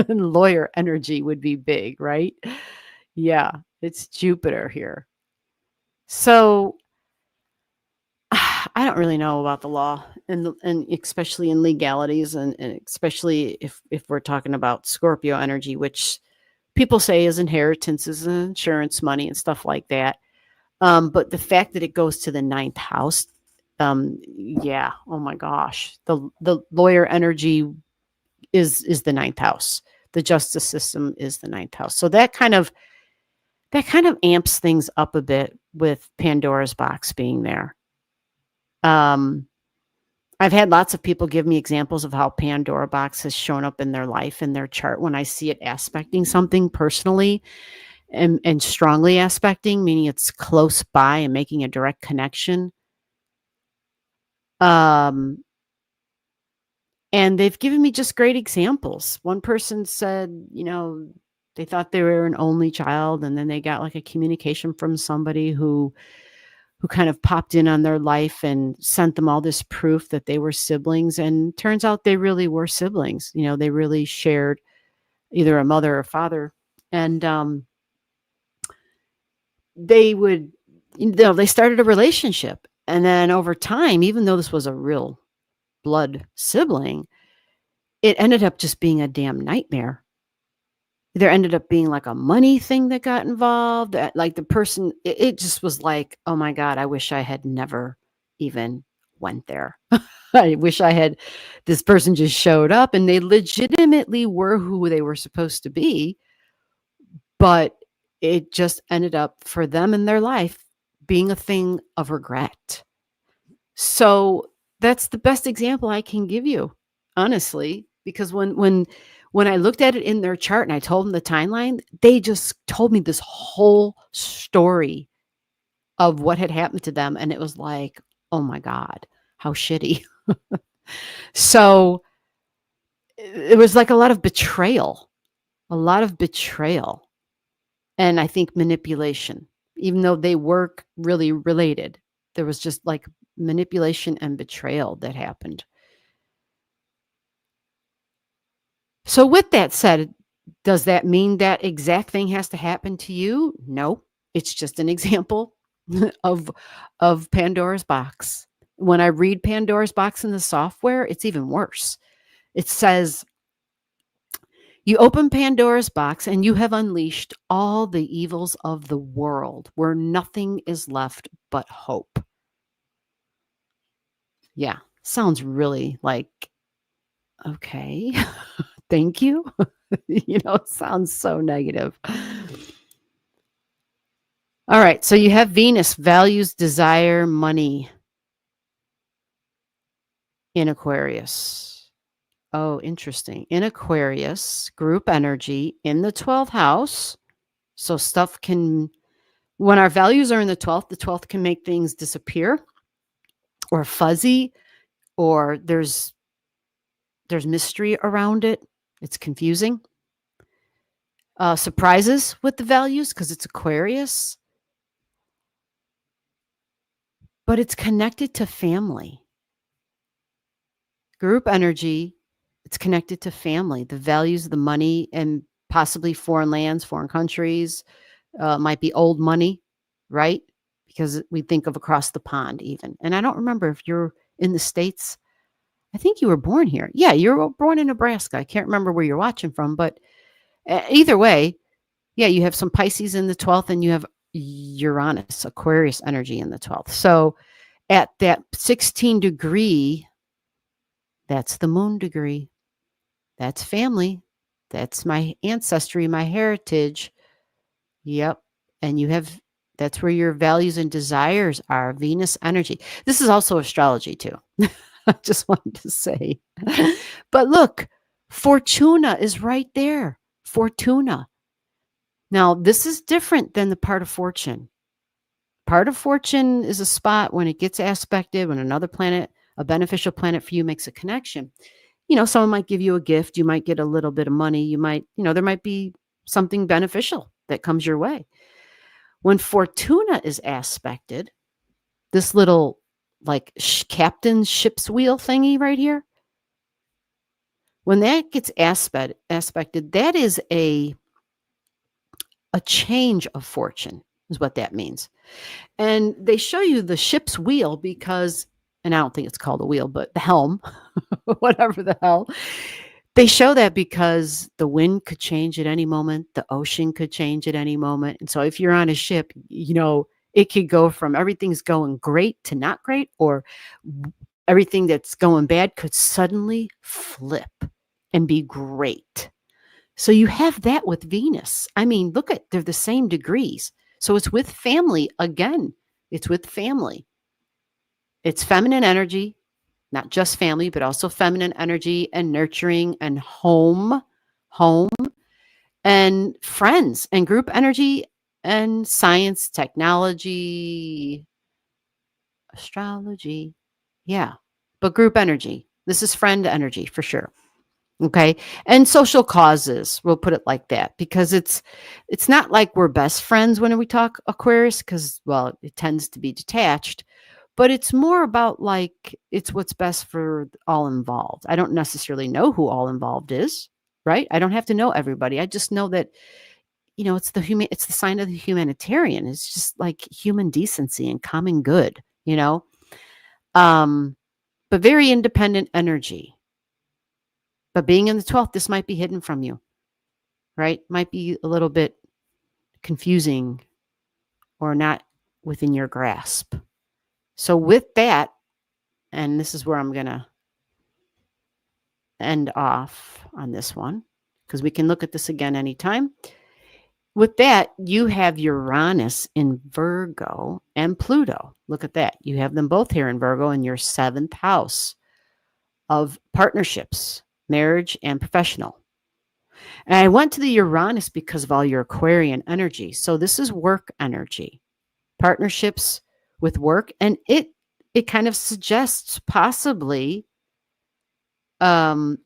and lawyer energy would be big, right? Yeah, it's Jupiter here. So I don't really know about the law and especially in legalities and especially if we're talking about Scorpio energy, which people say is inheritances and insurance money and stuff like that. But the fact that it goes to the 9th house, yeah, oh my gosh, the lawyer energy is the 9th house. The justice system is the 9th house. So that kind of amps things up a bit with Pandora's box being there. I've had lots of people give me examples of how Pandora box has shown up in their life, in their chart, when I see it aspecting something personally and strongly aspecting, meaning it's close by and making a direct connection. And they've given me just great examples. One person said, they thought they were an only child, and then they got like a communication from somebody who kind of popped in on their life and sent them all this proof that they were siblings. And turns out they really were siblings. They really shared either a mother or father. And they started a relationship. And then over time, even though this was a real blood sibling, it ended up just being a damn nightmare. There ended up being like a money thing that got involved. Like the person, it just was like, oh my God, I wish I had never even went there. I wish this person just showed up and they legitimately were who they were supposed to be. But it just ended up for them in their life being a thing of regret. So that's the best example I can give you, honestly, because when I looked at it in their chart and I told them the timeline, they just told me this whole story of what had happened to them. And it was like, oh my God, how shitty. So it was like a lot of betrayal. And I think manipulation, even though they work really related, there was just like manipulation and betrayal that happened. So with that said, does that mean that exact thing has to happen to you? No, it's just an example of Pandora's box. When I read Pandora's box in the software, it's even worse. It says, you open Pandora's box and you have unleashed all the evils of the world where nothing is left but hope. Yeah, sounds really like, okay, thank you. It sounds so negative. All right, so you have Venus, values, desire, money in Aquarius. Oh, interesting. In Aquarius, group energy in the 12th house. So stuff can, when our values are in the 12th can make things disappear or fuzzy, or there's mystery around it. It's confusing. Surprises with the values because it's Aquarius, but it's connected to family. Group energy, it's connected to family, the values, the money, and possibly foreign lands, foreign countries, might be old money, right? Because we think of across the pond even. And I don't remember if you're in the States. I think you were born here. Yeah, you were born in Nebraska. I can't remember where you're watching from, but either way, yeah, you have some Pisces in the 12th and you have Uranus, Aquarius energy in the 12th. So at that 16 degree, that's the moon degree. That's family. That's my ancestry, my heritage. Yep. And that's where your values and desires are, Venus energy. This is also astrology too. I just wanted to say. But look, Fortuna is right there. Fortuna. Now, this is different than the part of fortune. Part of fortune is a spot when it gets aspected, when another planet, a beneficial planet for you, makes a connection. Someone might give you a gift. You might get a little bit of money. You might, there might be something beneficial that comes your way. When Fortuna is aspected, this little like captain's ship's wheel thingy right here, when that gets aspected, that is a change of fortune is what that means. And they show you the ship's wheel because, and I don't think it's called a wheel, but the helm, whatever the hell. They show that because the wind could change at any moment. The ocean could change at any moment. And so if you're on a ship, it could go from everything's going great to not great, or everything that's going bad could suddenly flip and be great. So you have that with Venus. I mean, look at, they're the same degrees. So it's with family again. It's with family. It's feminine energy, not just family, but also feminine energy and nurturing and home and friends and group energy and science, technology, astrology. Yeah. But group energy. This is friend energy for sure. Okay. And social causes, we'll put it like that, because it's not like we're best friends when we talk Aquarius, because, well, it tends to be detached, but it's more about like, it's what's best for all involved. I don't necessarily know who all involved is, right? I don't have to know everybody. I just know that, it's the sign of the humanitarian. It's just like human decency and common good, but very independent energy. But being in the 12th, this might be hidden from you, right? Might be a little bit confusing or not within your grasp. So with that, and this is where I'm going to end off on this one, because we can look at this again anytime. With that, you have Uranus in Virgo and Pluto. Look at that. You have them both here in Virgo in your 7th house of partnerships, marriage, and professional. And I went to the Uranus because of all your Aquarian energy. So this is work energy, partnerships with work. And it kind of suggests possibly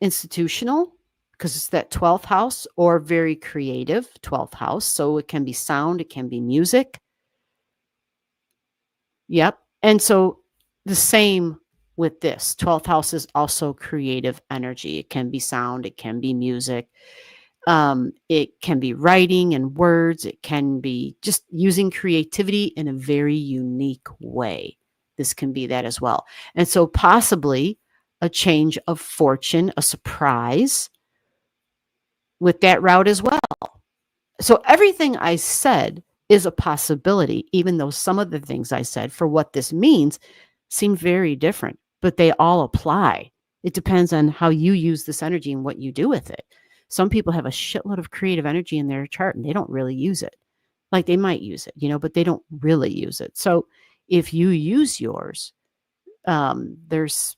institutional, because it's that 12th house, or very creative 12th house. So it can be sound, it can be music. Yep. And so the same with this 12th house is also creative energy. It can be sound, it can be music. It can be writing and words. It can be just using creativity in a very unique way. this can be that as well. And so possibly a change of fortune, a surprise with that route as well. So everything I said is a possibility, even though some of the things I said for what this means seem very different, but they all apply. It depends on how you use this energy and what you do with it. Some people have a shitload of creative energy in their chart and they don't really use it. Like they might use it, but they don't really use it. So if you use yours, there's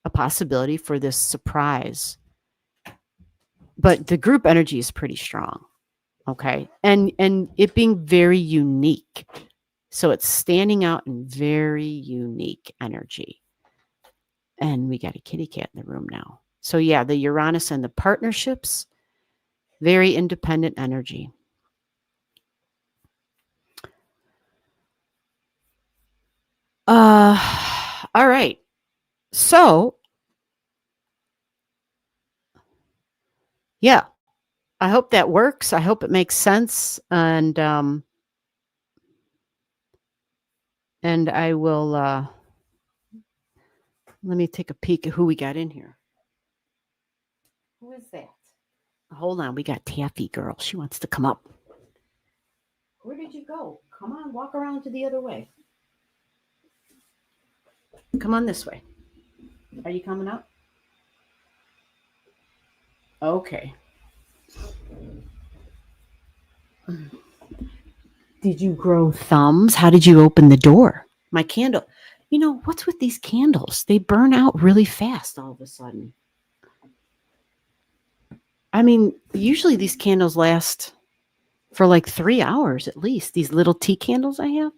a possibility for this surprise. But the group energy is pretty strong. Okay. And it being very unique. So it's standing out in very unique energy. And we got a kitty cat in the room now. So yeah, the Uranus and the partnerships, very independent energy. All right. So yeah, I hope that works. I hope it makes sense. And I will let me take a peek at who we got in here. Who is that? Hold on, we got Taffy girl. She wants to come up. Where did you go? Come on, walk around to the other way. Come on this way. Are you coming up? Okay. Did you grow thumbs? How did you open the door? My candle. What's with these candles? They burn out really fast all of a sudden. I mean, usually these candles last for like 3 hours at least, these little tea candles I have.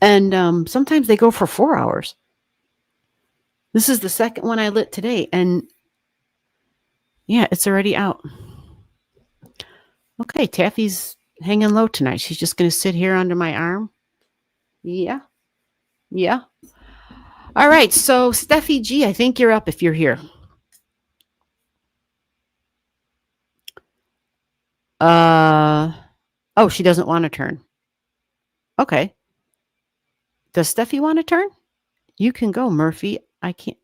And sometimes they go for 4 hours. This is the second one I lit today, and yeah, it's already out. Okay, Taffy's hanging low tonight. She's just going to sit here under my arm. Yeah. All right, so Steffi G, I think you're up if you're here. Oh, she doesn't want to turn. Okay. Does Steffi want to turn? You can go, Murphy. I can't.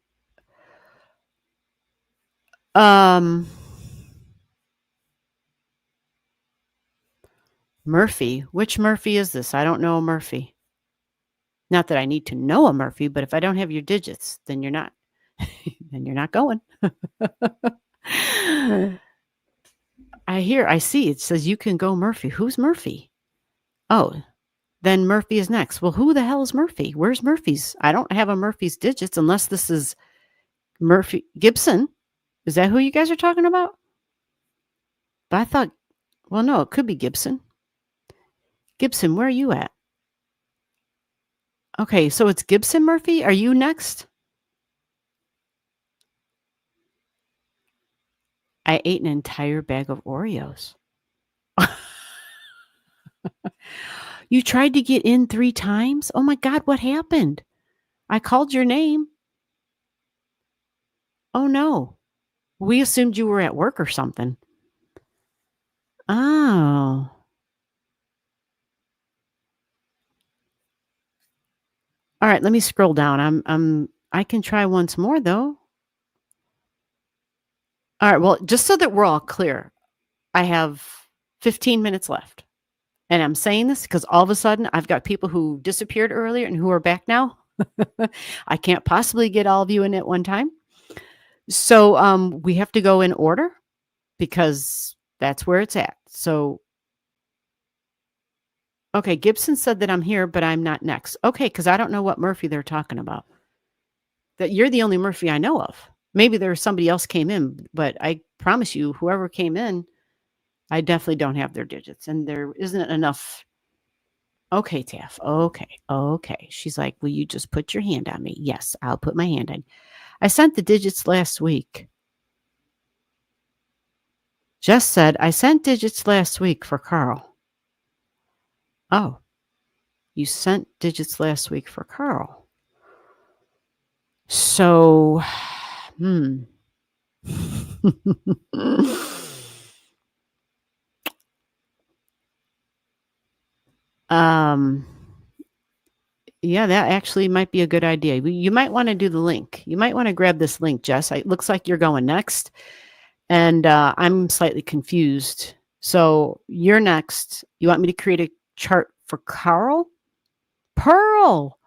Murphy. Which Murphy is this? I don't know a Murphy. Not that I need to know a Murphy, but if I don't have your digits, then you're not. Then you're not going. I see. It says you can go, Murphy. Who's Murphy? Oh, then Murphy is next. Well, who the hell is Murphy? Where's Murphy's? I don't have a Murphy's digits unless this is Murphy Gibson. Is that who you guys are talking about? But I thought, well, no, it could be Gibson. Gibson, where are you at? Okay, so it's Gibson Murphy. Are you next? I ate an entire bag of Oreos. You tried to get in 3 times? Oh my God, what happened? I called your name. Oh no. We assumed you were at work or something. Oh. All right, let me scroll down. I can try once more though. All right, well, just so that we're all clear, I have 15 minutes left. And I'm saying this because all of a sudden I've got people who disappeared earlier and who are back now. I can't possibly get all of you in at one time. So we have to go in order because that's where it's at. So, okay, Gibson said that I'm here, but I'm not next. Okay, because I don't know what Murphy they're talking about. That you're the only Murphy I know of. Maybe there's somebody else came in, but I promise you, whoever came in, I definitely don't have their digits, and there isn't enough. Okay, Taff. Okay. She's like, will you just put your hand on me? Yes, I'll put my hand on. I sent the digits last week. Jess said, I sent digits last week for Carl. Oh, you sent digits last week for Carl. So, Yeah, that actually might be a good idea. You might want to do the link. You might want to grab this link, Jess. It looks like you're going next, and I'm slightly confused. So you're next. You want me to create a chart for Carl? Pearl.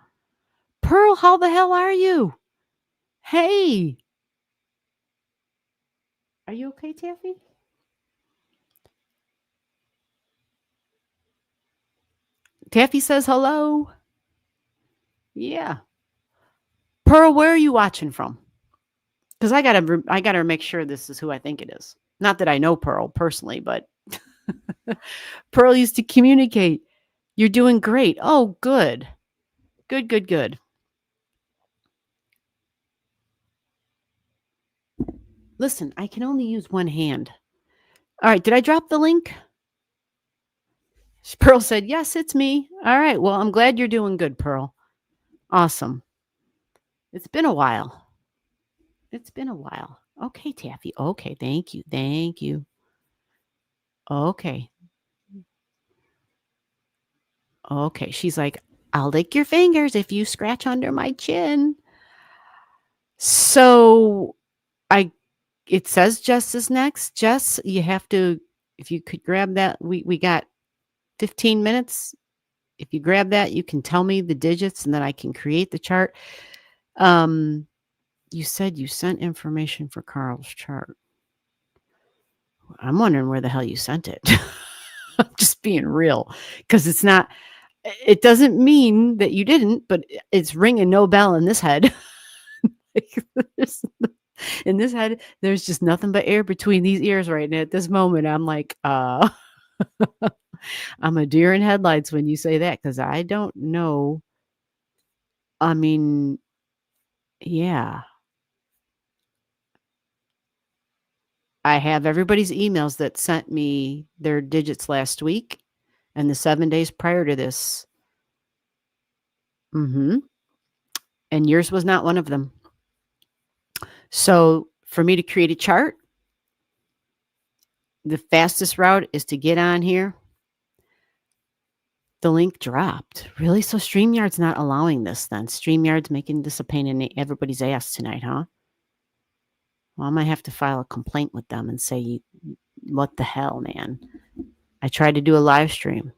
Pearl, how the hell are you? Hey. Are you okay, Taffy? Taffy says hello. Yeah. Pearl, where are you watching from? Because I gotta make sure this is who I think it is. Not that I know Pearl personally, but Pearl used to communicate. You're doing great. Oh, good. Good, good, good. Listen, I can only use one hand. All right, did I drop the link? Pearl said, yes, it's me. All right, well, I'm glad you're doing good, Pearl. Awesome. It's been a while. It's been a while. Okay, Taffy. Okay, thank you. Thank you. Okay. Okay. She's like, I'll lick your fingers if you scratch under my chin. So I it says Jess is next. Jess, you have to, if you could grab that, we got 15 minutes. If you grab that, you can tell me the digits and then I can create the chart. You said you sent information for Carl's chart. I'm wondering where the hell you sent it. I'm just being real because it doesn't mean that you didn't, but it's ringing no bell in this head. In this head, there's just nothing but air between these ears right now. At this moment, I'm like, I'm a deer in headlights when you say that because I don't know. I mean, yeah. I have everybody's emails that sent me their digits last week and the 7 days prior to this. Mhm. And yours was not one of them. So, for me to create a chart, the fastest route is to get on here. The link dropped. Really? So StreamYard's not allowing this then? StreamYard's making this a pain in everybody's ass tonight, huh? Well, I might have to file a complaint with them and say, what the hell, man? I tried to do a live stream.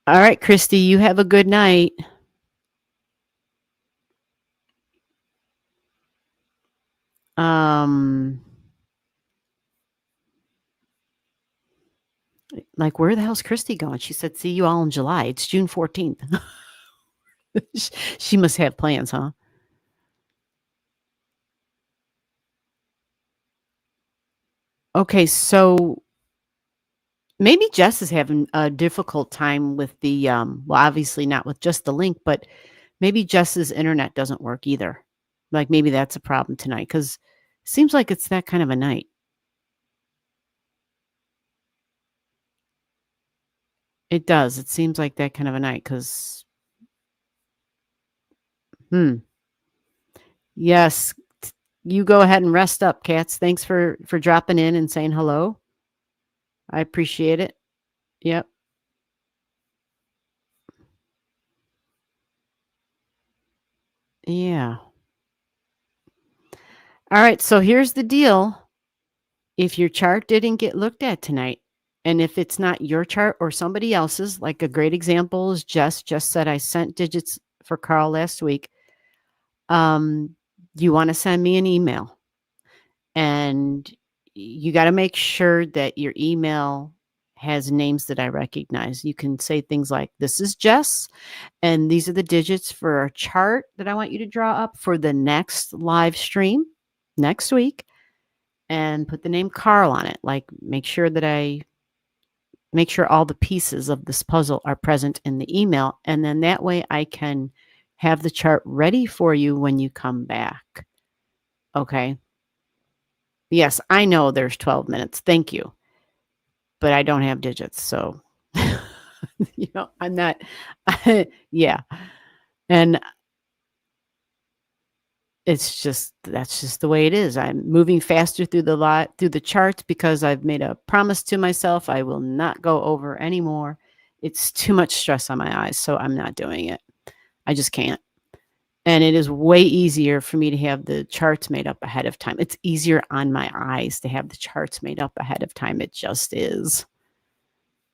All right, Christy, you have a good night. Like, where the hell's Christy going? She said, see you all in July. It's June 14th. She must have plans, huh? Okay, so maybe Jess is having a difficult time with the, well, obviously not with just the link, but maybe Jess's internet doesn't work either. Like, maybe that's a problem tonight because it seems like it's that kind of a night. It does. It seems like that kind of a night because, yes, you go ahead and rest up, Cats. Thanks for dropping in and saying hello. I appreciate it. Yep. Yeah. All right. So here's the deal. If your chart didn't get looked at tonight, and if it's not your chart or somebody else's, like a great example is Jess just said I sent digits for Carl last week. You want to send me an email, and you got to make sure that your email has names that I recognize. You can say things like, this is Jess, and these are the digits for a chart that I want you to draw up for the next live stream next week, and put the name Carl on it. Like, make sure all the pieces of this puzzle are present in the email. And then that way I can have the chart ready for you when you come back. Okay. Yes, I know there's 12 minutes. Thank you. But I don't have digits. So, I'm not, yeah. And That's just the way it is. I'm moving faster through the charts because I've made a promise to myself I will not go over anymore. It's too much stress on my eyes, so I'm not doing it. I just can't. And it is way easier for me to have the charts made up ahead of time. It's easier on my eyes to have the charts made up ahead of time. It just is.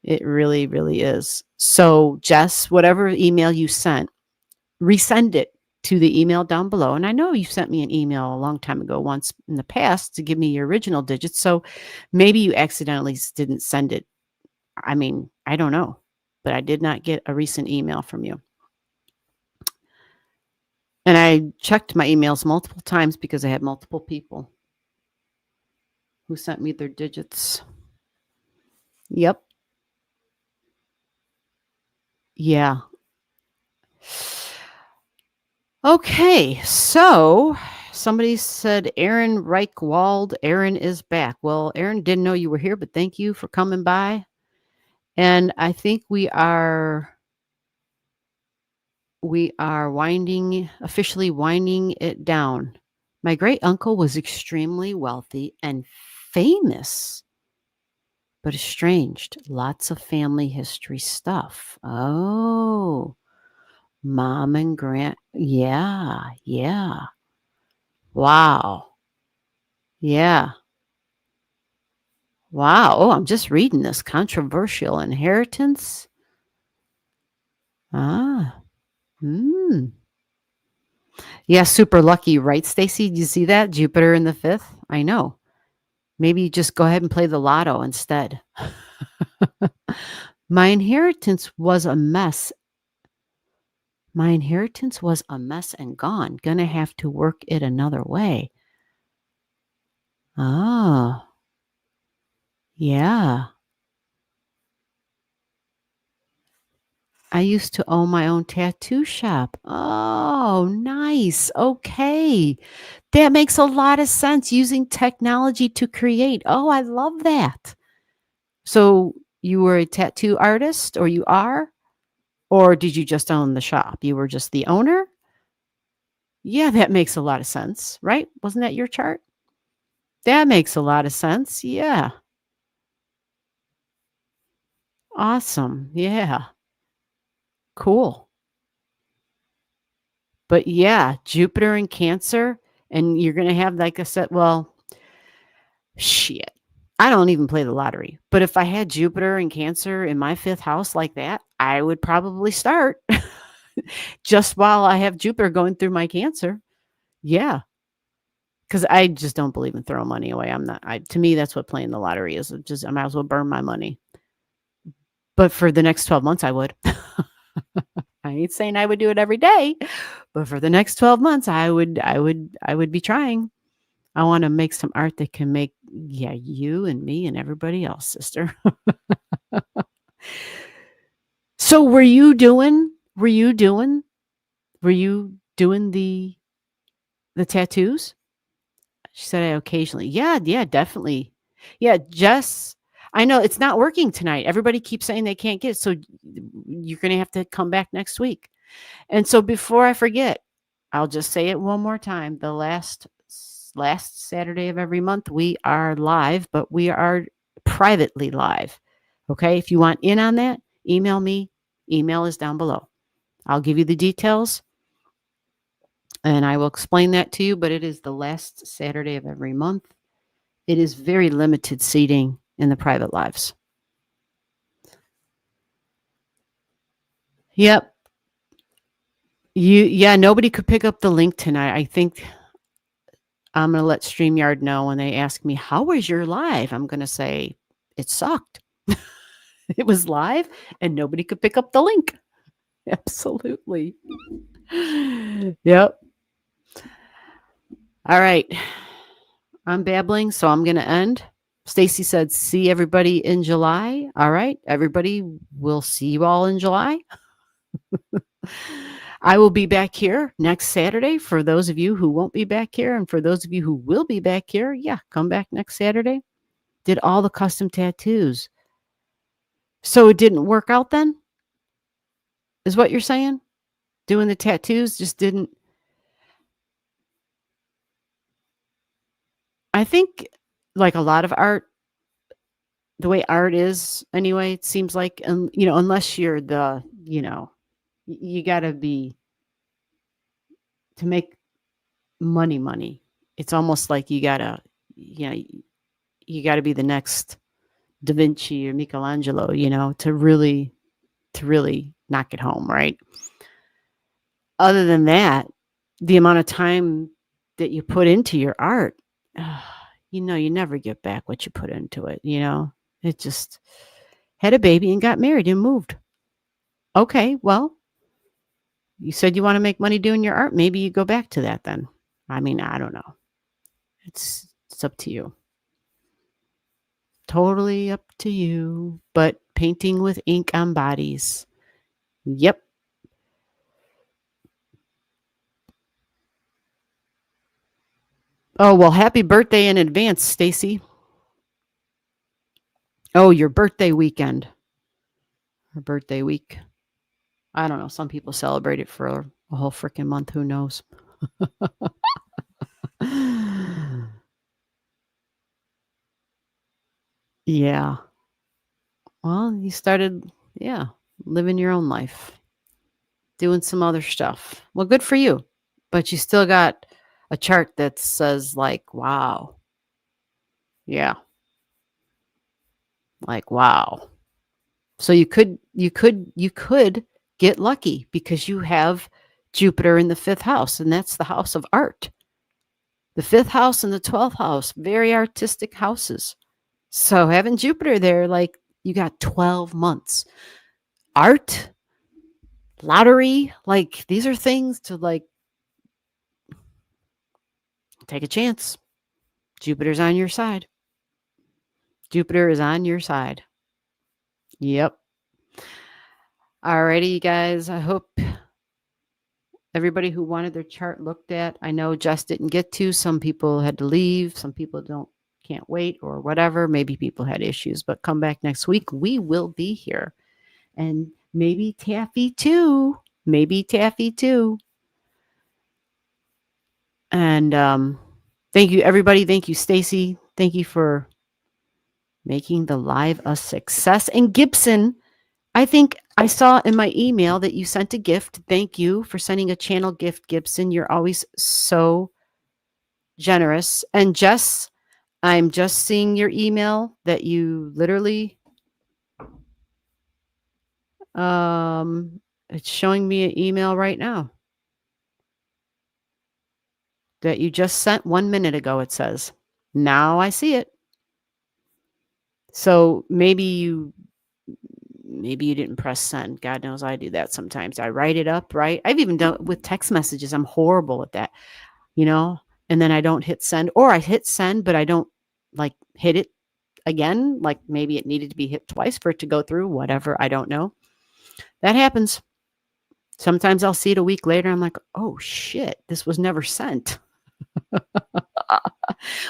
It really, really is. So, Jess, whatever email you sent, resend it to the email down below. And I know you sent me an email a long time ago, once in the past, to give me your original digits. So maybe you accidentally didn't send it. I mean, I don't know, but I did not get a recent email from you. And I checked my emails multiple times because I had multiple people who sent me their digits. Yep. Yeah. Okay. So somebody said Aaron Reichwald. Aaron is back. Well, Aaron, didn't know you were here, but thank you for coming by. And I think we are officially winding it down. My great uncle was extremely wealthy and famous, but estranged. Lots of family history stuff. Oh, mom and grand. Yeah, yeah. Wow. Yeah. Wow. Oh, I'm just reading this. Controversial inheritance. Ah. Hmm. Yeah, super lucky, right, Stacy? Do you see that? Jupiter in the fifth? I know. Maybe just go ahead and play the lotto instead. My inheritance was a mess. My inheritance was a mess and gone. Gonna have to work it another way. Oh, yeah. I used to own my own tattoo shop. Oh, nice. Okay. That makes a lot of sense, using technology to create. Oh, I love that. So you were a tattoo artist, or you are? Or did you just own the shop? You were just the owner? Yeah, that makes a lot of sense, right? Wasn't that your chart? That makes a lot of sense. Yeah. Awesome. Yeah. Cool. But yeah, Jupiter in Cancer, and you're going to have, like I said, well, shit. I don't even play the lottery. But if I had Jupiter in Cancer in my fifth house like that, I would probably start just while I have Jupiter going through my Cancer. Yeah. Because I just don't believe in throwing money away. To me, that's what playing the lottery is. I might as well burn my money. But for the next 12 months, I would. I ain't saying I would do it every day, but for the next 12 months, I would be trying. I want to make some art that can make, yeah, you and me and everybody else, sister. So were you doing the tattoos? She said, I occasionally. Yeah, yeah, definitely. Yeah, Jess, I know it's not working tonight. Everybody keeps saying they can't get it, so you're going to have to come back next week. And so before I forget, I'll just say it one more time. The last Saturday of every month, we are live, but we are privately live. Okay? If you want in on that, email me. Email is down below. I'll give you the details and I will explain that to you, but it is the last Saturday of every month. It is very limited seating in the private lives. Yep. Nobody could pick up the link tonight. I think I'm going to let StreamYard know when they ask me, how was your live? I'm going to say, it sucked. It was live and nobody could pick up the link. Absolutely. Yep. All right. I'm babbling, so I'm going to end. Stacy said, see everybody in July. All right. Everybody, we'll see you all in July. I will be back here next Saturday for those of you who won't be back here. And for those of you who will be back here, yeah, come back next Saturday. Did all the custom tattoos. So it didn't work out then? Is what you're saying? Doing the tattoos just didn't. I think like a lot of art, the way art is anyway, it seems like, unless you're you got to be to make money. It's almost like you know, you got to be the next Da Vinci or Michelangelo, to really knock it home, right? Other than that, the amount of time that you put into your art, you never get back what you put into it. It just had a baby and got married and moved. Okay, well, you said you want to make money doing your art. Maybe you go back to that then. I mean, I don't know. It's up to you. Totally up to you. But painting with ink on bodies. Yep. Oh, well, happy birthday in advance, Stacy. Oh, your birthday weekend. Or birthday week. I don't know. Some people celebrate it for a whole freaking month. Who knows? Yeah. Well, you started, yeah, living your own life, doing some other stuff. Well, good for you. But you still got a chart that says, like, wow. Yeah. Like, wow. So you could get lucky because you have Jupiter in the fifth house, and that's the house of art. The fifth house and the 12th house, very artistic houses. So having Jupiter there, like, you got 12 months. Art, lottery, like, these are things to, like, take a chance. Jupiter's on your side. Jupiter is on your side. Yep. Alrighty, you guys. I hope everybody who wanted their chart looked at. I know Jess didn't get to. Some people had to leave. Some people can't wait or whatever. Maybe people had issues, but come back next week. We will be here. And maybe Taffy too. Maybe Taffy too. And thank you, everybody. Thank you, Stacy. Thank you for making the live a success. And Gibson, I think I saw in my email that you sent a gift. Thank you for sending a channel gift, Gibson. You're always so generous. And Jess, I'm just seeing your email that you literally it's showing me an email right now that you just sent 1 minute ago, it says. Now I see it. So maybe you didn't press send. God knows I do that sometimes. I write it up, right? I've even done it with text messages. I'm horrible at that, and then I don't hit send, or I hit send, but I don't like hit it again. Like maybe it needed to be hit twice for it to go through, whatever. I don't know. That happens. Sometimes I'll see it a week later. I'm like, oh shit, this was never sent.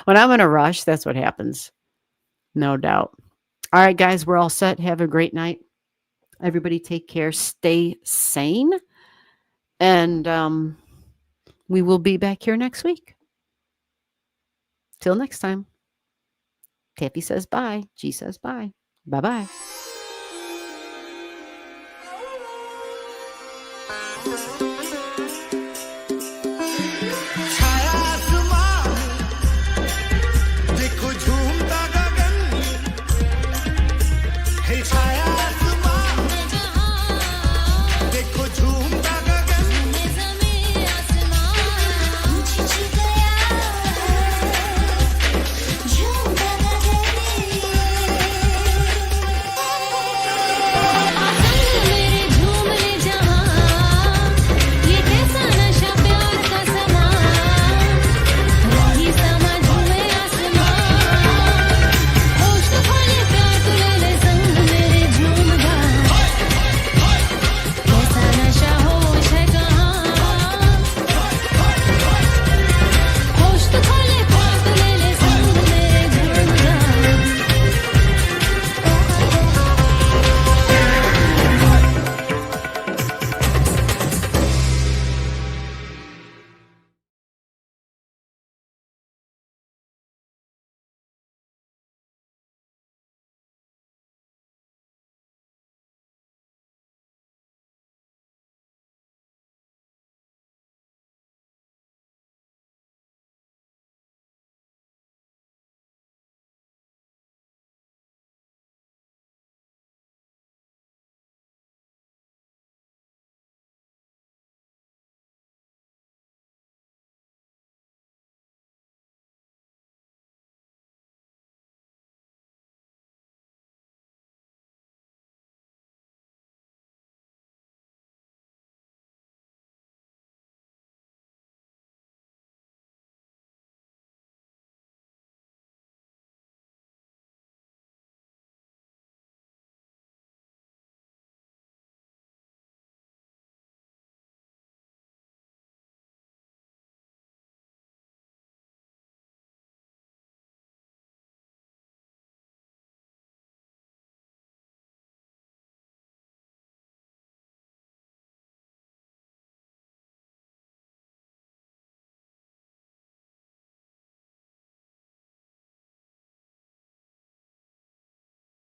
When I'm in a rush, that's what happens. No doubt. All right, guys, we're all set. Have a great night. Everybody take care. Stay sane. And we will be back here next week. Till next time. Taffy says bye. G says bye. Bye-bye.